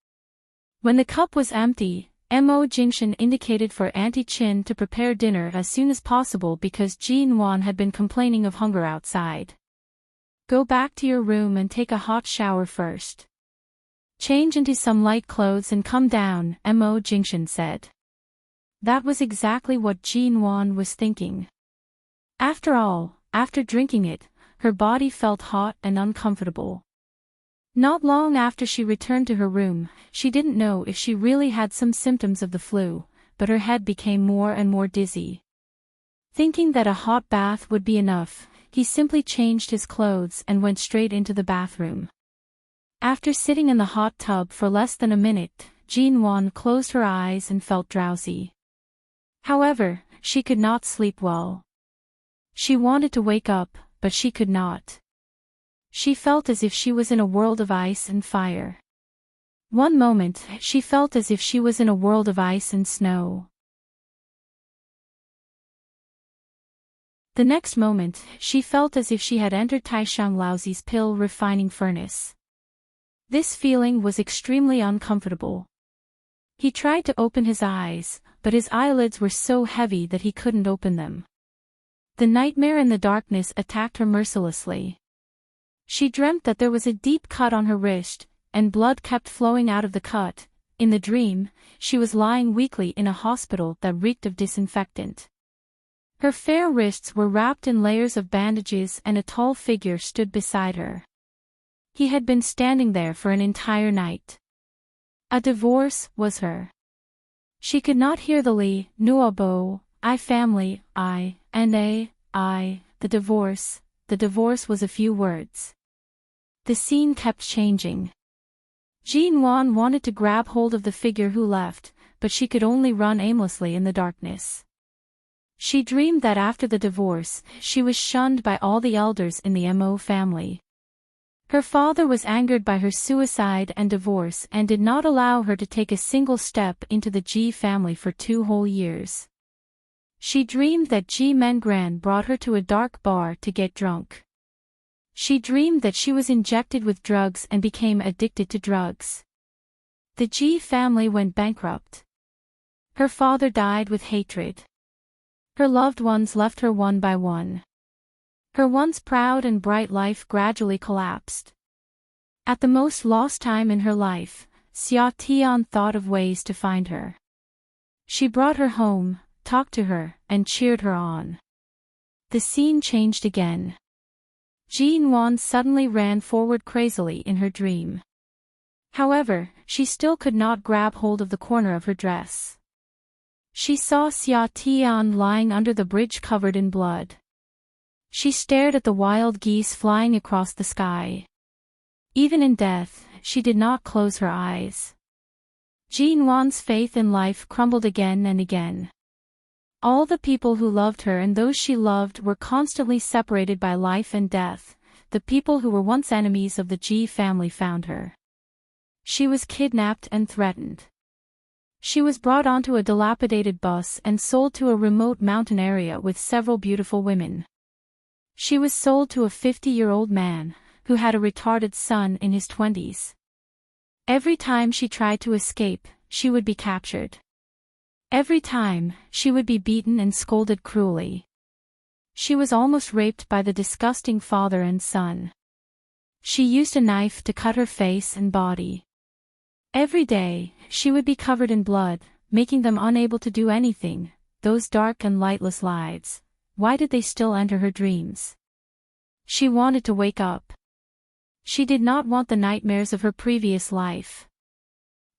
[SPEAKER 1] When the cup was empty, Mo Jingshan indicated for Auntie Chin to prepare dinner as soon as possible because Jean-Wan had been complaining of hunger outside. Go back to your room and take a hot shower first. Change into some light clothes and come down, Mo Jingshan said. That was exactly what Jean-Wan was thinking. After all, after drinking it, her body felt hot and uncomfortable. Not long after she returned to her room, she didn't know if she really had some symptoms of the flu, but her head became more and more dizzy. Thinking that a hot bath would be enough, he simply changed his clothes and went straight into the bathroom. After sitting in the hot tub for less than a minute, Jean-Wan closed her eyes and felt drowsy. However, she could not sleep well. She wanted to wake up, but she could not. She felt as if she was in a world of ice and fire. One moment, she felt as if she was in a world of ice and snow. The next moment, she felt as if she had entered Taishang Laozi's pill refining furnace. This feeling was extremely uncomfortable. He tried to open his eyes, but his eyelids were so heavy that he couldn't open them. The nightmare in the darkness attacked her mercilessly. She dreamt that there was a deep cut on her wrist, and blood kept flowing out of the cut. In the dream, she was lying weakly in a hospital that reeked of disinfectant. Her fair wrists were wrapped in layers of bandages and a tall figure stood beside her. He had been standing there for an entire night. A divorce was her. She could not hear the Li, Nuobo, I family, I, and A, I, the divorce was a few words. The scene kept changing. Jean-Wan wanted to grab hold of the figure who left, but she could only run aimlessly in the darkness. She dreamed that after the divorce, she was shunned by all the elders in the Mo family. Her father was angered by her suicide and divorce and did not allow her to take a single step into the Ji family for 2 whole years. She dreamed that Ji Mengran brought her to a dark bar to get drunk. She dreamed that she was injected with drugs and became addicted to drugs. The Ji family went bankrupt. Her father died with hatred. Her loved ones left her one by one. Her once proud and bright life gradually collapsed. At the most lost time in her life, Xia Tian thought of ways to find her. She brought her home, talked to her, and cheered her on. The scene changed again. Jean-Wan suddenly ran forward crazily in her dream. However, she still could not grab hold of the corner of her dress. She saw Xia Tian lying under the bridge covered in blood. She stared at the wild geese flying across the sky. Even in death, she did not close her eyes. Jean-Wan's faith in life crumbled again and again. All the people who loved her and those she loved were constantly separated by life and death. The people who were once enemies of the Ji family found her. She was kidnapped and threatened. She was brought onto a dilapidated bus and sold to a remote mountain area with several beautiful women. She was sold to a 50-year-old man, who had a retarded son in his 20s. Every time she tried to escape, she would be captured. Every time, she would be beaten and scolded cruelly. She was almost raped by the disgusting father and son. She used a knife to cut her face and body. Every day, she would be covered in blood, making them unable to do anything. Those dark and lightless lives. Why did they still enter her dreams? She wanted to wake up. She did not want the nightmares of her previous life.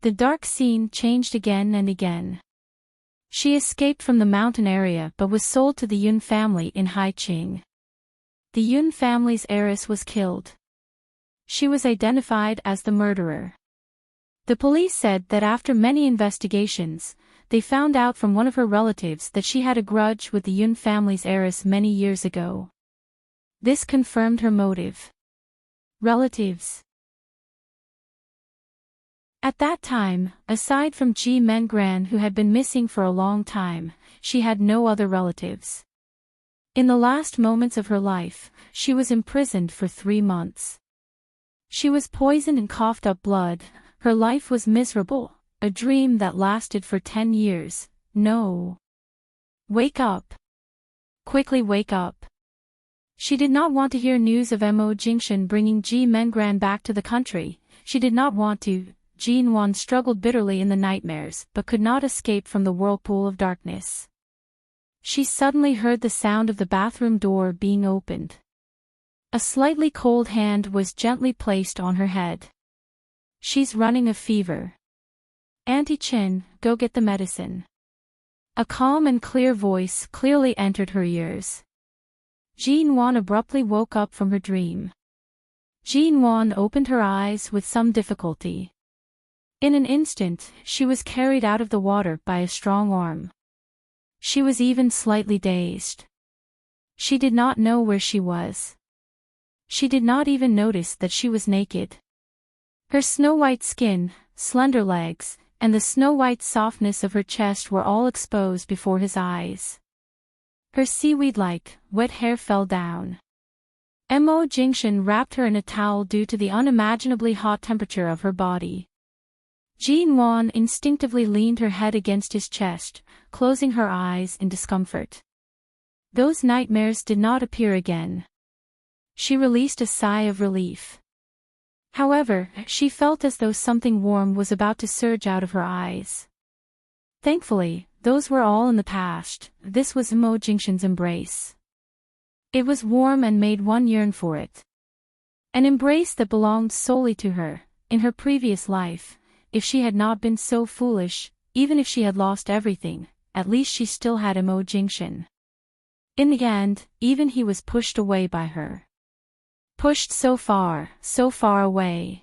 [SPEAKER 1] The dark scene changed again and again. She escaped from the mountain area but was sold to the Yun family in Haiqing. The Yun family's heiress was killed. She was identified as the murderer. The police said that after many investigations, they found out from one of her relatives that she had a grudge with the Yun family's heiress many years ago. This confirmed her motive. Relatives. At that time, aside from Ji Mengran who had been missing for a long time, she had no other relatives. In the last moments of her life, she was imprisoned for 3 months. She was poisoned and coughed up blood. Her life was miserable, a dream that lasted for 10 years. No. Wake up. Quickly wake up. She did not want to hear news of Mo Jingshan bringing Ji Mengran back to the country. She did not want to. Jin Wan struggled bitterly in the nightmares but could not escape from the whirlpool of darkness. She suddenly heard the sound of the bathroom door being opened. A slightly cold hand was gently placed on her head. She's running a fever. Auntie Chin, go get the medicine. A calm and clear voice clearly entered her ears. Jin Wan abruptly woke up from her dream. Jin Wan opened her eyes with some difficulty. In an instant, she was carried out of the water by a strong arm. She was even slightly dazed. She did not know where she was. She did not even notice that she was naked. Her snow-white skin, slender legs, and the snow-white softness of her chest were all exposed before his eyes. Her seaweed-like, wet hair fell down. Mo Jingshan wrapped her in a towel due to the unimaginably hot temperature of her body. Jin Wan instinctively leaned her head against his chest, closing her eyes in discomfort. Those nightmares did not appear again. She released a sigh of relief. However, she felt as though something warm was about to surge out of her eyes. Thankfully, those were all in the past. This was Mo Jingshan's embrace. It was warm and made one yearn for it. An embrace that belonged solely to her, in her previous life. If she had not been so foolish, even if she had lost everything, at least she still had Mo Jingshan. In the end, even he was pushed away by her. Pushed so far away.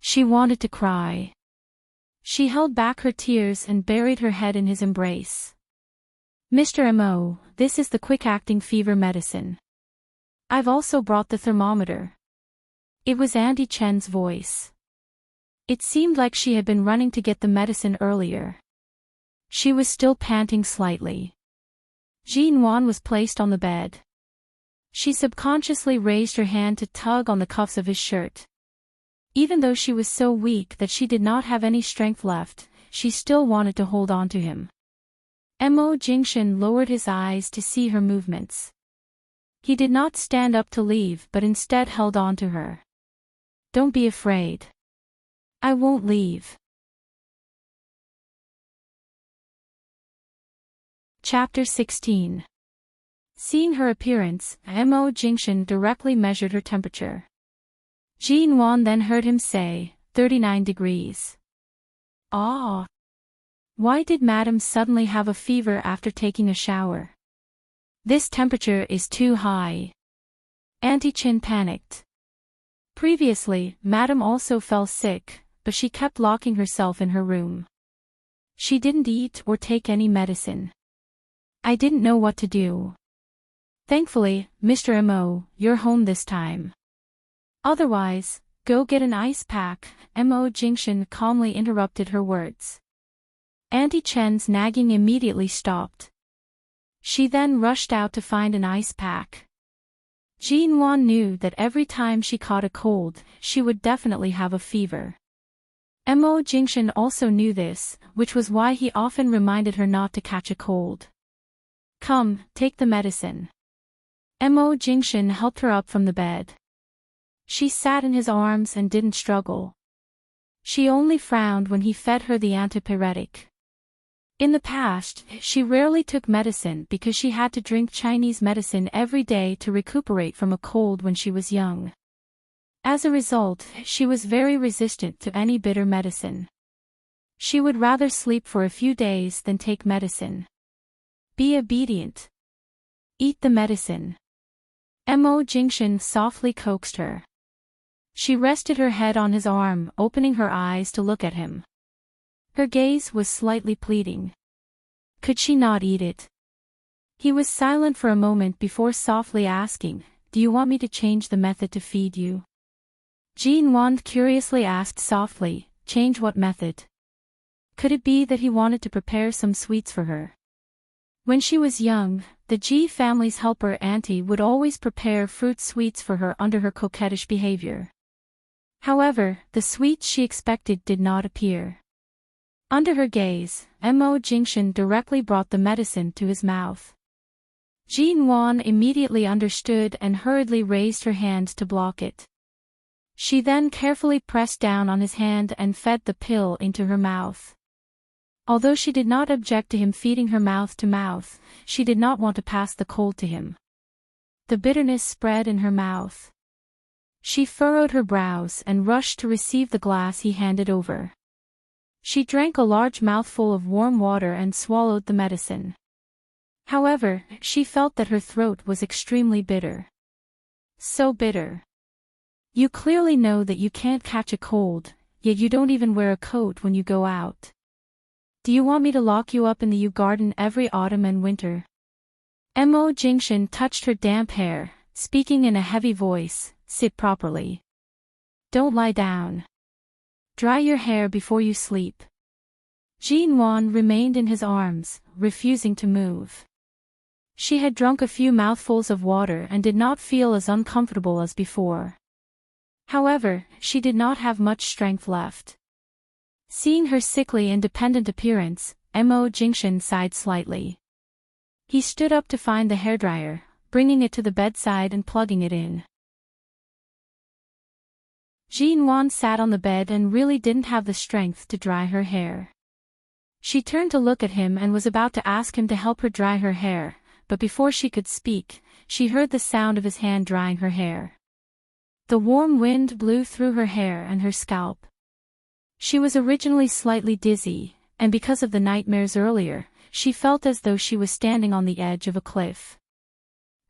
[SPEAKER 1] She wanted to cry. She held back her tears and buried her head in his embrace. Mr. Mo, this is the quick-acting fever medicine. I've also brought the thermometer. It was Auntie Chen's voice. It seemed like she had been running to get the medicine earlier. She was still panting slightly. Jin Wan was placed on the bed. She subconsciously raised her hand to tug on the cuffs of his shirt. Even though she was so weak that she did not have any strength left, she still wanted to hold on to him. Mo Jingshan lowered his eyes to see her movements. He did not stand up to leave but instead held on to her. Don't be afraid. I won't leave. Chapter 16. Seeing her appearance, Mo Jingshan directly measured her temperature. Jin Wan then heard him say, 39 degrees. Ah! Why did Madam suddenly have a fever after taking a shower? This temperature is too high. Auntie Chin panicked. Previously, Madam also fell sick, but she kept locking herself in her room. She didn't eat or take any medicine. I didn't know what to do. Thankfully, Mr. Mo, you're home this time. Otherwise, go get an ice pack, Mo Jingshan calmly interrupted her words. Auntie Chen's nagging immediately stopped. She then rushed out to find an ice pack. Jin Wan knew that every time she caught a cold, she would definitely have a fever. Mo Jingshan also knew this, which was why he often reminded her not to catch a cold. Come, take the medicine. Mo Jingshan helped her up from the bed. She sat in his arms and didn't struggle. She only frowned when he fed her the antipyretic. In the past, she rarely took medicine because she had to drink Chinese medicine every day to recuperate from a cold when she was young. As a result, she was very resistant to any bitter medicine. She would rather sleep for a few days than take medicine. Be obedient. Eat the medicine. Mo Jingshan softly coaxed her. She rested her head on his arm, opening her eyes to look at him. Her gaze was slightly pleading. Could she not eat it? He was silent for a moment before softly asking, "Do you want me to change the method to feed you?" Jean Wand curiously asked softly, "Change what method?" Could it be that he wanted to prepare some sweets for her? When she was young, the Ji family's helper auntie would always prepare fruit sweets for her under her coquettish behavior. However, the sweets she expected did not appear. Under her gaze, Mo Jingshan directly brought the medicine to his mouth. Jean Wan immediately understood and hurriedly raised her hand to block it. She then carefully pressed down on his hand and fed the pill into her mouth. Although she did not object to him feeding her mouth to mouth, she did not want to pass the cold to him. The bitterness spread in her mouth. She furrowed her brows and rushed to receive the glass he handed over. She drank a large mouthful of warm water and swallowed the medicine. However, she felt that her throat was extremely bitter. So bitter. You clearly know that you can't catch a cold, yet you don't even wear a coat when you go out. Do you want me to lock you up in the yew garden every autumn and winter? Mo Jingshan touched her damp hair, speaking in a heavy voice, "Sit properly. Don't lie down. Dry your hair before you sleep." Jean Wan remained in his arms, refusing to move. She had drunk a few mouthfuls of water and did not feel as uncomfortable as before. However, she did not have much strength left. Seeing her sickly and dependent appearance, Mo Jingshan sighed slightly. He stood up to find the hairdryer, bringing it to the bedside and plugging it in. Jean Wan sat on the bed and really didn't have the strength to dry her hair. She turned to look at him and was about to ask him to help her dry her hair, but before she could speak, she heard the sound of his hand drying her hair. The warm wind blew through her hair and her scalp. She was originally slightly dizzy, and because of the nightmares earlier, she felt as though she was standing on the edge of a cliff.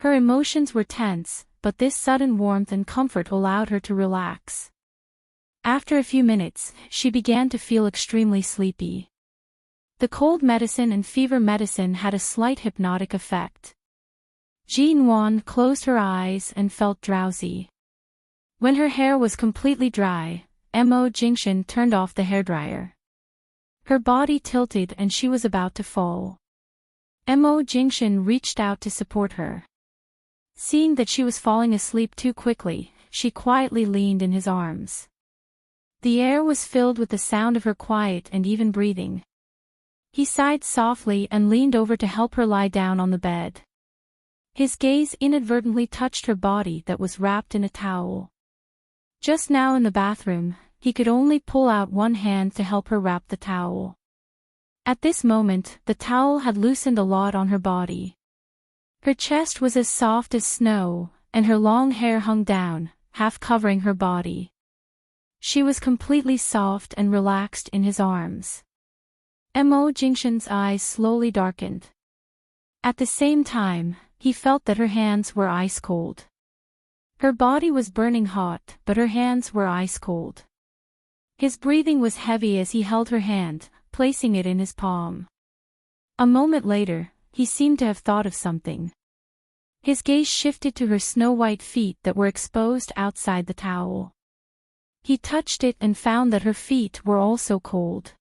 [SPEAKER 1] Her emotions were tense, but this sudden warmth and comfort allowed her to relax. After a few minutes, she began to feel extremely sleepy. The cold medicine and fever medicine had a slight hypnotic effect. Jean Wan closed her eyes and felt drowsy. When her hair was completely dry, Mo Jingshan turned off the hairdryer. Her body tilted and she was about to fall. Mo Jingshan reached out to support her. Seeing that she was falling asleep too quickly, she quietly leaned in his arms. The air was filled with the sound of her quiet and even breathing. He sighed softly and leaned over to help her lie down on the bed. His gaze inadvertently touched her body that was wrapped in a towel. Just now in the bathroom, he could only pull out one hand to help her wrap the towel. At this moment, the towel had loosened a lot on her body. Her chest was as soft as snow, and her long hair hung down, half covering her body. She was completely soft and relaxed in his arms. Mo Jingshan's eyes slowly darkened. At the same time, he felt that her hands were ice cold. Her body was burning hot, but her hands were ice cold. His breathing was heavy as he held her hand, placing it in his palm. A moment later, he seemed to have thought of something. His gaze shifted to her snow-white feet that were exposed outside the towel. He touched it and found that her feet were also cold.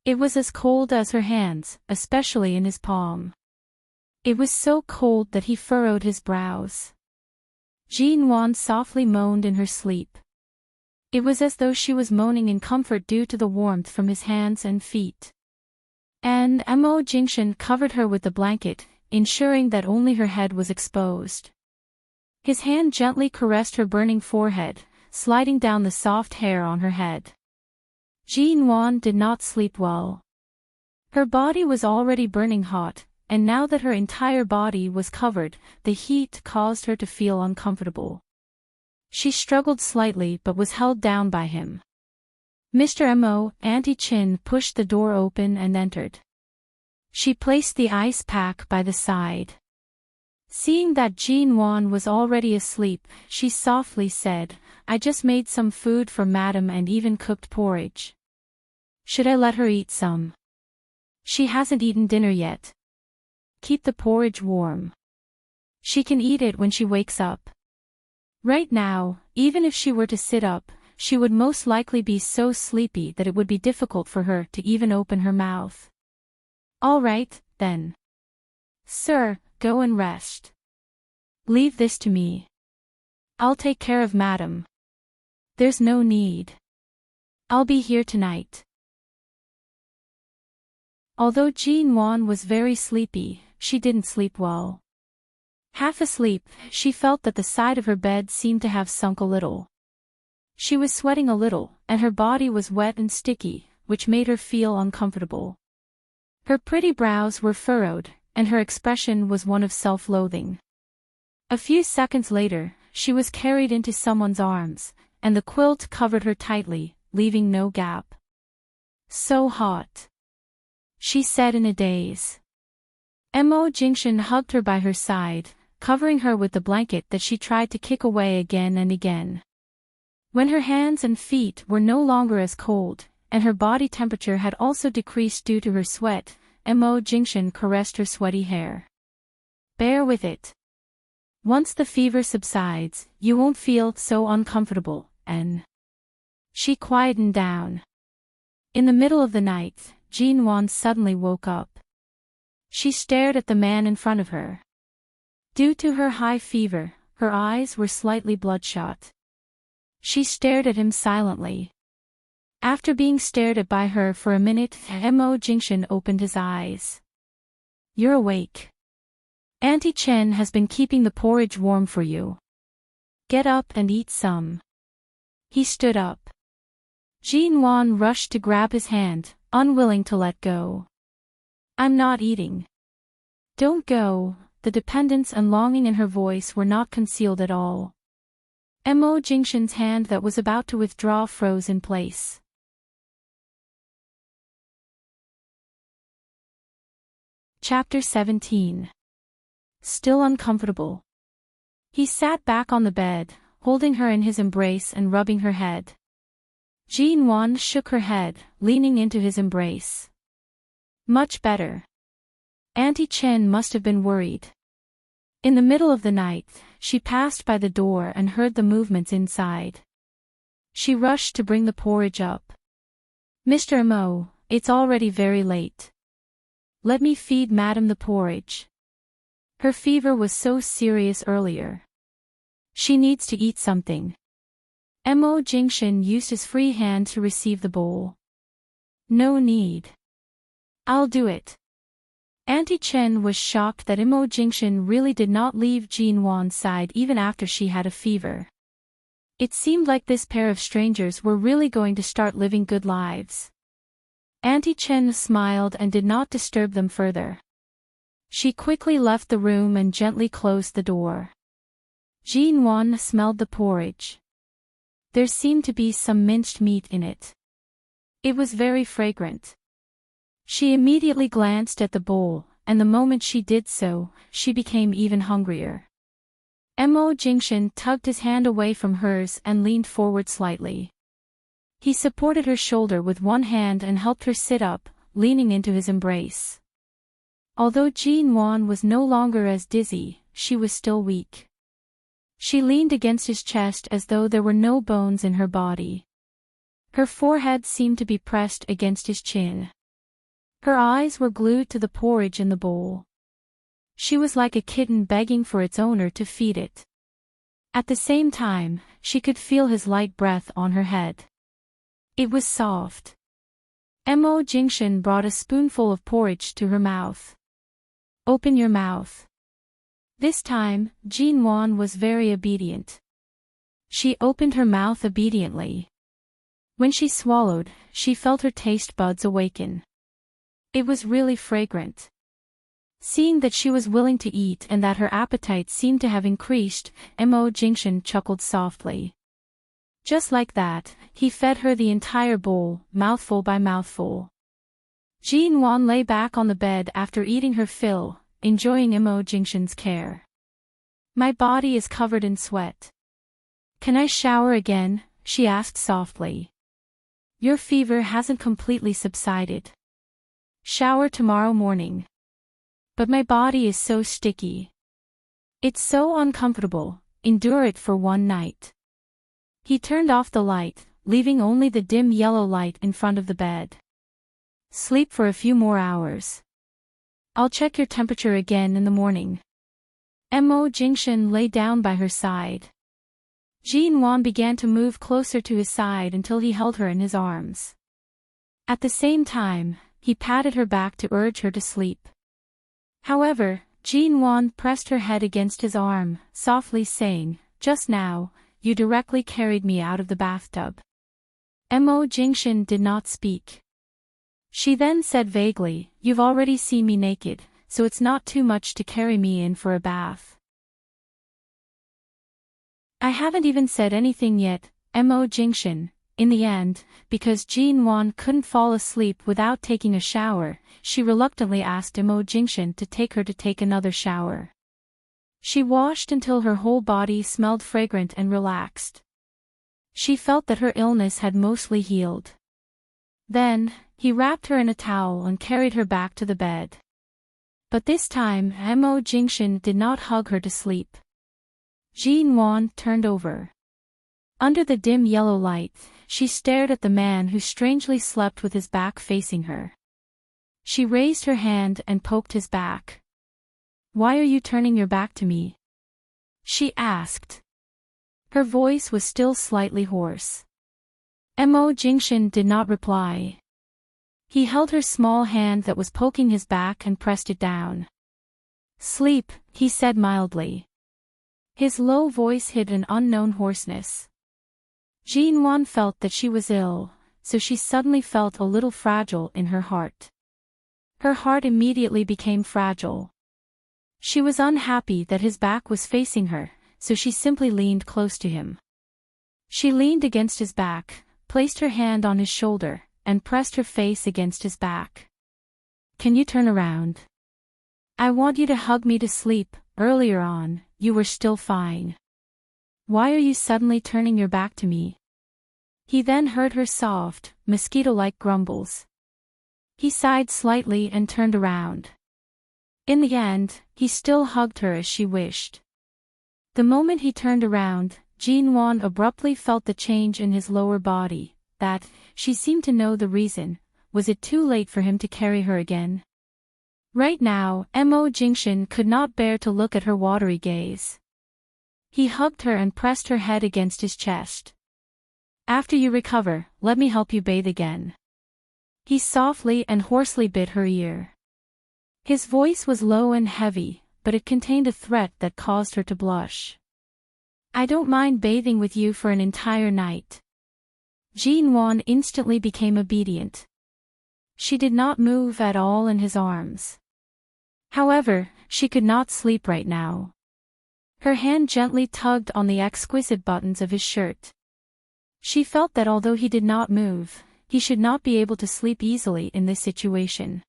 [SPEAKER 1] It was as cold as her hands, especially in his palm. It was so cold that he furrowed his brows. Jean Wan softly moaned in her sleep. It was as though she was moaning in comfort due to the warmth from his hands and feet. And Mo Jingshan covered her with the blanket, ensuring that only her head was exposed. His hand gently caressed her burning forehead, sliding down the soft hair on her head. Jean Wan did not sleep well. Her body was already burning hot, and now that her entire body was covered, the heat caused her to feel uncomfortable. She struggled slightly but was held down by him. Mr. Mo, Auntie Chin pushed the door open and entered. She placed the ice pack by the side. Seeing that Jean Wan was already asleep, she softly said, "I just made some food for Madam and even cooked porridge. Should I let her eat some? She hasn't eaten dinner yet. Keep the porridge warm. She can eat it when she wakes up." Right now, even if she were to sit up, she would most likely be so sleepy that it would be difficult for her to even open her mouth. "All right, then. Sir, go and rest. Leave this to me. I'll take care of Madam. There's no need. I'll be here tonight." Although Jean Wan was very sleepy, she didn't sleep well. Half asleep, she felt that the side of her bed seemed to have sunk a little. She was sweating a little, and her body was wet and sticky, which made her feel uncomfortable. Her pretty brows were furrowed, and her expression was one of self-loathing. A few seconds later, she was carried into someone's arms, and the quilt covered her tightly, leaving no gap. "So hot," she said in a daze. Mo Jingshan hugged her by her side, covering her with the blanket that she tried to kick away again and again. When her hands and feet were no longer as cold, and her body temperature had also decreased due to her sweat, Mo Jingshan caressed her sweaty hair. "Bear with it. Once the fever subsides, you won't feel so uncomfortable, and..." She quietened down. In the middle of the night, Jean Wan suddenly woke up. She stared at the man in front of her. Due to her high fever, her eyes were slightly bloodshot. She stared at him silently. After being stared at by her for a minute, Mo Jingshan opened his eyes. "You're awake. Auntie Chen has been keeping the porridge warm for you. Get up and eat some." He stood up. Jean Wan rushed to grab his hand, unwilling to let go. "I'm not eating." "Don't go." The dependence and longing in her voice were not concealed at all. Mo Jingshan's hand that was about to withdraw froze in place. Chapter 17. Still uncomfortable. He sat back on the bed, holding her in his embrace and rubbing her head. Jean Wan shook her head, leaning into his embrace. "Much better." Auntie Chen must have been worried. In the middle of the night, she passed by the door and heard the movements inside. She rushed to bring the porridge up. "Mr. Mo, it's already very late. Let me feed Madam the porridge. Her fever was so serious earlier. She needs to eat something." Mo Jingshan used his free hand to receive the bowl. "No need. I'll do it." Auntie Chen was shocked that Mo Jingshan really did not leave Jean Wan's side even after she had a fever. It seemed like this pair of strangers were really going to start living good lives. Auntie Chen smiled and did not disturb them further. She quickly left the room and gently closed the door. Jean Wan smelled the porridge. There seemed to be some minced meat in it. It was very fragrant. She immediately glanced at the bowl, and the moment she did so, she became even hungrier. Mo Jingshan tugged his hand away from hers and leaned forward slightly. He supported her shoulder with one hand and helped her sit up, leaning into his embrace. Although Jean Wan was no longer as dizzy, she was still weak. She leaned against his chest as though there were no bones in her body. Her forehead seemed to be pressed against his chin. Her eyes were glued to the porridge in the bowl. She was like a kitten begging for its owner to feed it. At the same time, she could feel his light breath on her head. It was soft. Mo Jingshan brought a spoonful of porridge to her mouth. "Open your mouth." This time, Jean Wan was very obedient. She opened her mouth obediently. When she swallowed, she felt her taste buds awaken. It was really fragrant. Seeing that she was willing to eat and that her appetite seemed to have increased, Mo Jingshan chuckled softly. Just like that, he fed her the entire bowl, mouthful by mouthful. Jin Wan lay back on the bed after eating her fill, enjoying Mo Jingshan's care. My body is covered in sweat. Can I shower again? She asked softly. Your fever hasn't completely subsided. Shower tomorrow morning. But my body is so sticky. It's so uncomfortable, endure it for one night. He turned off the light, leaving only the dim yellow light in front of the bed. Sleep for a few more hours. I'll check your temperature again in the morning. Mo Jingshan lay down by her side. Jin Wan began to move closer to his side until he held her in his arms. At the same time, he patted her back to urge her to sleep. However, Jin Wan pressed her head against his arm, softly saying, "Just now, you directly carried me out of the bathtub." Mo Jingshan did not speak. She then said vaguely, "You've already seen me naked, so it's not too much to carry me in for a bath." I haven't even said anything yet, Mo Jingshan. In the end, because Jin Wan couldn't fall asleep without taking a shower, she reluctantly asked Mo Jingshan to take her to take another shower. She washed until her whole body smelled fragrant and relaxed. She felt that her illness had mostly healed. Then, he wrapped her in a towel and carried her back to the bed. But this time, Mo Jingshan did not hug her to sleep. Jin Wan turned over. Under the dim yellow light, she stared at the man who strangely slept with his back facing her. She raised her hand and poked his back. "Why are you turning your back to me?" she asked. Her voice was still slightly hoarse. Mo Jingshan did not reply. He held her small hand that was poking his back and pressed it down. "Sleep," he said mildly. His low voice hid an unknown hoarseness. Jin Wan felt that she was ill, so she suddenly felt a little fragile in her heart. Her heart immediately became fragile. She was unhappy that his back was facing her, so she simply leaned close to him. She leaned against his back, placed her hand on his shoulder, and pressed her face against his back. "Can you turn around? I want you to hug me to sleep. Earlier on, you were still fine. Why are you suddenly turning your back to me?" He then heard her soft, mosquito-like grumbles. He sighed slightly and turned around. In the end, he still hugged her as she wished. The moment he turned around, Jin Wan abruptly felt the change in his lower body. That, she seemed to know the reason. Was it too late for him to carry her again? Right now, Mo Jingshan could not bear to look at her watery gaze. He hugged her and pressed her head against his chest. "After you recover, let me help you bathe again." He softly and hoarsely bit her ear. His voice was low and heavy, but it contained a threat that caused her to blush. "I don't mind bathing with you for an entire night." Jin Wan instantly became obedient. She did not move at all in his arms. However, she could not sleep right now. Her hand gently tugged on the exquisite buttons of his shirt. She felt that although he did not move, he should not be able to sleep easily in this situation.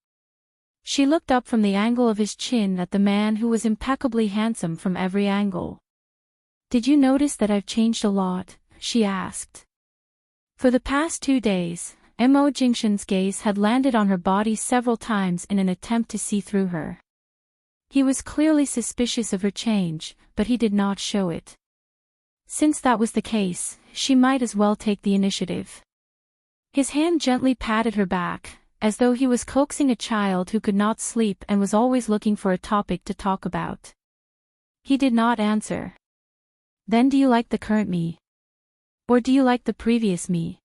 [SPEAKER 1] She looked up from the angle of his chin at the man who was impeccably handsome from every angle. "Did you notice that I've changed a lot?" she asked. For the past 2 days, Mo Jingshan's gaze had landed on her body several times in an attempt to see through her. He was clearly suspicious of her change, but he did not show it. Since that was the case, she might as well take the initiative. His hand gently patted her back, as though he was coaxing a child who could not sleep and was always looking for a topic to talk about. He did not answer. "Then do you like the current me? Or do you like the previous me?"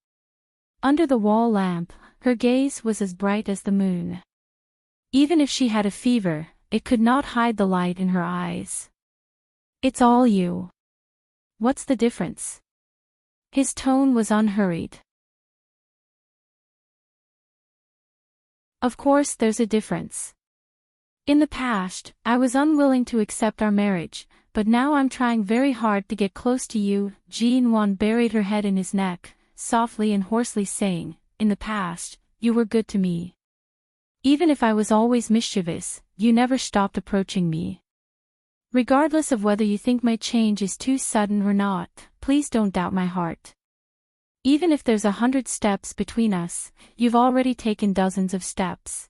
[SPEAKER 1] Under the wall lamp, her gaze was as bright as the moon. Even if she had a fever, it could not hide the light in her eyes. "It's all you. What's the difference?" His tone was unhurried. "Of course there's a difference. In the past, I was unwilling to accept our marriage, but now I'm trying very hard to get close to you. Jin-won buried her head in his neck, softly and hoarsely saying, in the past, you were good to me. Even if I was always mischievous, you never stopped approaching me. Regardless of whether you think my change is too sudden or not, please don't doubt my heart. Even if there's 100 steps between us, you've already taken dozens of steps.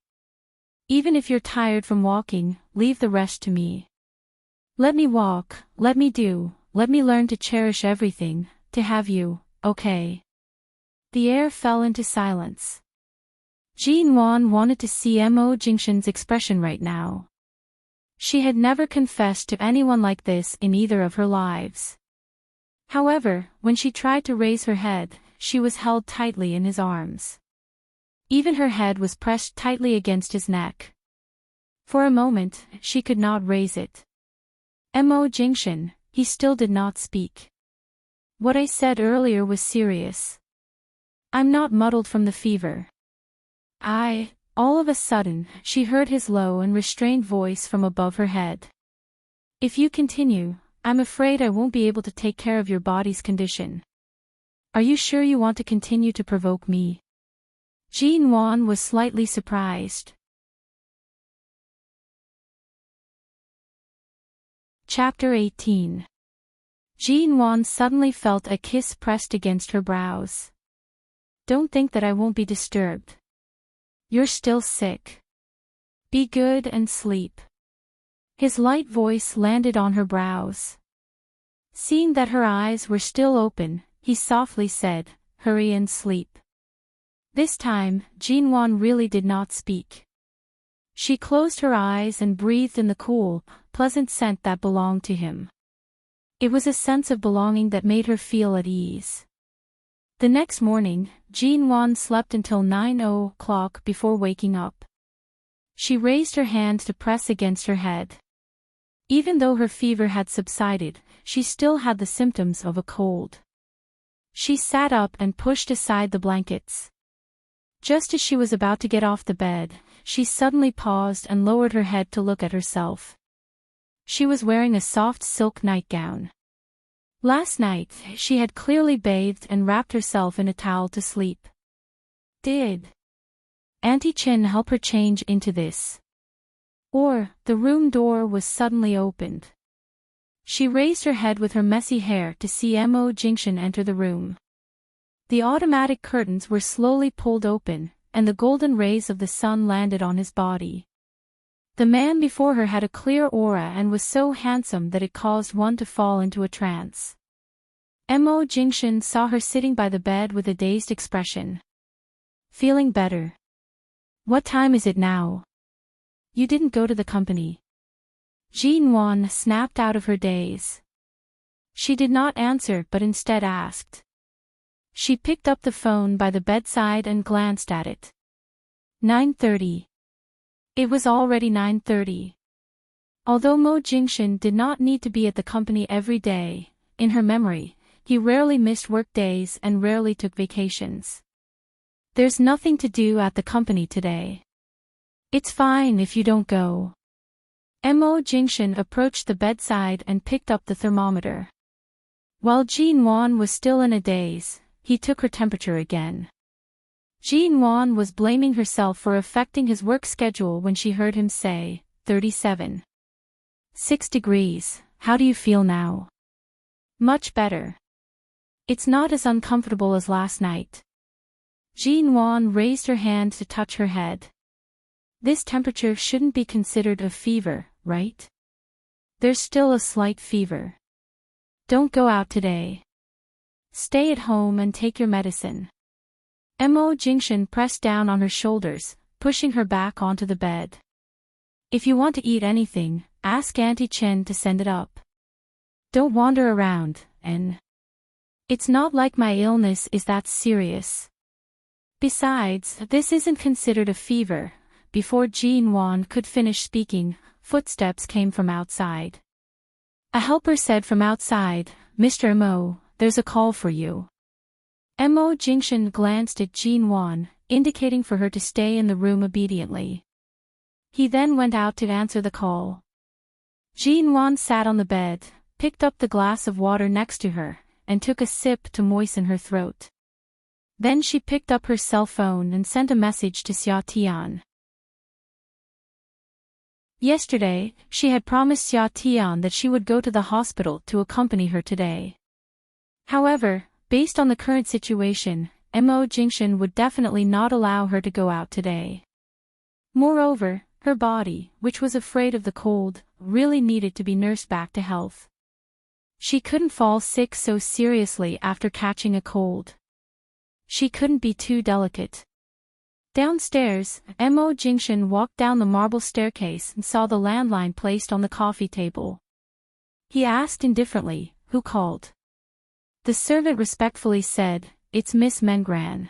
[SPEAKER 1] Even if you're tired from walking, leave the rest to me. Let me walk, let me learn to cherish everything, to have you, okay? The air fell into silence. Jin-won wanted to see Mo Jingshan's expression right now. She had never confessed to anyone like this in either of her lives. However, when she tried to raise her head, she was held tightly in his arms. Even her head was pressed tightly against his neck. For a moment, she could not raise it. Mo Jingshan, he still did not speak. What I said earlier was serious. I'm not muddled from the fever. All of a sudden, she heard his low and restrained voice from above her head. If you continue, I'm afraid I won't be able to take care of your body's condition. Are you sure you want to continue to provoke me? Jin-won was slightly surprised. Chapter 18. Jin-won suddenly felt a kiss pressed against her brows. Don't think that I won't be disturbed. You're still sick. Be good and sleep. His light voice landed on her brows. Seeing that her eyes were still open, he softly said, hurry and sleep. This time, Jin-won really did not speak. She closed her eyes and breathed in the cool, pleasant scent that belonged to him. It was a sense of belonging that made her feel at ease. The next morning, Jin-won slept until 9 o'clock before waking up. She raised her hand to press against her head. Even though her fever had subsided, she still had the symptoms of a cold. She sat up and pushed aside the blankets. Just as she was about to get off the bed, she suddenly paused and lowered her head to look at herself. She was wearing a soft silk nightgown. Last night, she had clearly bathed and wrapped herself in a towel to sleep. Did Auntie Chin help her change into this? Or, the room door was suddenly opened. She raised her head with her messy hair to see Mo Jingshan enter the room. The automatic curtains were slowly pulled open, and the golden rays of the sun landed on his body. The man before her had a clear aura and was so handsome that it caused one to fall into a trance. Mo Jingshan saw her sitting by the bed with a dazed expression. Feeling better? What time is it now? You didn't go to the company. Jin-won snapped out of her daze. She did not answer but instead asked. She picked up the phone by the bedside and glanced at it. 9:30. It was already 9:30. Although Mo Jingshan did not need to be at the company every day, in her memory, he rarely missed work days and rarely took vacations. There's nothing to do at the company today. It's fine if you don't go. Mo Jingshan approached the bedside and picked up the thermometer. While Jin-won was still in a daze, he took her temperature again. Jin-won was blaming herself for affecting his work schedule when she heard him say, 37. 6 degrees, how do you feel now? Much better. It's not as uncomfortable as last night. Jin-won raised her hand to touch her head. This temperature shouldn't be considered a fever, right? There's still a slight fever. Don't go out today. Stay at home and take your medicine. Mo Jingshan pressed down on her shoulders, pushing her back onto the bed. If you want to eat anything, ask Auntie Chen to send it up. Don't wander around, and it's not like my illness is that serious. Besides, this isn't considered a fever. Before Jin-won could finish speaking, footsteps came from outside. A helper said from outside, Mr. Mo, there's a call for you. Mo Jingshan glanced at Jin-won, indicating for her to stay in the room obediently. He then went out to answer the call. Jinwan sat on the bed, picked up the glass of water next to her, and took a sip to moisten her throat. Then she picked up her cell phone and sent a message to Xia Tian. Yesterday, she had promised Xia Tian that she would go to the hospital to accompany her today. However, based on the current situation, Mo Jingshan would definitely not allow her to go out today. Moreover, her body, which was afraid of the cold, really needed to be nursed back to health. She couldn't fall sick so seriously after catching a cold. She couldn't be too delicate. Downstairs, Mo Jingshan walked down the marble staircase and saw the landline placed on the coffee table. He asked indifferently, "Who called?" The servant respectfully said, "It's Miss Mengran."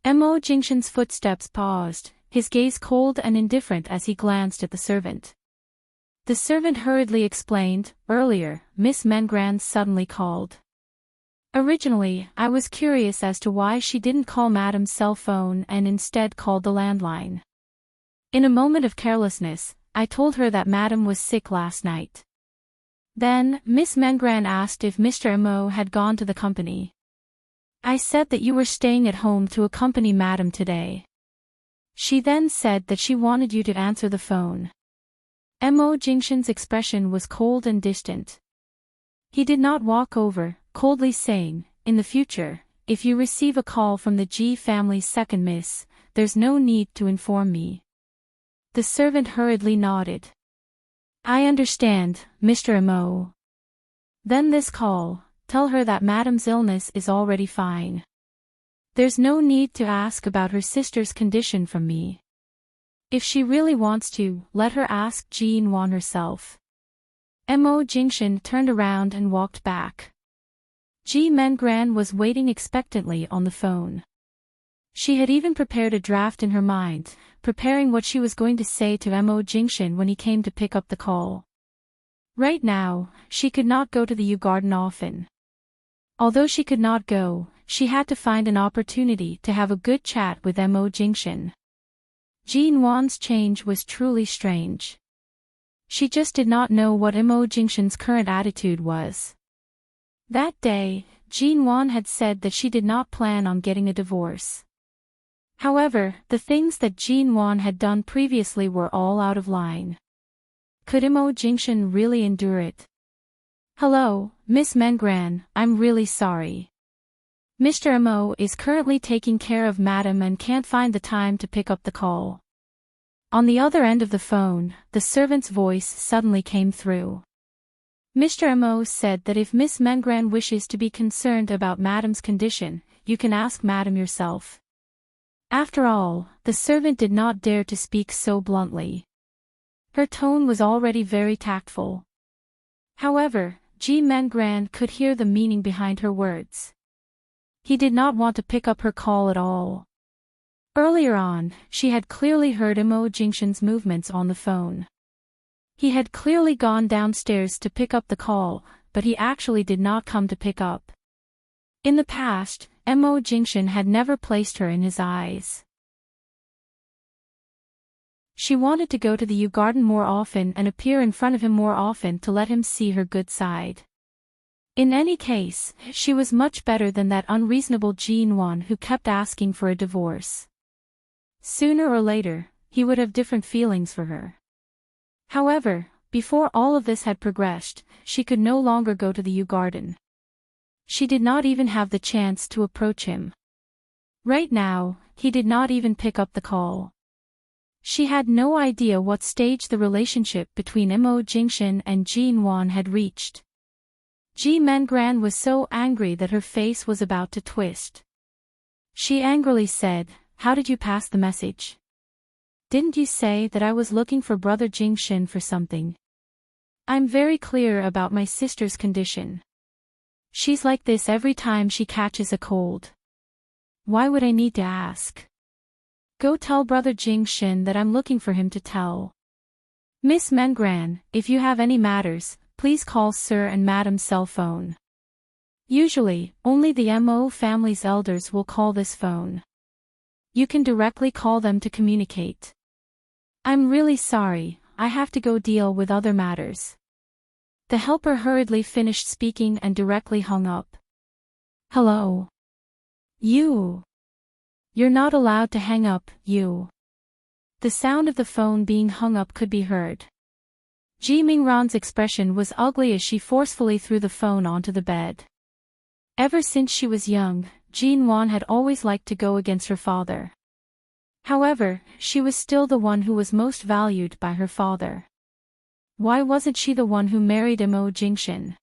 [SPEAKER 1] Mo Jingshan's footsteps paused, his gaze cold and indifferent as he glanced at the servant. The servant hurriedly explained, "Earlier, Miss Mengran suddenly called. Originally, I was curious as to why she didn't call Madam's cell phone and instead called the landline. In a moment of carelessness, I told her that Madam was sick last night. Then, Miss Mengran asked if Mr. Mo had gone to the company. I said that you were staying at home to accompany Madam today. She then said that she wanted you to answer the phone." Mo Jingshan's expression was cold and distant. He did not walk over, coldly saying, "In the future, if you receive a call from the Ji family's second miss, there's no need to inform me." The servant hurriedly nodded. "I understand, Mr. Mo. Then this call, tell her that Madam's illness is already fine. There's no need to ask about her sister's condition from me. If she really wants to, let her ask Jean Wan herself." Mo Jingshan turned around and walked back. Ji Mengran was waiting expectantly on the phone. She had even prepared a draft in her mind, preparing what she was going to say to Mo Jingshan when he came to pick up the call. Right now, she could not go to the Yew Garden often. Although she could not go, she had to find an opportunity to have a good chat with Mo Jingshan. Jean Wan's change was truly strange. She just did not know what Mo Jingshan's current attitude was. That day, Jean Wan had said that she did not plan on getting a divorce. However, the things that Jean Wan had done previously were all out of line. Could Mo Jingshan really endure it? "Hello, Miss Mengran, I'm really sorry. Mr. Mo is currently taking care of Madam and can't find the time to pick up the call." On the other end of the phone, the servant's voice suddenly came through. Mr. Mo said that if Miss Mengran wishes to be concerned about Madam's condition, you can ask Madam yourself. After all, the servant did not dare to speak so bluntly. Her tone was already very tactful. However, Ji Mengran could hear the meaning behind her words. He did not want to pick up her call at all. Earlier on, she had clearly heard Mo Jingshan's movements on the phone. He had clearly gone downstairs to pick up the call, but he actually did not come to pick up. In the past, Mo Jingshan had never placed her in his eyes. She wanted to go to the Yew Garden more often and appear in front of him more often to let him see her good side. In any case, she was much better than that unreasonable Jean Wan who kept asking for a divorce. Sooner or later, he would have different feelings for her. However, before all of this had progressed, she could no longer go to the Yew Garden. She did not even have the chance to approach him. Right now, he did not even pick up the call. She had no idea what stage the relationship between Mo Jingshan and Jean Wan had reached. Ji Mengran was so angry that her face was about to twist. She angrily said, "How did you pass the message? Didn't you say that I was looking for Brother Jingshan for something? I'm very clear about my sister's condition. She's like this every time she catches a cold. Why would I need to ask? Go tell Brother Jingshan that I'm looking for him to tell. Miss Mengran, if you have any matters, please call Sir and Madam's cell phone. Usually, only the Mo family's elders will call this phone. You can directly call them to communicate. I'm really sorry, I have to go deal with other matters. The helper hurriedly finished speaking and directly hung up. Hello. You. You're not allowed to hang up, you. The sound of the phone being hung up could be heard. Ji Mingran's expression was ugly as she forcefully threw the phone onto the bed. Ever since she was young, Jin Wan had always liked to go against her father. However, she was still the one who was most valued by her father. Why wasn't she the one who married Mo Jingshan?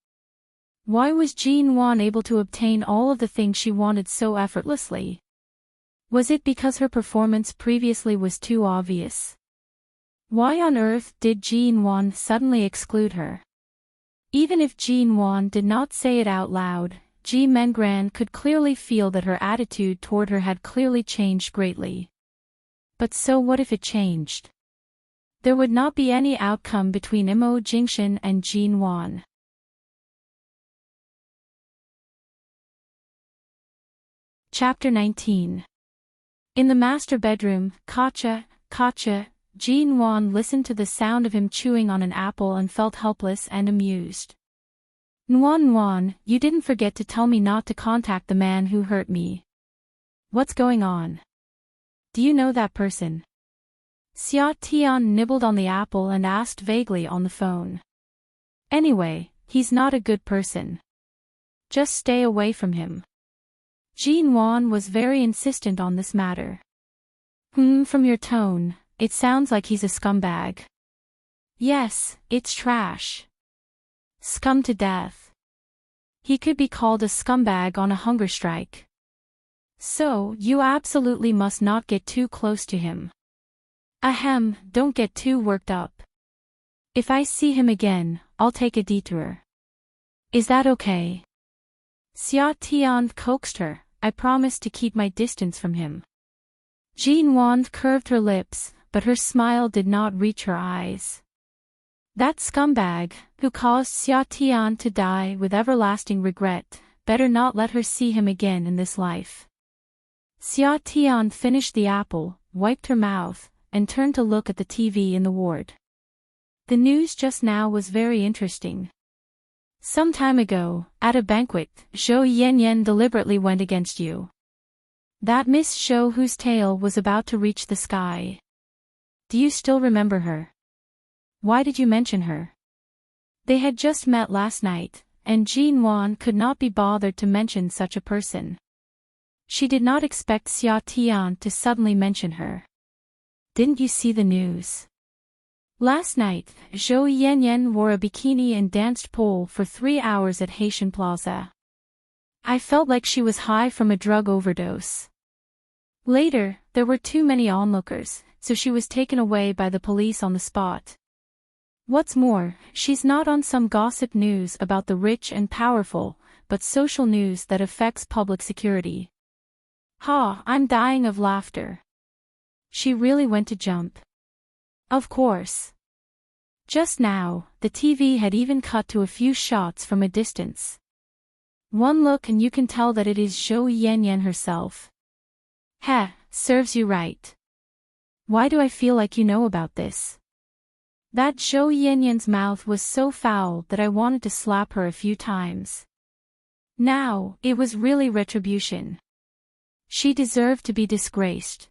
[SPEAKER 1] Why was Jin Wan able to obtain all of the things she wanted so effortlessly? Was it because her performance previously was too obvious? Why on earth did Jin Wan suddenly exclude her? Even if Jin Wan did not say it out loud, Ji Mengran could clearly feel that her attitude toward her had clearly changed greatly. But so what if it changed? There would not be any outcome between Mo Jingshan and Jin Wan. Chapter 19. In the master bedroom, Kacha, Jin Wan listened to the sound of him chewing on an apple and felt helpless and amused. Nuan, you didn't forget to tell me not to contact the man who hurt me. What's going on? Do you know that person? Xia Tian nibbled on the apple and asked vaguely on the phone. Anyway, he's not a good person. Just stay away from him. Jin Wan was very insistent on this matter. From your tone, it sounds like he's a scumbag. Yes, it's trash. Scum to death. He could be called a scumbag on a hunger strike. So, you absolutely must not get too close to him. Ahem, don't get too worked up. If I see him again, I'll take a detour. Is that okay? Xia Tian coaxed her, I promise to keep my distance from him. Jin Wan curved her lips, but her smile did not reach her eyes. That scumbag, who caused Xia Tian to die with everlasting regret, better not let her see him again in this life. Xia Tian finished the apple, wiped her mouth, and turned to look at the TV in the ward. The news just now was very interesting. Some time ago, at a banquet, Zhou Yanyan deliberately went against you. That Miss Zhou whose tail was about to reach the sky. Do you still remember her? Why did you mention her? They had just met last night, and Jin Wan could not be bothered to mention such a person. She did not expect Xia Tian to suddenly mention her. Didn't you see the news? Last night, Zhou Yanyan wore a bikini and danced pole for 3 hours at Haitian Plaza. I felt like she was high from a drug overdose. Later, there were too many onlookers, so she was taken away by the police on the spot. What's more, she's not on some gossip news about the rich and powerful, but social news that affects public security. I'm dying of laughter. She really went to jump. Of course. Just now, the TV had even cut to a few shots from a distance. One look and you can tell that it is Zhou Yanyan herself. Serves you right. Why do I feel like you know about this? That Zhou Yanyan's mouth was so foul that I wanted to slap her a few times. Now, it was really retribution. She deserved to be disgraced.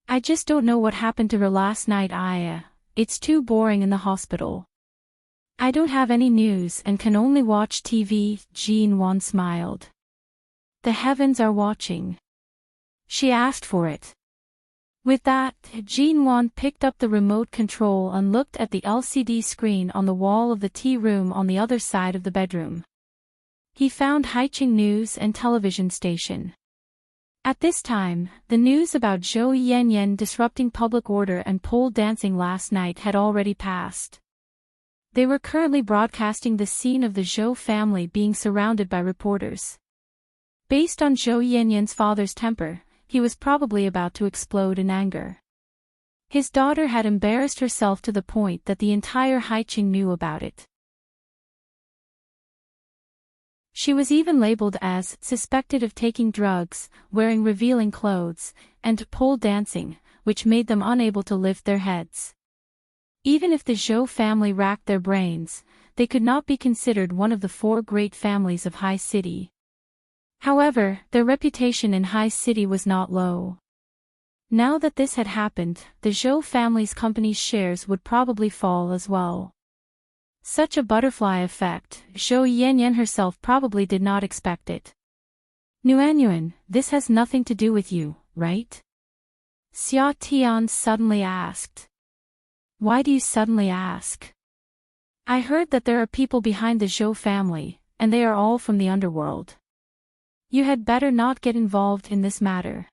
[SPEAKER 1] I just don't know what happened to her last night. It's too boring in the hospital. I don't have any news and can only watch TV, Jin Wan smiled. The heavens are watching. She asked for it. With that, Jin Wan picked up the remote control and looked at the LCD screen on the wall of the tea room on the other side of the bedroom. He found Haiqing News and Television Station. At this time, the news about Zhou Yanyan disrupting public order and pole dancing last night had already passed. They were currently broadcasting the scene of the Zhou family being surrounded by reporters. Based on Zhou Yanyan's father's temper, he was probably about to explode in anger. His daughter had embarrassed herself to the point that the entire Haiqing knew about it. She was even labeled as suspected of taking drugs, wearing revealing clothes, and pole dancing, which made them unable to lift their heads. Even if the Zhou family racked their brains, they could not be considered one of the four great families of High City. However, their reputation in High City was not low. Now that this had happened, the Zhou family's company's shares would probably fall as well. Such a butterfly effect, Zhou Yanyan herself probably did not expect it. Nuanyuan, this has nothing to do with you, right? Xia Tian suddenly asked. Why do you suddenly ask? I heard that there are people behind the Zhou family, and they are all from the underworld. You had better not get involved in this matter.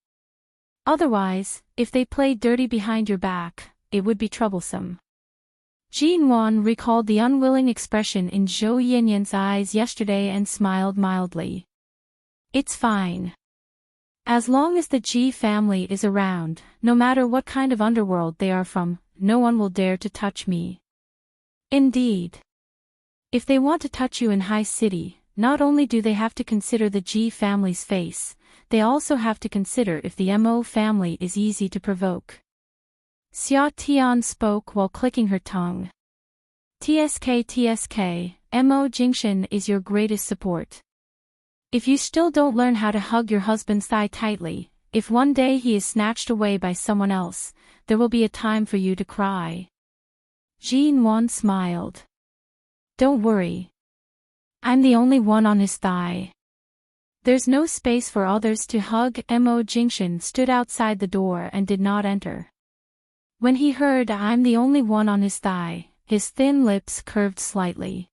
[SPEAKER 1] Otherwise, if they play dirty behind your back, it would be troublesome. Jinwan recalled the unwilling expression in Zhou Yanyan's eyes yesterday and smiled mildly. It's fine. As long as the Ji family is around, no matter what kind of underworld they are from, no one will dare to touch me. Indeed. If they want to touch you in High City, not only do they have to consider the Ji family's face, they also have to consider if the Mo family is easy to provoke. Xia Tian spoke while clicking her tongue. TSK, Mo Jingshan is your greatest support. If you still don't learn how to hug your husband's thigh tightly, if one day he is snatched away by someone else, there will be a time for you to cry. Jin Wan smiled. Don't worry. I'm the only one on his thigh. There's no space for others to hug. Mo Jingshan stood outside the door and did not enter. When he heard I'm the only one on his thigh, his thin lips curved slightly.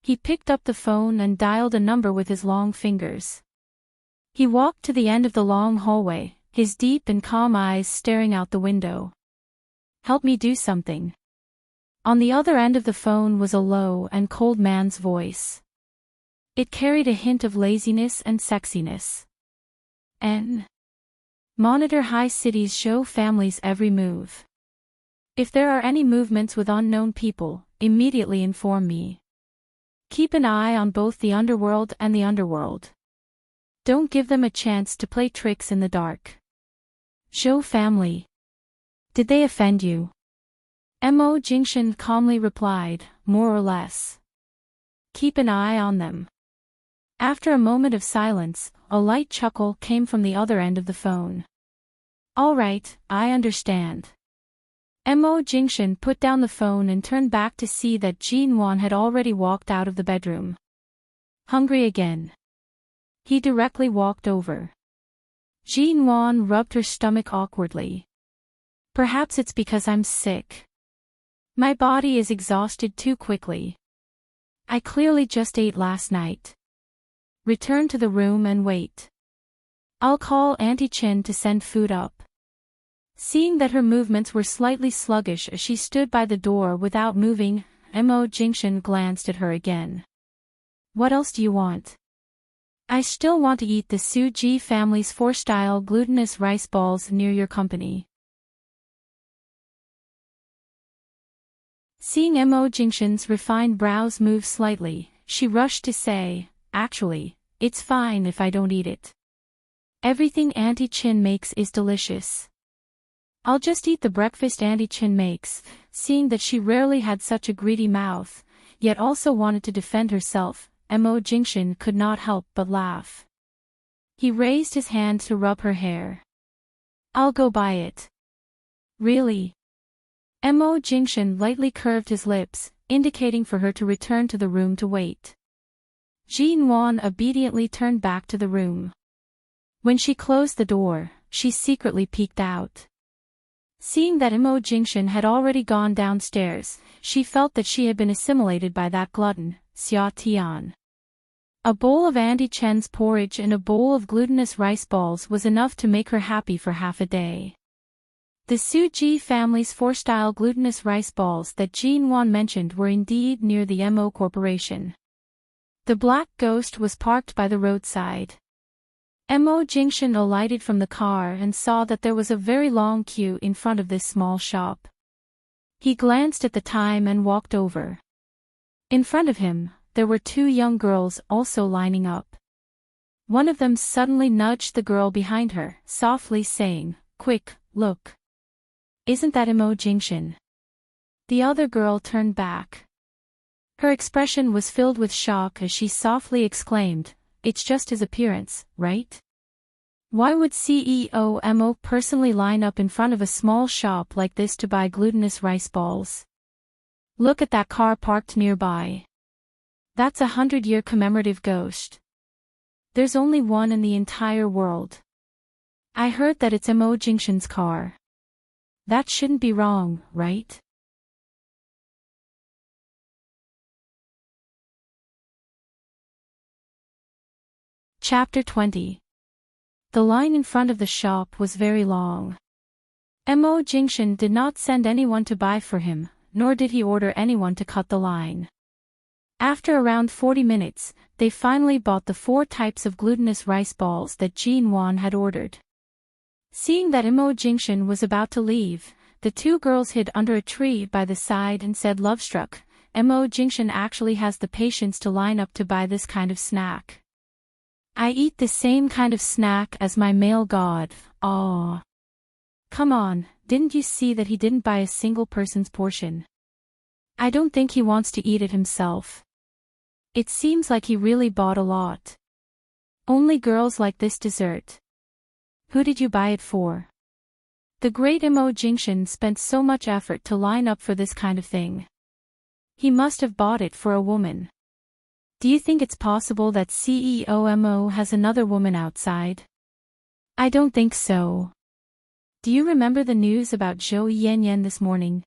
[SPEAKER 1] He picked up the phone and dialed a number with his long fingers. He walked to the end of the long hallway, his deep and calm eyes staring out the window. Help me do something. On the other end of the phone was a low and cold man's voice. It carried a hint of laziness and sexiness. Monitor High City's Zhou family's every move. If there are any movements with unknown people, immediately inform me. Keep an eye on both the underworld and the underworld. Don't give them a chance to play tricks in the dark. Zhou family. Did they offend you? Mo Jingshan calmly replied, more or less. Keep an eye on them. After a moment of silence, a light chuckle came from the other end of the phone. All right, I understand. Mo Jingshan put down the phone and turned back to see that Jin Wan had already walked out of the bedroom. Hungry again. He directly walked over. Jin Wan rubbed her stomach awkwardly. Perhaps it's because I'm sick. My body is exhausted too quickly. I clearly just ate last night. Return to the room and wait. I'll call Auntie Chin to send food up. Seeing that her movements were slightly sluggish as she stood by the door without moving, Mo Jingshan glanced at her again. What else do you want? I still want to eat the Su Ji family's 4-style glutinous rice balls near your company. Seeing Mo Jingshan's refined brows move slightly, she rushed to say, actually, it's fine if I don't eat it. Everything Auntie Chin makes is delicious. I'll just eat the breakfast Auntie Chin makes. Seeing that she rarely had such a greedy mouth, yet also wanted to defend herself, Mo Jingshan could not help but laugh. He raised his hand to rub her hair. I'll go buy it. Really? Mo Jingshan lightly curved his lips, indicating for her to return to the room to wait. Jin Wan obediently turned back to the room. When she closed the door, she secretly peeked out. Seeing that Mo Jingshan had already gone downstairs, she felt that she had been assimilated by that glutton, Xia Tian. A bowl of Auntie Chen's porridge and a bowl of glutinous rice balls was enough to make her happy for half a day. The Su Ji family's 4-style glutinous rice balls that Jin Wan mentioned were indeed near the Mo Corporation. The black ghost was parked by the roadside. Mo Jingshan alighted from the car and saw that there was a very long queue in front of this small shop. He glanced at the time and walked over. In front of him, there were 2 young girls also lining up. One of them suddenly nudged the girl behind her, softly saying, "Quick, look." Isn't that Immerse? The other girl turned back. Her expression was filled with shock as she softly exclaimed, "It's just his appearance, right? Why would CEO Mo personally line up in front of a small shop like this to buy glutinous rice balls? Look at that car parked nearby. That's a 100-year commemorative ghost. There's only one in the entire world. I heard that it's Immerse's car. That shouldn't be wrong, right?" Chapter 20. The line in front of the shop was very long. Immerse did not send anyone to buy for him, nor did he order anyone to cut the line. After around 40 minutes, they finally bought the 4 types of glutinous rice balls that Jin-won had ordered. Seeing that Immerse was about to leave, the 2 girls hid under a tree by the side and said, "Love-struck, Immerse actually has the patience to line up to buy this kind of snack. I eat the same kind of snack as my male god, aww. Come on, didn't you see that he didn't buy a single person's portion? I don't think he wants to eat it himself. It seems like he really bought a lot. Only girls like this dessert. Who did you buy it for?" The great Immerse spent so much effort to line up for this kind of thing. He must have bought it for a woman. Do you think it's possible that CEO Mo has another woman outside? I don't think so. Do you remember the news about Zhou Yanyan this morning?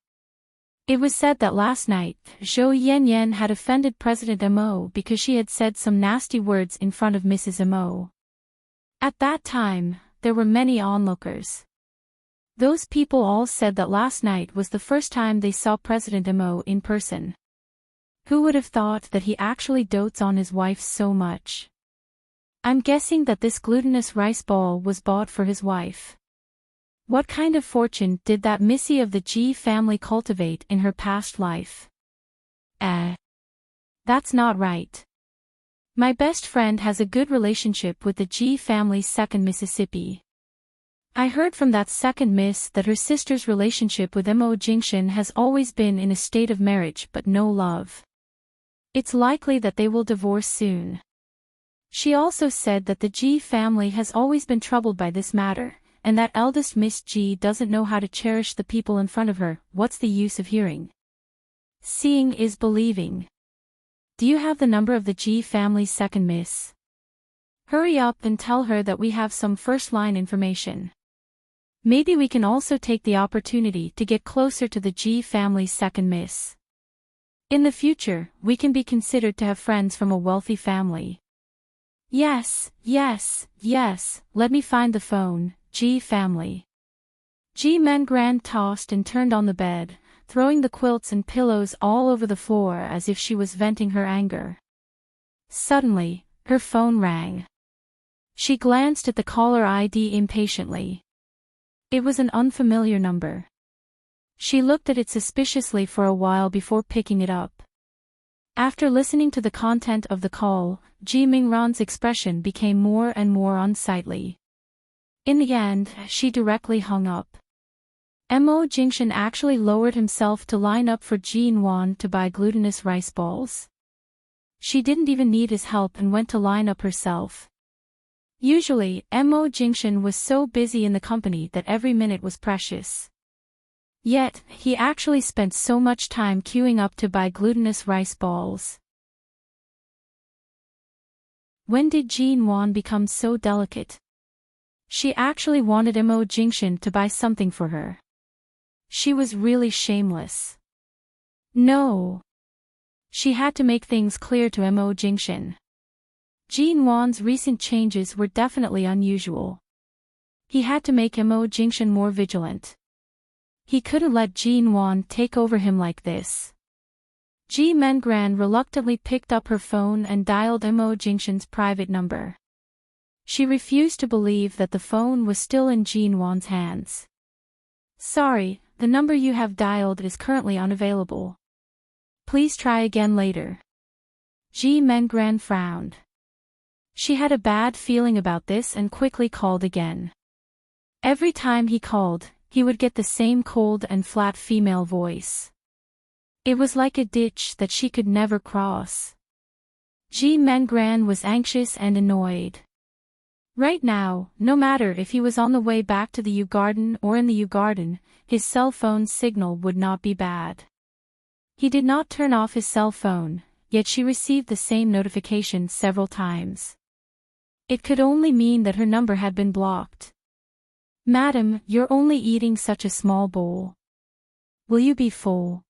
[SPEAKER 1] It was said that last night, Zhou Yanyan had offended President Mo because she had said some nasty words in front of Mrs. Mo. At that time, there were many onlookers. Those people all said that last night was the first time they saw President Mo in person. Who would have thought that he actually dotes on his wife so much? I'm guessing that this glutinous rice ball was bought for his wife. What kind of fortune did that Missy of the G family cultivate in her past life? That's not right. My best friend has a good relationship with the G family's second Mississippi. I heard from that second miss that her sister's relationship with Immerse has always been in a state of marriage but no love. It's likely that they will divorce soon. She also said that the G family has always been troubled by this matter, and that eldest Miss G doesn't know how to cherish the people in front of her. What's the use of hearing? Seeing is believing. Do you have the number of the G family's second miss? Hurry up and tell her that we have some first-line information. Maybe we can also take the opportunity to get closer to the G family's second miss. In the future, we can be considered to have friends from a wealthy family. Yes, let me find the phone, G family. G Mengran tossed and turned on the bed, throwing the quilts and pillows all over the floor as if she was venting her anger. Suddenly, her phone rang. She glanced at the caller ID impatiently. It was an unfamiliar number. She looked at it suspiciously for a while before picking it up. After listening to the content of the call, Ji Mingran's expression became more and more unsightly. In the end, she directly hung up. Mo Jingshan actually lowered himself to line up for Jin Wan to buy glutinous rice balls. She didn't even need his help and went to line up herself. Usually, Mo Jingshan was so busy in the company that every minute was precious. Yet, he actually spent so much time queuing up to buy glutinous rice balls. When did Jin Wan become so delicate? She actually wanted Mo Jingshan to buy something for her. She was really shameless. No. She had to make things clear to Mo Jingshan. Jin Wan's recent changes were definitely unusual. He had to make Mo Jingshan more vigilant. He couldn't let Jin Wan take over him like this. Ji Mengran reluctantly picked up her phone and dialed Mo Jingshan's private number. She refused to believe that the phone was still in Jin Wan's hands. Sorry, the number you have dialed is currently unavailable. Please try again later. Ji Mengran frowned. She had a bad feeling about this and quickly called again. Every time he called, he would get the same cold and flat female voice. It was like a ditch that she could never cross. Mengran was anxious and annoyed. Right now, no matter if he was on the way back to the U Garden or in the U Garden, his cell phone signal would not be bad. He did not turn off his cell phone, yet she received the same notification several times. It could only mean that her number had been blocked. "Madam, you're only eating such a small bowl. Will you be full?"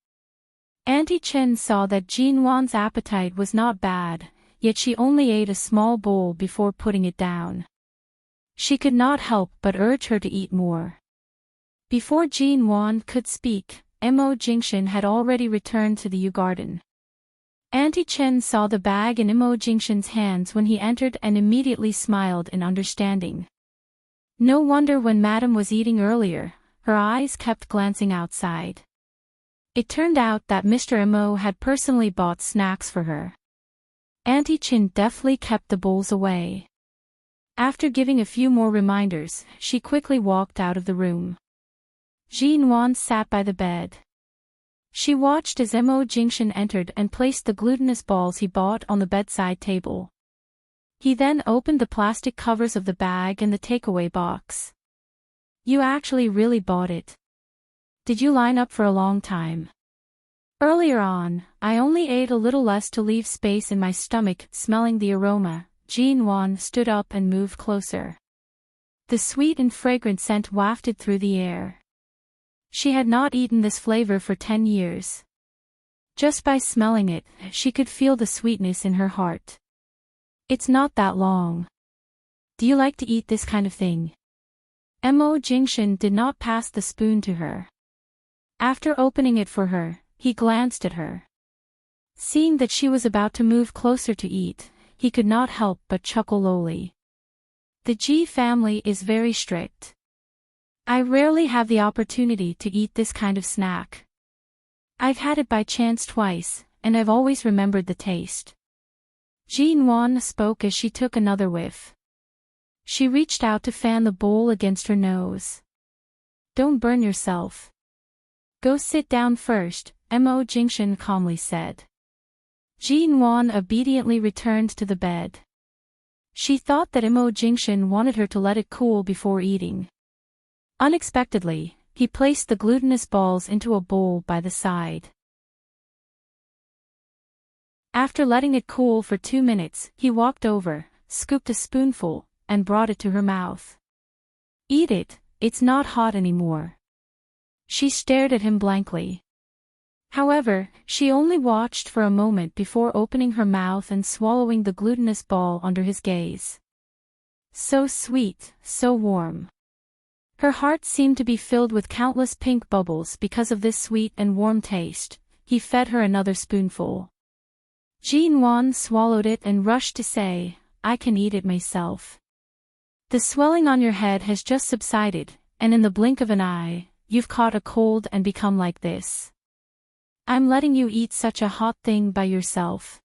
[SPEAKER 1] Auntie Chen saw that Jinwan's appetite was not bad, yet she only ate a small bowl before putting it down. She could not help but urge her to eat more. Before Jinwan could speak, Mo Jingshan had already returned to the U Garden. Auntie Chen saw the bag in Mo Jingshan's hands when he entered and immediately smiled in understanding. No wonder when Madame was eating earlier, her eyes kept glancing outside. It turned out that Mr. Mo had personally bought snacks for her. Auntie Chen deftly kept the bowls away. After giving a few more reminders, she quickly walked out of the room. Jinwan sat by the bed. She watched as Mo Jingshan entered and placed the glutinous balls he bought on the bedside table. He then opened the plastic covers of the bag and the takeaway box. "You actually really bought it. Did you line up for a long time?" "Earlier on, I only ate a little less to leave space in my stomach." Smelling the aroma, Jinwan stood up and moved closer. The sweet and fragrant scent wafted through the air. She had not eaten this flavor for 10 years. Just by smelling it, she could feel the sweetness in her heart. "It's not that long. Do you like to eat this kind of thing?" Mo Jingshan did not pass the spoon to her. After opening it for her, he glanced at her. Seeing that she was about to move closer to eat, he could not help but chuckle lowly. "The Ji family is very strict. I rarely have the opportunity to eat this kind of snack. I've had it by chance twice, and I've always remembered the taste." Jinwan spoke as she took another whiff. She reached out to fan the bowl against her nose. "Don't burn yourself. Go sit down first," Mo Jingshan calmly said. Jinwan obediently returned to the bed. She thought that Mo Jingshan wanted her to let it cool before eating. Unexpectedly, he placed the glutinous balls into a bowl by the side. After letting it cool for 2 minutes, he walked over, scooped a spoonful, and brought it to her mouth. "Eat it, it's not hot anymore." She stared at him blankly. However, she only watched for a moment before opening her mouth and swallowing the glutinous ball under his gaze. So sweet, so warm. Her heart seemed to be filled with countless pink bubbles because of this sweet and warm taste. He fed her another spoonful. Jinwan swallowed it and rushed to say, "I can eat it myself. The swelling on your head has just subsided, and in the blink of an eye, you've caught a cold and become like this. I'm letting you eat such a hot thing by yourself.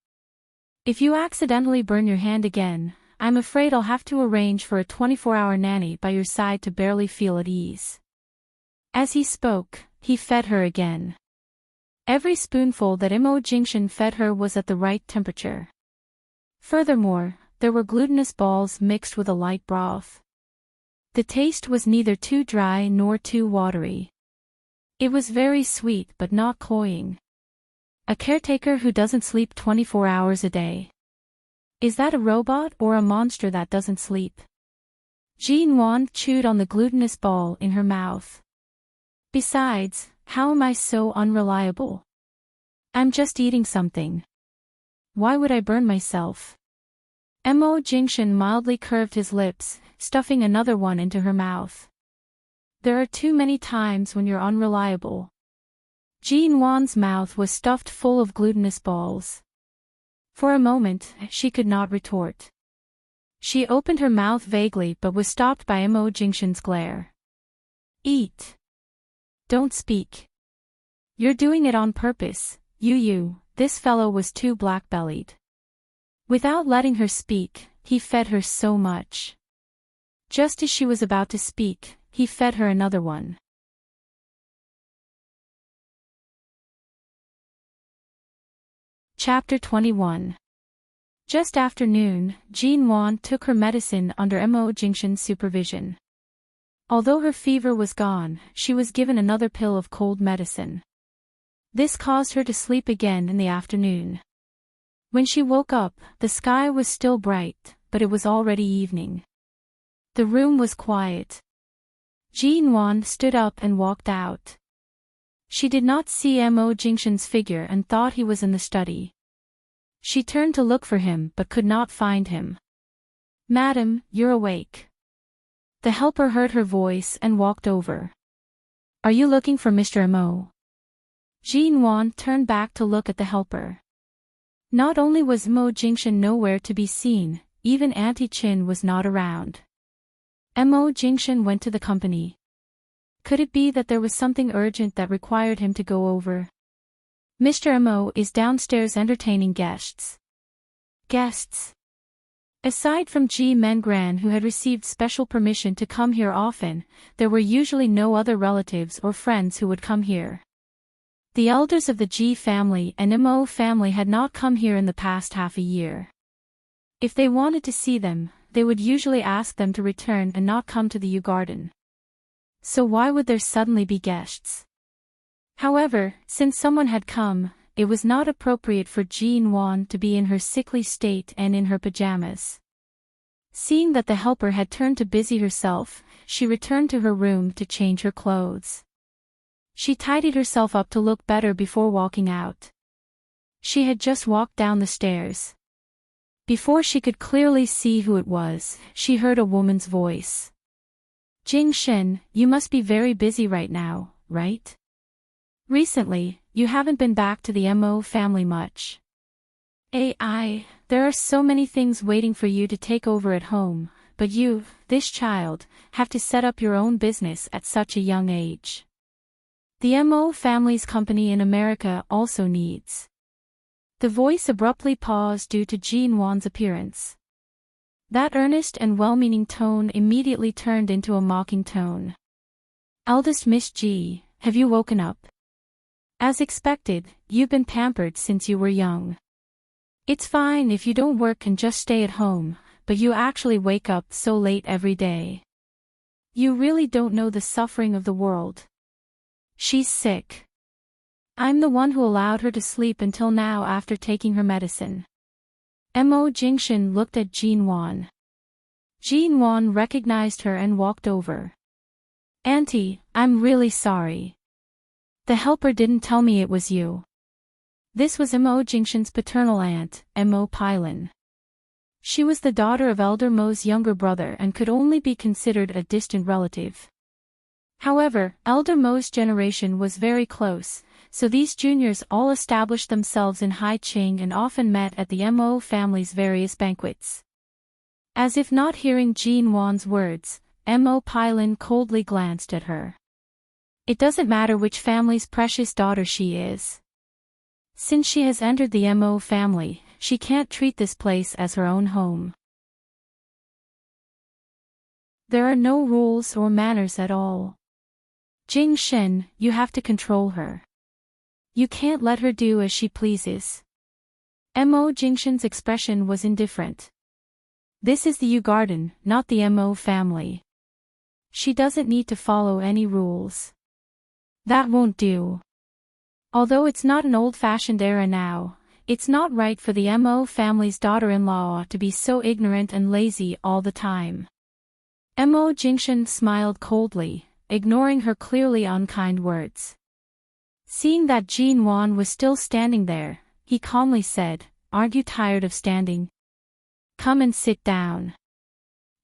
[SPEAKER 1] If you accidentally burn your hand again, I'm afraid I'll have to arrange for a 24-hour nanny by your side to barely feel at ease." As he spoke, he fed her again. Every spoonful that Mo Jingshan fed her was at the right temperature. Furthermore, there were glutinous balls mixed with a light broth. The taste was neither too dry nor too watery. It was very sweet but not cloying. A caretaker who doesn't sleep 24 hours a day. Is that a robot or a monster that doesn't sleep? Jinwan chewed on the glutinous ball in her mouth. Besides, how am I so unreliable? I'm just eating something. Why would I burn myself? Mo Jingshan mildly curved his lips, stuffing another one into her mouth. There are too many times when you're unreliable. Jinwan's mouth was stuffed full of glutinous balls. For a moment, she could not retort. She opened her mouth vaguely but was stopped by Mo Jingshan's glare. "Eat. Don't speak. You're doing it on purpose, you." This fellow was too black-bellied. Without letting her speak, he fed her so much. Just as she was about to speak, he fed her another one. Chapter 21. Just after noon, Jean Wan took her medicine under Mo Jingshan's supervision. Although her fever was gone, she was given another pill of cold medicine. This caused her to sleep again in the afternoon. When she woke up, the sky was still bright, but it was already evening. The room was quiet. Jean Wan stood up and walked out. She did not see Mo Jingshan's figure and thought he was in the study. She turned to look for him but could not find him. "Madam, you're awake." The helper heard her voice and walked over. "Are you looking for Mr. Mo?" Jean Wan turned back to look at the helper. Not only was Mo Jingshan nowhere to be seen, even Auntie Chin was not around. Mo Jingshan went to the company. Could it be that there was something urgent that required him to go over? "Mr. Mo is downstairs entertaining guests." Guests? Aside from Ji Mengran, who had received special permission to come here often, there were usually no other relatives or friends who would come here. The elders of the Ji family and Mo family had not come here in the past half a year. If they wanted to see them, they would usually ask them to return and not come to the Yew Garden. So why would there suddenly be guests? However, since someone had come, it was not appropriate for Jean Wan to be in her sickly state and in her pajamas. Seeing that the helper had turned to busy herself, she returned to her room to change her clothes. She tidied herself up to look better before walking out. She had just walked down the stairs. Before she could clearly see who it was, she heard a woman's voice. "Jing Shen, you must be very busy right now, right? Recently, you haven't been back to the Mo family much. There are so many things waiting for you to take over at home, but you, this child, have to set up your own business at such a young age. The Mo family's company in America also needs." The voice abruptly paused due to Jean Wan's appearance. That earnest and well-meaning tone immediately turned into a mocking tone. "Eldest Miss Ji, have you woken up? As expected, you've been pampered since you were young. It's fine if you don't work and just stay at home, but you actually wake up so late every day. You really don't know the suffering of the world. She's sick. I'm the one who allowed her to sleep until now after taking her medicine." Mo Jingshan looked at Jean Wan. Jean Wan recognized her and walked over. "Auntie, I'm really sorry. The helper didn't tell me it was you." This was Mo Jingshan's paternal aunt, Mo Pailan. She was the daughter of Elder Mo's younger brother and could only be considered a distant relative. However, Elder Mo's generation was very close, so these juniors all established themselves in Haicheng and often met at the Mo family's various banquets. As if not hearing Jean Wan's words, Mo Pailan coldly glanced at her. "It doesn't matter which family's precious daughter she is. Since she has entered the Mo family, she can't treat this place as her own home. There are no rules or manners at all. Jing Shen, you have to control her. You can't let her do as she pleases." Mo Jingshan's expression was indifferent. This is the Yew Garden, not the Mo family. She doesn't need to follow any rules. That won't do. Although it's not an old-fashioned era now, it's not right for the Mo family's daughter-in-law to be so ignorant and lazy all the time. Mo Jingshan smiled coldly, ignoring her clearly unkind words. Seeing that Jean Wan was still standing there, he calmly said, "Aren't you tired of standing? Come and sit down."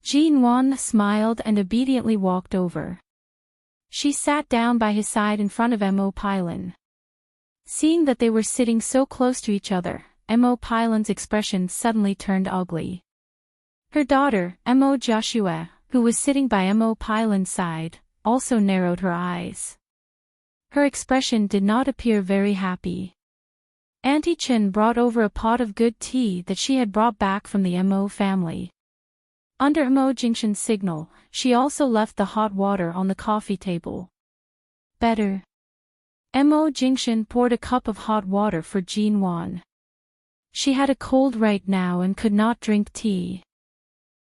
[SPEAKER 1] Jean Wan smiled and obediently walked over. She sat down by his side in front of Mo Pailan. Seeing that they were sitting so close to each other, Mo Pailan's expression suddenly turned ugly. Her daughter, Mo Joshua, who was sitting by Mo Pailan's side, also narrowed her eyes. Her expression did not appear very happy. Auntie Chen brought over a pot of good tea that she had brought back from the Mo family. Under Mo Jingshan's signal, she also left the hot water on the coffee table. "Better." Mo Jingshan poured a cup of hot water for Jean Wan. She had a cold right now and could not drink tea.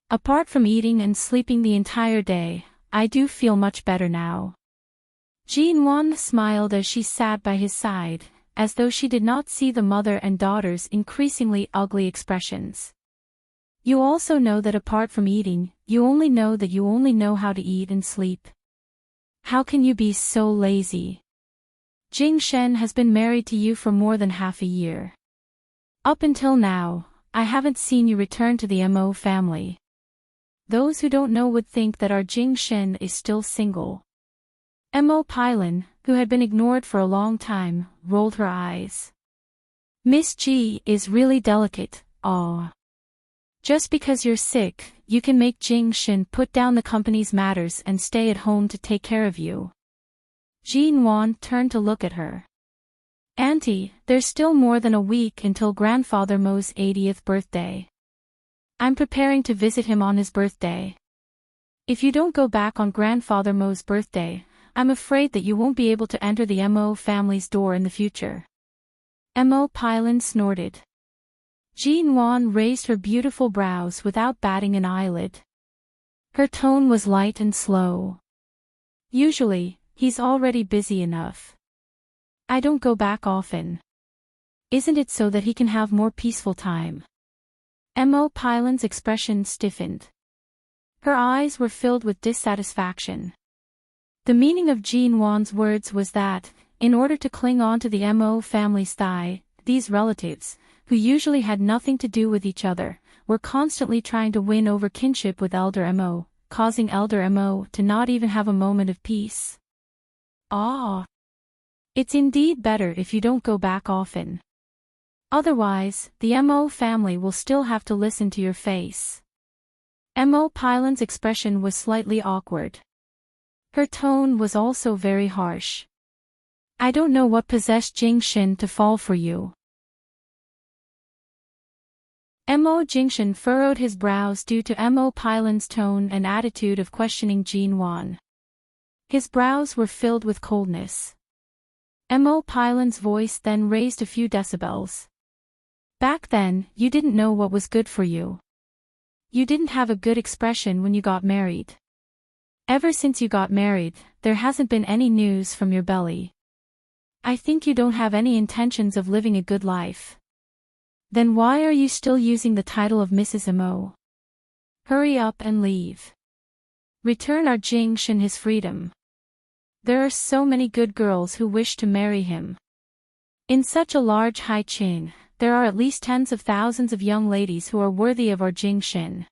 [SPEAKER 1] Apart from eating and sleeping the entire day, I do feel much better now. Jinwon smiled as she sat by his side, as though she did not see the mother and daughter's increasingly ugly expressions. You also know that apart from eating, you only know that you only know how to eat and sleep. How can you be so lazy? Jing Shen has been married to you for more than half a year. Up until now, I haven't seen you return to the Mo family. Those who don't know would think that our Jing Shen is still single. Mo Pylon, who had been ignored for a long time, rolled her eyes. Miss G is really delicate, aw. Just because you're sick, you can make Jing Shen put down the company's matters and stay at home to take care of you. Jinwon turned to look at her. Auntie, there's still more than a week until Grandfather Mo's 80th birthday. I'm preparing to visit him on his birthday. If you don't go back on Grandfather Mo's birthday, I'm afraid that you won't be able to enter the Mo family's door in the future. Mo Pylon snorted. Jinwon raised her beautiful brows without batting an eyelid. Her tone was light and slow. Usually, he's already busy enough. I don't go back often. Isn't it so that he can have more peaceful time? Mo Pylon's expression stiffened. Her eyes were filled with dissatisfaction. The meaning of Jinwon's words was that, in order to cling on to the Mo family's thigh, these relatives, who usually had nothing to do with each other, were constantly trying to win over kinship with Elder Mo, causing Elder Mo to not even have a moment of peace. Ah! It's indeed better if you don't go back often. Otherwise, the Mo family will still have to listen to your face. Mo Pylon's expression was slightly awkward. Her tone was also very harsh. I don't know what possessed Jing Shen to fall for you. Mo Jingshan furrowed his brows due to Mo Pylon's tone and attitude of questioning Jinwon. His brows were filled with coldness. Mo Pylon's voice then raised a few decibels. Back then, you didn't know what was good for you. You didn't have a good expression when you got married. Ever since you got married, there hasn't been any news from your belly. I think you don't have any intentions of living a good life. Then why are you still using the title of Mrs. Mo? Hurry up and leave. Return our Jing Shen his freedom. There are so many good girls who wish to marry him. In such a large Hai Qing, there are at least tens of thousands of young ladies who are worthy of our Jing Shen.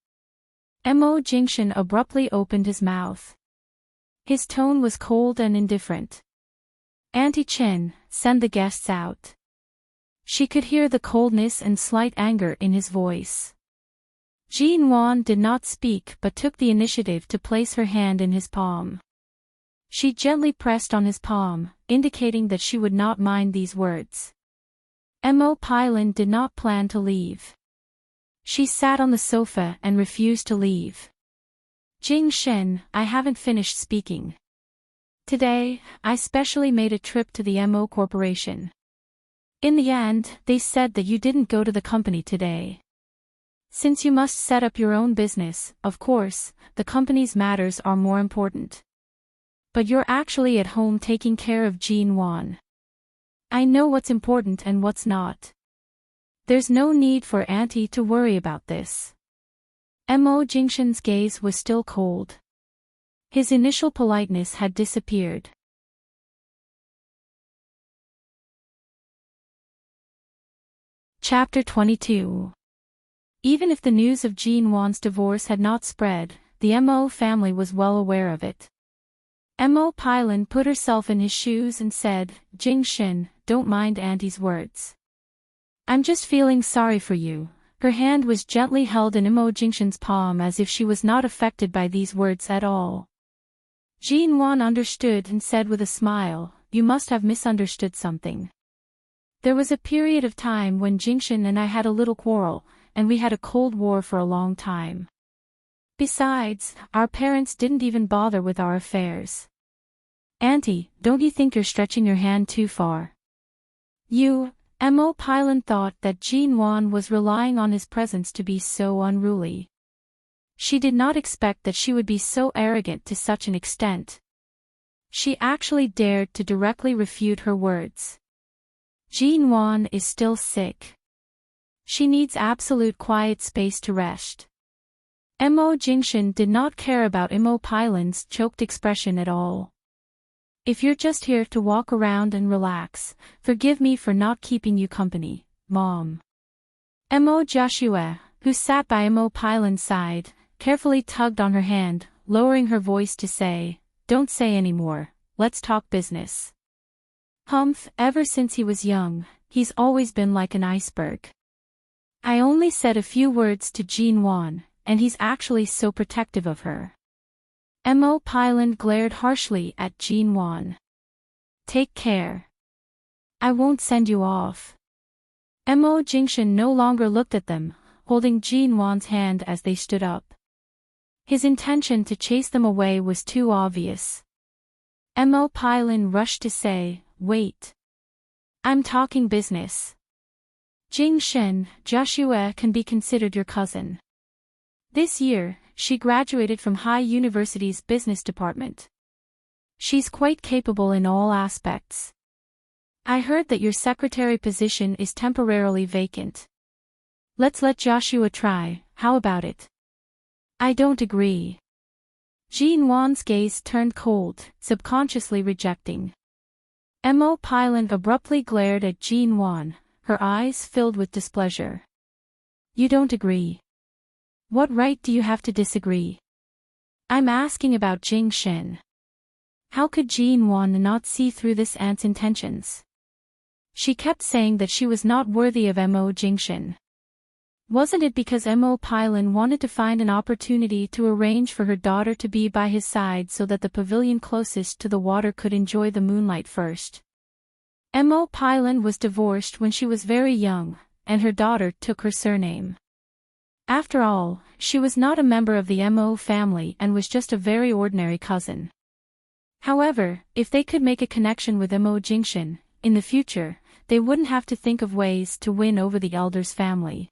[SPEAKER 1] Mo Jingshan abruptly opened his mouth. His tone was cold and indifferent. Auntie Chen, send the guests out. She could hear the coldness and slight anger in his voice. Jinwon did not speak but took the initiative to place her hand in his palm. She gently pressed on his palm, indicating that she would not mind these words. Mo Pylon did not plan to leave. She sat on the sofa and refused to leave. Jing Shen, I haven't finished speaking. Today, I specially made a trip to the Mo Corporation. In the end, they said that you didn't go to the company today. Since you must set up your own business, of course, the company's matters are more important. But you're actually at home taking care of Jinwon. I know what's important and what's not. There's no need for Auntie to worry about this. Mo Jingshan's gaze was still cold. His initial politeness had disappeared. Chapter 22. Even if the news of Jinwon's divorce had not spread, the Mo family was well aware of it. Mo Pylon put herself in his shoes and said, Jing Shen, don't mind Auntie's words. I'm just feeling sorry for you. Her hand was gently held in Mo Jingshan's palm as if she was not affected by these words at all. Jinwon understood and said with a smile, you must have misunderstood something. There was a period of time when Jingshan and I had a little quarrel, and we had a cold war for a long time. Besides, our parents didn't even bother with our affairs. Auntie, don't you think you're stretching your hand too far? You Mo Pylon thought that Jean Wan was relying on his presence to be so unruly. She did not expect that she would be so arrogant to such an extent. She actually dared to directly refute her words. Jean Wan is still sick. She needs absolute quiet space to rest. Mo Jingshan did not care about Mo Pylon's choked expression at all. If you're just here to walk around and relax, forgive me for not keeping you company, Mom. Mo Joshua, who sat by Mo Pylon's side, carefully tugged on her hand, lowering her voice to say, "Don't say any more, let's talk business." Humph, ever since he was young, he's always been like an iceberg. I only said a few words to Jean Wan, and he's actually so protective of her. Mo Pylon glared harshly at Jean Wan. Take care. I won't send you off. Mo Jingshan no longer looked at them, holding Jean Wan's hand as they stood up. His intention to chase them away was too obvious. Mo Pylon rushed to say, "Wait. I'm talking business. Jingshan, Joshua can be considered your cousin. This year, she graduated from High University's business department. She's quite capable in all aspects. I heard that your secretary position is temporarily vacant. Let's let Joshua try, how about it?" "I don't agree." Jean Wan's gaze turned cold, subconsciously rejecting. Mo Pylon abruptly glared at Jean Wan, her eyes filled with displeasure. "You don't agree? What right do you have to disagree? I'm asking about Jing Shen. How could Jean Wan not see through this aunt's intentions? She kept saying that she was not worthy of Mo Jingshan. Wasn't it because Mo Pylon wanted to find an opportunity to arrange for her daughter to be by his side so that the pavilion closest to the water could enjoy the moonlight first? Mo Pylon was divorced when she was very young, and her daughter took her surname. After all, she was not a member of the Mo family and was just a very ordinary cousin. However, if they could make a connection with Mo Jingshan, in the future, they wouldn't have to think of ways to win over the elder's family.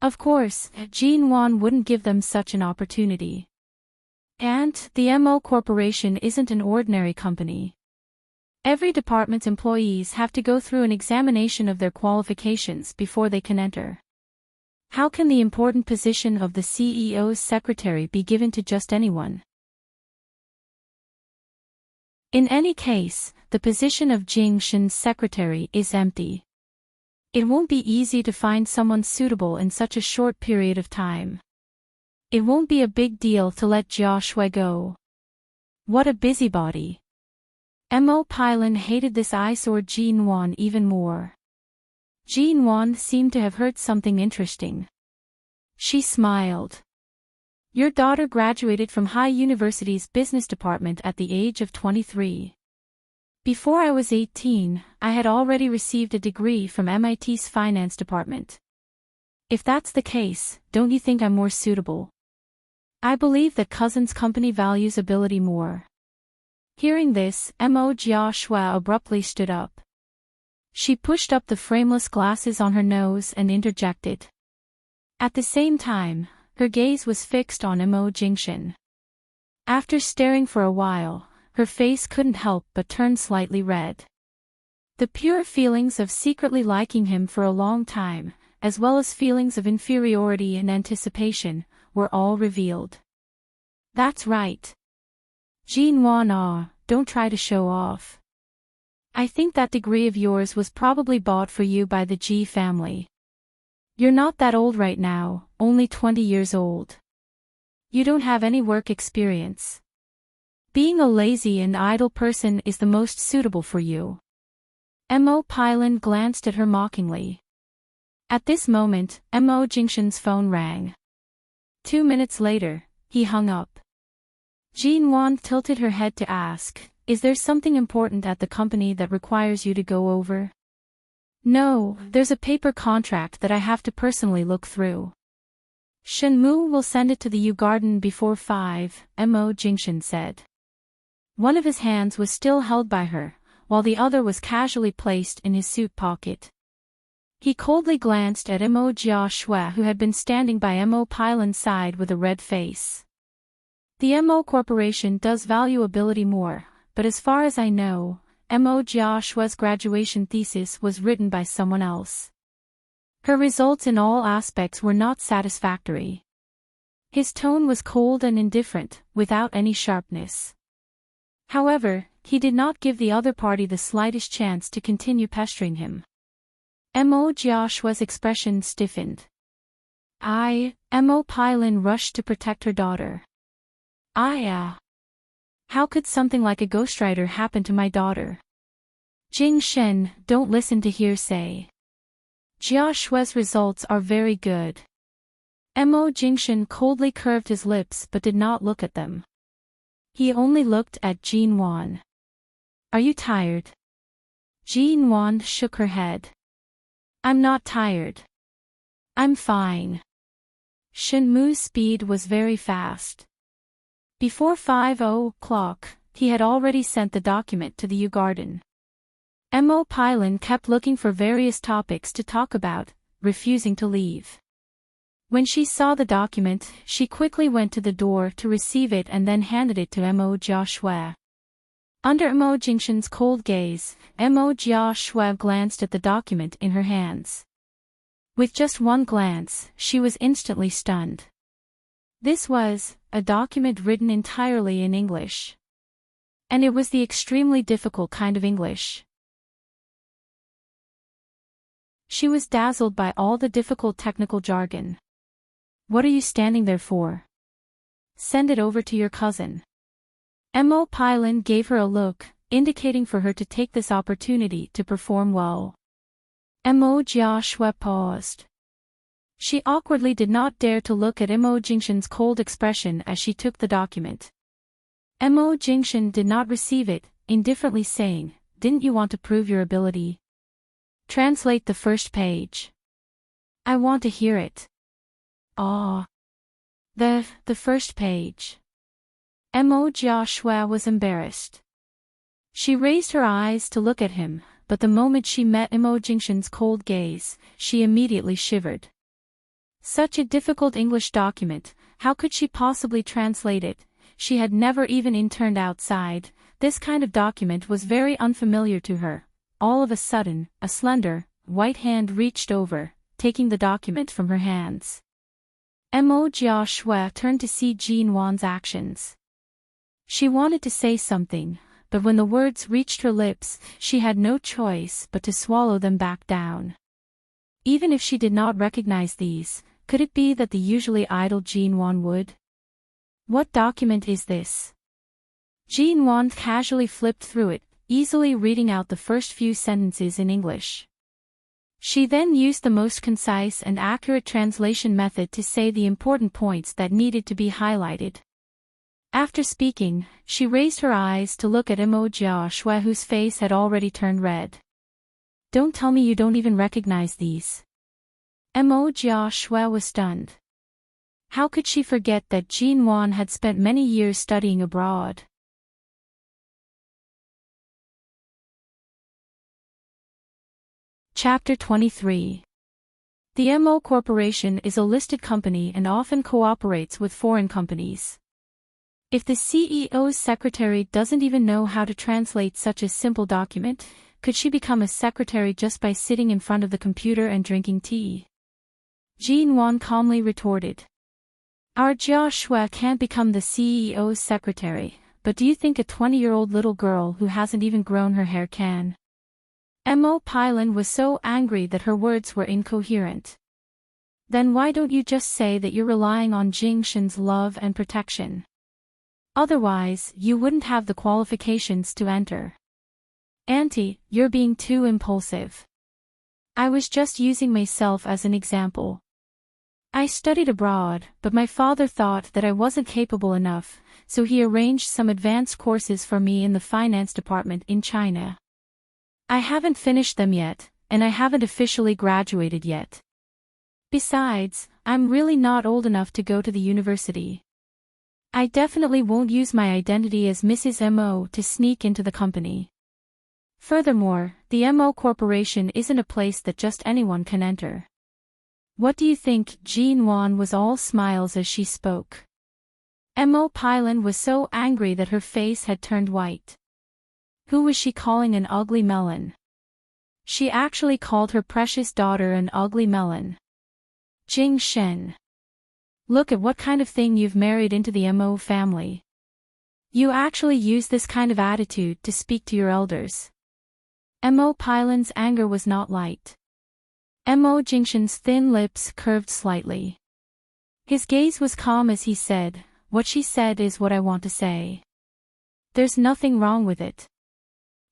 [SPEAKER 1] Of course, Jean Wan wouldn't give them such an opportunity. And, the Mo Corporation isn't an ordinary company. Every department's employees have to go through an examination of their qualifications before they can enter. How can the important position of the CEO's secretary be given to just anyone? In any case, the position of Jing Shen's secretary is empty. It won't be easy to find someone suitable in such a short period of time. It won't be a big deal to let Joshua go. What a busybody. Mo Pylon hated this eyesore Jean Wan even more. Jean Wan seemed to have heard something interesting. She smiled. Your daughter graduated from High University's business department at the age of 23. Before I was 18, I had already received a degree from MIT's finance department. If that's the case, don't you think I'm more suitable? I believe that cousin's company values ability more. Hearing this, Mo Joshua abruptly stood up. She pushed up the frameless glasses on her nose and interjected. At the same time, her gaze was fixed on Mo Jingshan. After staring for a while, her face couldn't help but turn slightly red. The pure feelings of secretly liking him for a long time, as well as feelings of inferiority and anticipation, were all revealed. That's right. Jean Wan, don't try to show off. I think that degree of yours was probably bought for you by the Ji family. You're not that old right now, only 20 years old. You don't have any work experience. Being a lazy and idle person is the most suitable for you. Mo Pylon glanced at her mockingly. At this moment, Mo Jingshan's phone rang. 2 minutes later, he hung up. Jean Wan tilted her head to ask, "Is there something important at the company that requires you to go over?" "No, there's a paper contract that I have to personally look through." "Shenmue will send it to the U Garden before 5, Mo Jingshan said. One of his hands was still held by her, while the other was casually placed in his suit pocket. He coldly glanced at Mo Jiaxue, who had been standing by Mo Pailan's side with a red face. The Mo Corporation does value ability more, but as far as I know, Mo Jiaxue's graduation thesis was written by someone else. Her results in all aspects were not satisfactory. His tone was cold and indifferent, without any sharpness. However, he did not give the other party the slightest chance to continue pestering him. Mo Jiaxue's expression stiffened. Mo Pailan rushed to protect her daughter. How could something like a ghostwriter happen to my daughter? Jing Shen, don't listen to hearsay. Jiaxue's results are very good. Mo Jingshen coldly curved his lips but did not look at them. He only looked at Jean Wan. Are you tired? Jean Wan shook her head. I'm not tired. I'm fine. Shen Mu's speed was very fast. Before 5:00, he had already sent the document to the U Garden. Mo Pailan kept looking for various topics to talk about, refusing to leave. When she saw the document, she quickly went to the door to receive it and then handed it to Mo Jiaxue. Under Mo Jingshen's cold gaze, Mo Jiaxue glanced at the document in her hands. With just one glance, she was instantly stunned. This was a document written entirely in English. And it was the extremely difficult kind of English. She was dazzled by all the difficult technical jargon. What are you standing there for? Send it over to your cousin. Mo Pailan gave her a look, indicating for her to take this opportunity to perform well. Mo Jiaxue paused. She awkwardly did not dare to look at Mo Jingshen's cold expression as she took the document. Mo Jingshen did not receive it, indifferently saying, "Didn't you want to prove your ability? Translate the first page. I want to hear it." The first page. Mo Jiaxue was embarrassed. She raised her eyes to look at him, but the moment she met Mo Jingshen's cold gaze, she immediately shivered. Such a difficult English document, how could she possibly translate it? She had never even interned outside. This kind of document was very unfamiliar to her. All of a sudden, a slender, white hand reached over, taking the document from her hands. Mo Jiaxue turned to see Jean Wan's actions. She wanted to say something, but when the words reached her lips, she had no choice but to swallow them back down. Even if she did not recognize these, could it be that the usually idle Jean Wan would? What document is this? Jean Wan casually flipped through it, easily reading out the first few sentences in English. She then used the most concise and accurate translation method to say the important points that needed to be highlighted. After speaking, she raised her eyes to look at Mo Jiaxue, whose face had already turned red. Don't tell me you don't even recognize these. Mo Jiaxue was stunned. How could she forget that Jean Wan had spent many years studying abroad? Chapter 23. The Mo Corporation is a listed company and often cooperates with foreign companies. If the CEO's secretary doesn't even know how to translate such a simple document, could she become a secretary just by sitting in front of the computer and drinking tea? Jean Wan calmly retorted. Our Jiaxue can't become the CEO's secretary, but do you think a 20-year-old little girl who hasn't even grown her hair can? Mo Pailan was so angry that her words were incoherent. Then why don't you just say that you're relying on Jing Shen's love and protection? Otherwise, you wouldn't have the qualifications to enter. Auntie, you're being too impulsive. I was just using myself as an example. I studied abroad, but my father thought that I wasn't capable enough, so he arranged some advanced courses for me in the finance department in China. I haven't finished them yet, and I haven't officially graduated yet. Besides, I'm really not old enough to go to the university. I definitely won't use my identity as Mrs. Mo to sneak into the company. Furthermore, The MO Corporation isn't a place that just anyone can enter. What do you think? Jean Wan was all smiles as she spoke. Mo Pylon was so angry that her face had turned white. Who was she calling an ugly melon? She actually called her precious daughter an ugly melon. Jing Shen. Look at what kind of thing you've married into the Mo family. You actually use this kind of attitude to speak to your elders. Mo Pylon's anger was not light. Mo Jingshen's thin lips curved slightly. His gaze was calm as he said, "What she said is what I want to say. There's nothing wrong with it."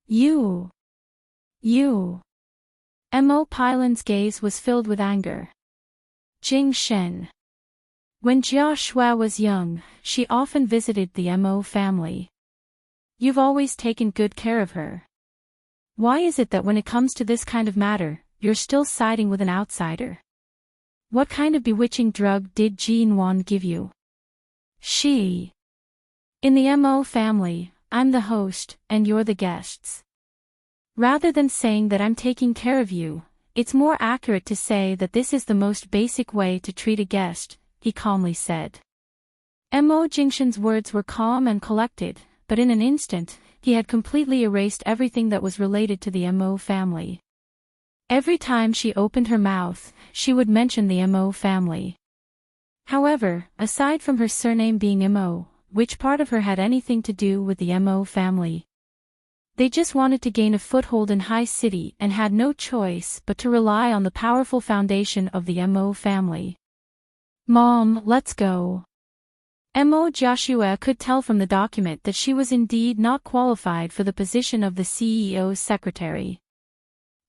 [SPEAKER 1] You. Mo Pylon's gaze was filled with anger. Jing Shen. When Jia Shui was young, she often visited the Mo family. You've always taken good care of her. Why is it that when it comes to this kind of matter, you're still siding with an outsider? What kind of bewitching drug did Jean Wan give you? In the Mo family, I'm the host, and you're the guests. Rather than saying that I'm taking care of you, it's more accurate to say that this is the most basic way to treat a guest, he calmly said. Mo Jingshen's words were calm and collected, but in an instant, he had completely erased everything that was related to the Mo family. Every time she opened her mouth, she would mention the Mo family. However, aside from her surname being Mo, which part of her had anything to do with the Mo family? They just wanted to gain a foothold in High City and had no choice but to rely on the powerful foundation of the Mo family. Mom, let's go. Mo Joshua could tell from the document that she was indeed not qualified for the position of the CEO's secretary.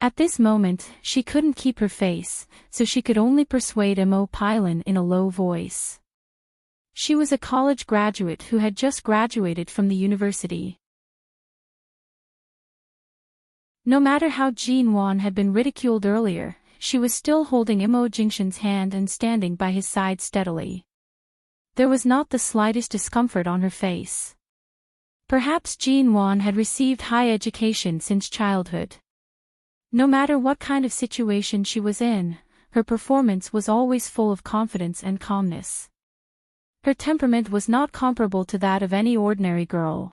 [SPEAKER 1] At this moment, she couldn't keep her face, so she could only persuade Mo Pylon in a low voice. She was a college graduate who had just graduated from the university. No matter how Jean Wan had been ridiculed earlier, she was still holding Mo Jingshen's hand and standing by his side steadily. There was not the slightest discomfort on her face. Perhaps Jean Wan had received high education since childhood. No matter what kind of situation she was in, her performance was always full of confidence and calmness. Her temperament was not comparable to that of any ordinary girl.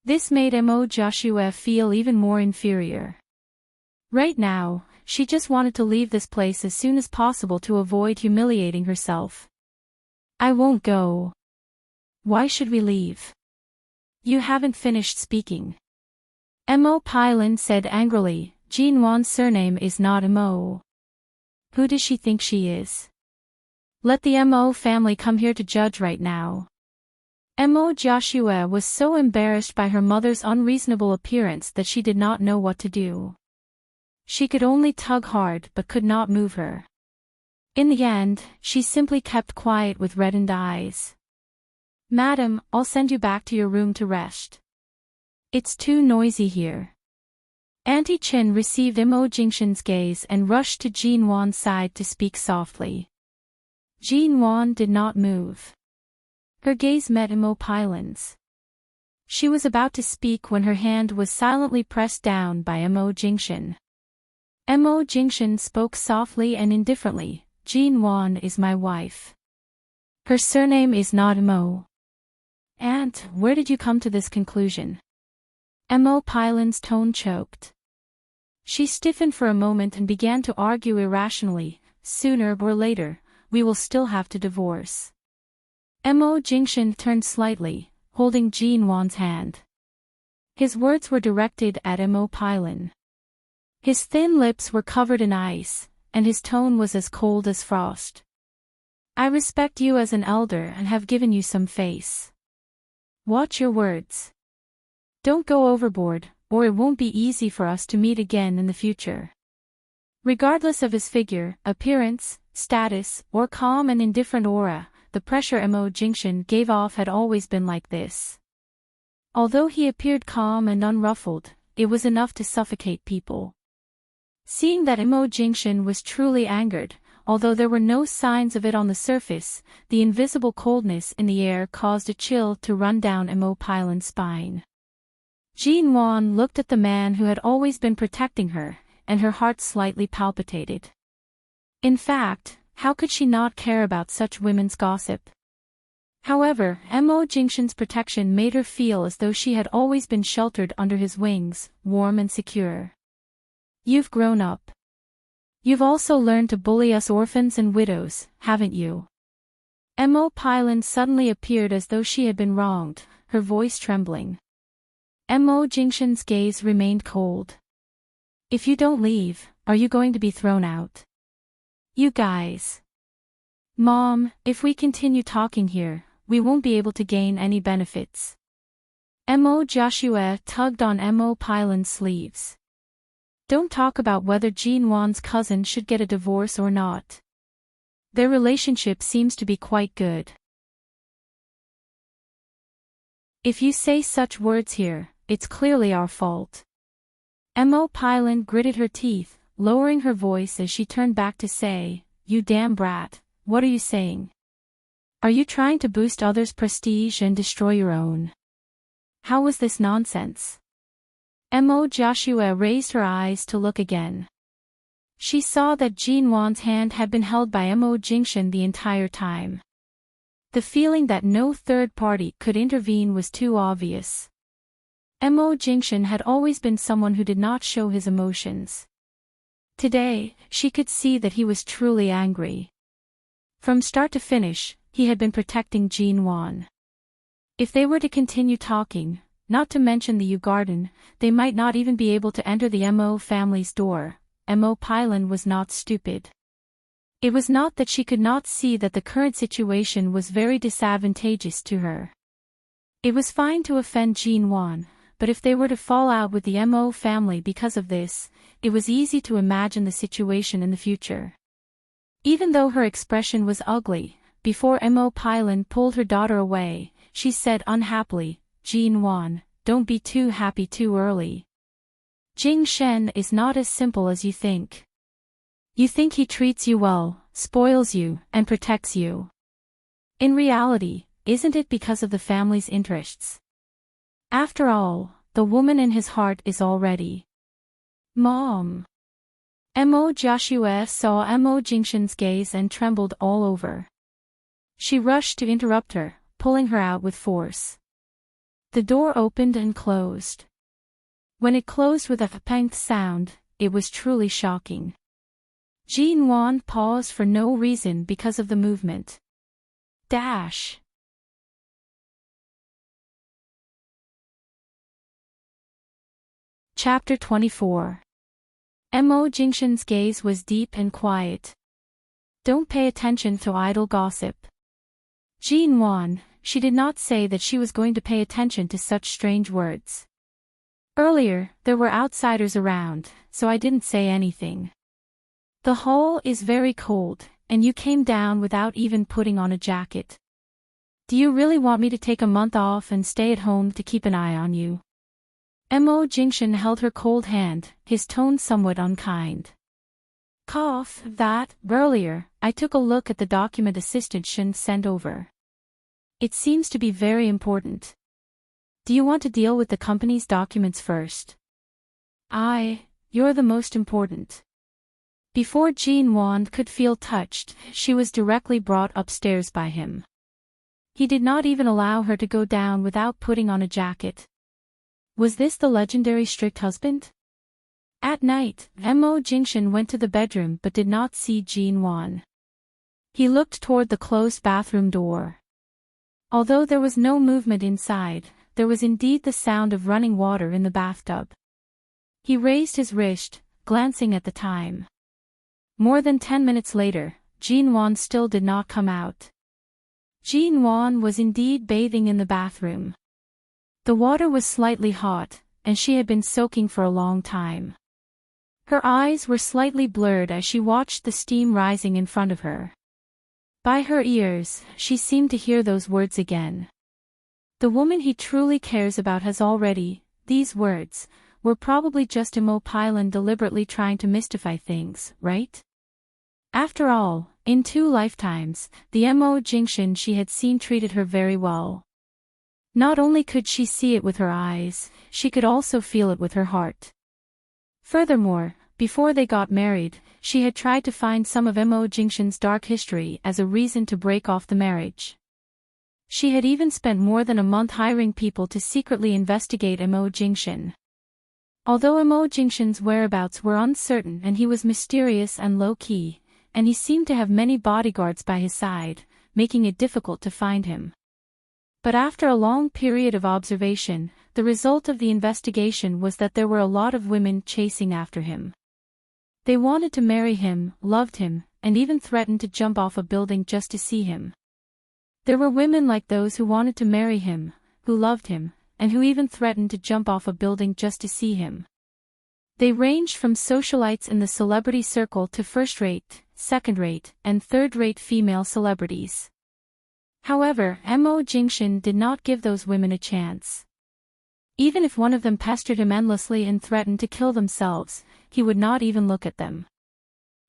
[SPEAKER 1] This made Mo Joshua feel even more inferior. Right now, she just wanted to leave this place as soon as possible to avoid humiliating herself. I won't go. Why should we leave? You haven't finished speaking. Mo Pylon said angrily, Jean Wan's surname is not Mo. Who does she think she is? Let the Mo family come here to judge right now. Mo Joshua was so embarrassed by her mother's unreasonable appearance that she did not know what to do. She could only tug hard but could not move her. In the end, she simply kept quiet with reddened eyes. Madam, I'll send you back to your room to rest. It's too noisy here. Auntie Chin received Mo Jingshen's gaze and rushed to Jean Wan's side to speak softly. Jean Wan did not move. Her gaze met Mo Pylon's. She was about to speak when her hand was silently pressed down by Mo Jingshen. Mo Jingshen spoke softly and indifferently, Jean Wan is my wife. Her surname is not Mo. Aunt, where did you come to this conclusion? Mo Pylon's tone choked. She stiffened for a moment and began to argue irrationally, sooner or later, we will still have to divorce. Mo Jingshen turned slightly, holding Jean Wan's hand. His words were directed at Mo Pylon. His thin lips were covered in ice, and his tone was as cold as frost. I respect you as an elder and have given you some face. Watch your words. Don't go overboard, or it won't be easy for us to meet again in the future. Regardless of his figure, appearance, status, or calm and indifferent aura, the pressure Mo Jingshen gave off had always been like this. Although he appeared calm and unruffled, it was enough to suffocate people. Seeing that Mo Jingshen was truly angered, although there were no signs of it on the surface, the invisible coldness in the air caused a chill to run down Mo Pylon's spine. Jean Wan looked at the man who had always been protecting her, and her heart slightly palpitated. In fact, how could she not care about such women's gossip? However, Mo Jingshan's protection made her feel as though she had always been sheltered under his wings, warm and secure. You've grown up. You've also learned to bully us orphans and widows, haven't you? Mo Pylon suddenly appeared as though she had been wronged, her voice trembling. Mo Jingshan's gaze remained cold. If you don't leave, are you going to be thrown out? You guys. Mom, if we continue talking here, we won't be able to gain any benefits. Mo Joshua tugged on Mo Pylon's sleeves. Don't talk about whether Jean Wan's cousin should get a divorce or not. Their relationship seems to be quite good. If you say such words here, it's clearly our fault. Mo Pylon gritted her teeth, lowering her voice as she turned back to say, You damn brat, what are you saying? Are you trying to boost others' prestige and destroy your own? How was this nonsense? Mo Joshua raised her eyes to look again. She saw that Jean Wan's hand had been held by Mo Jingshan the entire time. The feeling that no third party could intervene was too obvious. Mo Jingshan had always been someone who did not show his emotions. Today, she could see that he was truly angry. From start to finish, he had been protecting Jean Wan. If they were to continue talking, not to mention the Yu Garden, they might not even be able to enter the Mo family's door. Mo Pylon was not stupid. It was not that she could not see that the current situation was very disadvantageous to her. It was fine to offend Jean Wan, but if they were to fall out with the Mo family because of this, it was easy to imagine the situation in the future. Even though her expression was ugly, before Mo Pylon pulled her daughter away, she said unhappily, Jean Wan, don't be too happy too early. Jing Shen is not as simple as you think. You think he treats you well, spoils you, and protects you. In reality, isn't it because of the family's interests? After all, the woman in his heart is already. Mom. Mo Joshua saw Mo Jingshan's gaze and trembled all over. She rushed to interrupt her, pulling her out with force. The door opened and closed. When it closed with a panged sound, it was truly shocking. Jean Wan paused for no reason because of the movement. Dash. Chapter 24. Mo Jingshan's gaze was deep and quiet. Don't pay attention to idle gossip. Jean Wan, she did not say that she was going to pay attention to such strange words. Earlier, there were outsiders around, so I didn't say anything. The hall is very cold, and you came down without even putting on a jacket. Do you really want me to take a month off and stay at home to keep an eye on you? Mo Jingshan held her cold hand, his tone somewhat unkind. Cough, that, earlier, I took a look at the document Assistant Shen sent over. It seems to be very important. Do you want to deal with the company's documents first? You're the most important. Before Jean Wan could feel touched, she was directly brought upstairs by him. He did not even allow her to go down without putting on a jacket. Was this the legendary strict husband? At night, Mo Jingshan went to the bedroom but did not see Jean Wan. He looked toward the closed bathroom door. Although there was no movement inside, there was indeed the sound of running water in the bathtub. He raised his wrist, glancing at the time. More than 10 minutes later, Jean Wan still did not come out. Jean Wan was indeed bathing in the bathroom. The water was slightly hot, and she had been soaking for a long time. Her eyes were slightly blurred as she watched the steam rising in front of her. By her ears, she seemed to hear those words again. The woman he truly cares about has already, these words, were probably just Mo Pylon deliberately trying to mystify things, right? After all, in 2 lifetimes, the Mo Jingshan she had seen treated her very well. Not only could she see it with her eyes, she could also feel it with her heart. Furthermore, before they got married, she had tried to find some of Mo Jingshan's dark history as a reason to break off the marriage. She had even spent more than a month hiring people to secretly investigate Mo Jingshan. Although Mo Jingshan's whereabouts were uncertain and he was mysterious and low-key, and he seemed to have many bodyguards by his side, making it difficult to find him. But after a long period of observation, the result of the investigation was that there were a lot of women chasing after him. They wanted to marry him, loved him, and even threatened to jump off a building just to see him. There were women like those who wanted to marry him, who loved him, and who even threatened to jump off a building just to see him. They ranged from socialites in the celebrity circle to first-rate, second-rate, and third-rate female celebrities. However, Mo Jingshan did not give those women a chance. Even if one of them pestered him endlessly and threatened to kill themselves, he would not even look at them.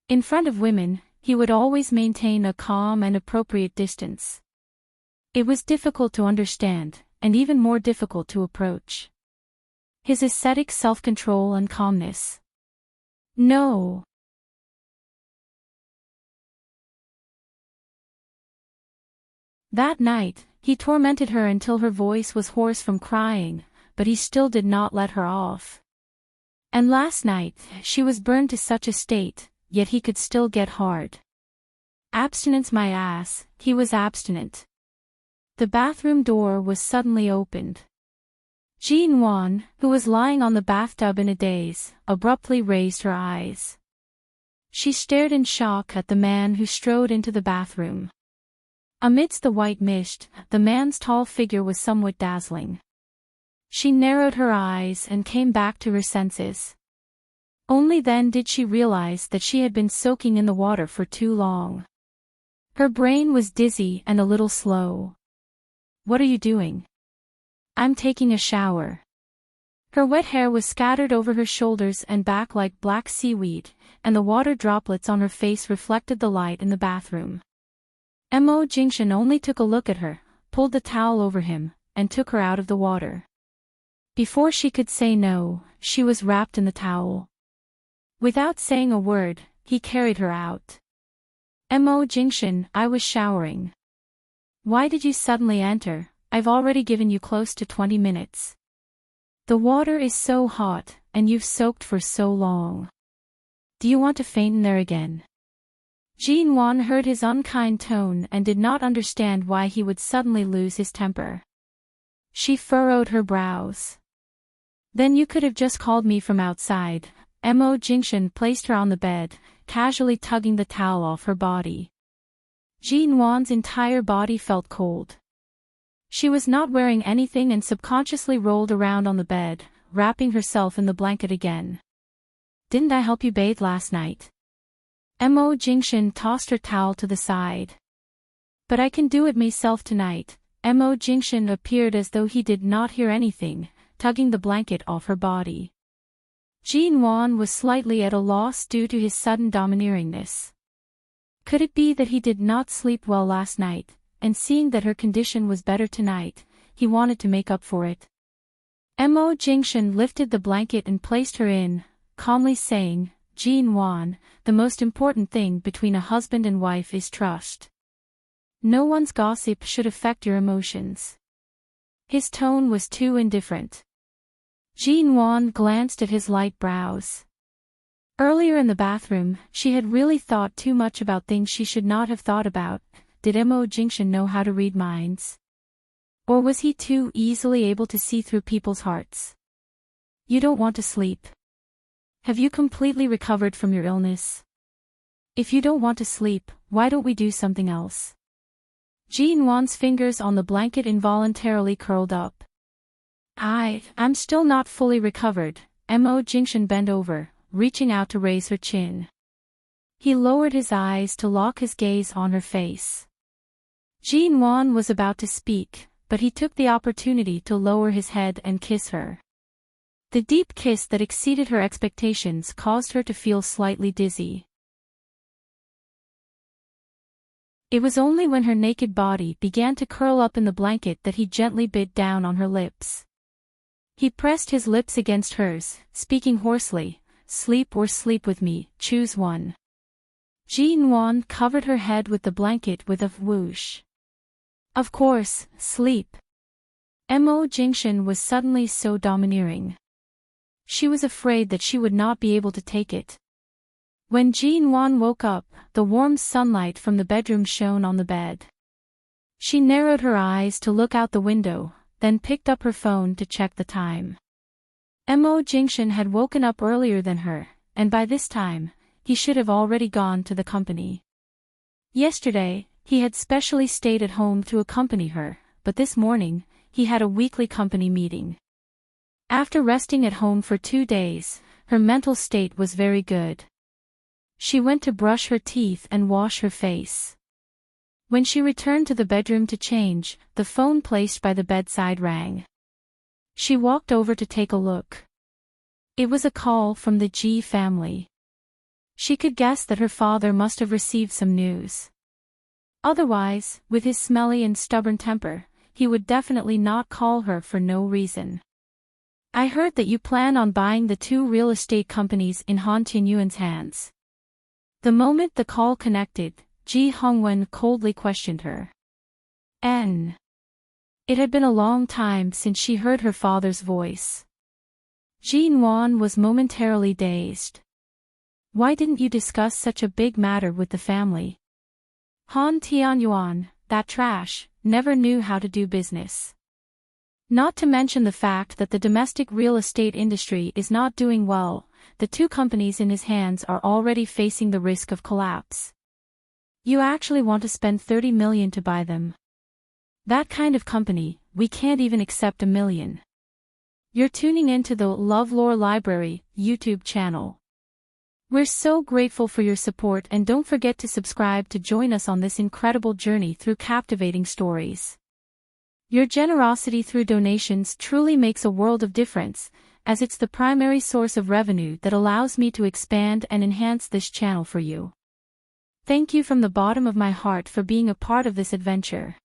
[SPEAKER 1] In front of women, he would always maintain a calm and appropriate distance. It was difficult to understand, and even more difficult to approach. His ascetic self-control and calmness. No. That night, he tormented her until her voice was hoarse from crying, but he still did not let her off. And last night, she was burned to such a state, yet he could still get hard. Abstinence my ass, he was abstinent. The bathroom door was suddenly opened. Jean Wan, who was lying on the bathtub in a daze, abruptly raised her eyes. She stared in shock at the man who strode into the bathroom. Amidst the white mist, the man's tall figure was somewhat dazzling. She narrowed her eyes and came back to her senses. Only then did she realize that she had been soaking in the water for too long. Her brain was dizzy and a little slow. "What are you doing?" "I'm taking a shower." Her wet hair was scattered over her shoulders and back like black seaweed, and the water droplets on her face reflected the light in the bathroom. Mo Jingshan only took a look at her, pulled the towel over him, and took her out of the water. Before she could say no, she was wrapped in the towel. Without saying a word, he carried her out. "Mo Jingshan, I was showering." "Why did you suddenly enter? I've already given you close to 20 minutes. The water is so hot, and you've soaked for so long. Do you want to faint in there again?" Jean Wan heard his unkind tone and did not understand why he would suddenly lose his temper. She furrowed her brows. "Then you could have just called me from outside." Mo Jingshan placed her on the bed, casually tugging the towel off her body. Jean Wan's entire body felt cold. She was not wearing anything and subconsciously rolled around on the bed, wrapping herself in the blanket again. "Didn't I help you bathe last night?" Mo Jingshan tossed her towel to the side. "But I can do it myself tonight." Mo Jingshan appeared as though he did not hear anything, tugging the blanket off her body. Jean Wan was slightly at a loss due to his sudden domineeringness. Could it be that he did not sleep well last night, and seeing that her condition was better tonight, he wanted to make up for it? Mo Jingshan lifted the blanket and placed her in, calmly saying, "Jean Wan, the most important thing between a husband and wife is trust. No one's gossip should affect your emotions." His tone was too indifferent. Jean Wan glanced at his light brows. Earlier in the bathroom, she had really thought too much about things she should not have thought about. Did Mo Jingshan know how to read minds? Or was he too easily able to see through people's hearts? "You don't want to sleep. Have you completely recovered from your illness? If you don't want to sleep, why don't we do something else?" Jean Wan's fingers on the blanket involuntarily curled up. I'm still not fully recovered." Mo Jingshan bent over, reaching out to raise her chin. He lowered his eyes to lock his gaze on her face. Jean Wan was about to speak, but he took the opportunity to lower his head and kiss her. The deep kiss that exceeded her expectations caused her to feel slightly dizzy. It was only when her naked body began to curl up in the blanket that he gently bit down on her lips. He pressed his lips against hers, speaking hoarsely, "Sleep or sleep with me, choose one." Ji-Wan covered her head with the blanket with a whoosh. "Of course, sleep." Mo Jingshan was suddenly so domineering. She was afraid that she would not be able to take it. When Ji-Wan woke up, the warm sunlight from the bedroom shone on the bed. She narrowed her eyes to look out the window, then picked up her phone to check the time. Mo Jingshan had woken up earlier than her, and by this time, he should have already gone to the company. Yesterday, he had specially stayed at home to accompany her, but this morning, he had a weekly company meeting. After resting at home for 2 days, her mental state was very good. She went to brush her teeth and wash her face. When she returned to the bedroom to change, the phone placed by the bedside rang. She walked over to take a look. It was a call from the Ji family. She could guess that her father must have received some news. Otherwise, with his smelly and stubborn temper, he would definitely not call her for no reason. "I heard that you plan on buying the 2 real estate companies in Han Tianyuan's hands." The moment the call connected, Ji Hongwen coldly questioned her. It had been a long time since she heard her father's voice. Ji-Wan was momentarily dazed. "Why didn't you discuss such a big matter with the family?" Han Tianyuan, that trash, never knew how to do business. Not to mention the fact that the domestic real estate industry is not doing well, the 2 companies in his hands are already facing the risk of collapse. "You actually want to spend 30 million to buy them? That kind of company, we can't even accept $1 million. You're tuning into the LoveLore Library YouTube channel. We're so grateful for your support, and don't forget to subscribe to join us on this incredible journey through captivating stories. Your generosity through donations truly makes a world of difference, as it's the primary source of revenue that allows me to expand and enhance this channel for you. Thank you from the bottom of my heart for being a part of this adventure.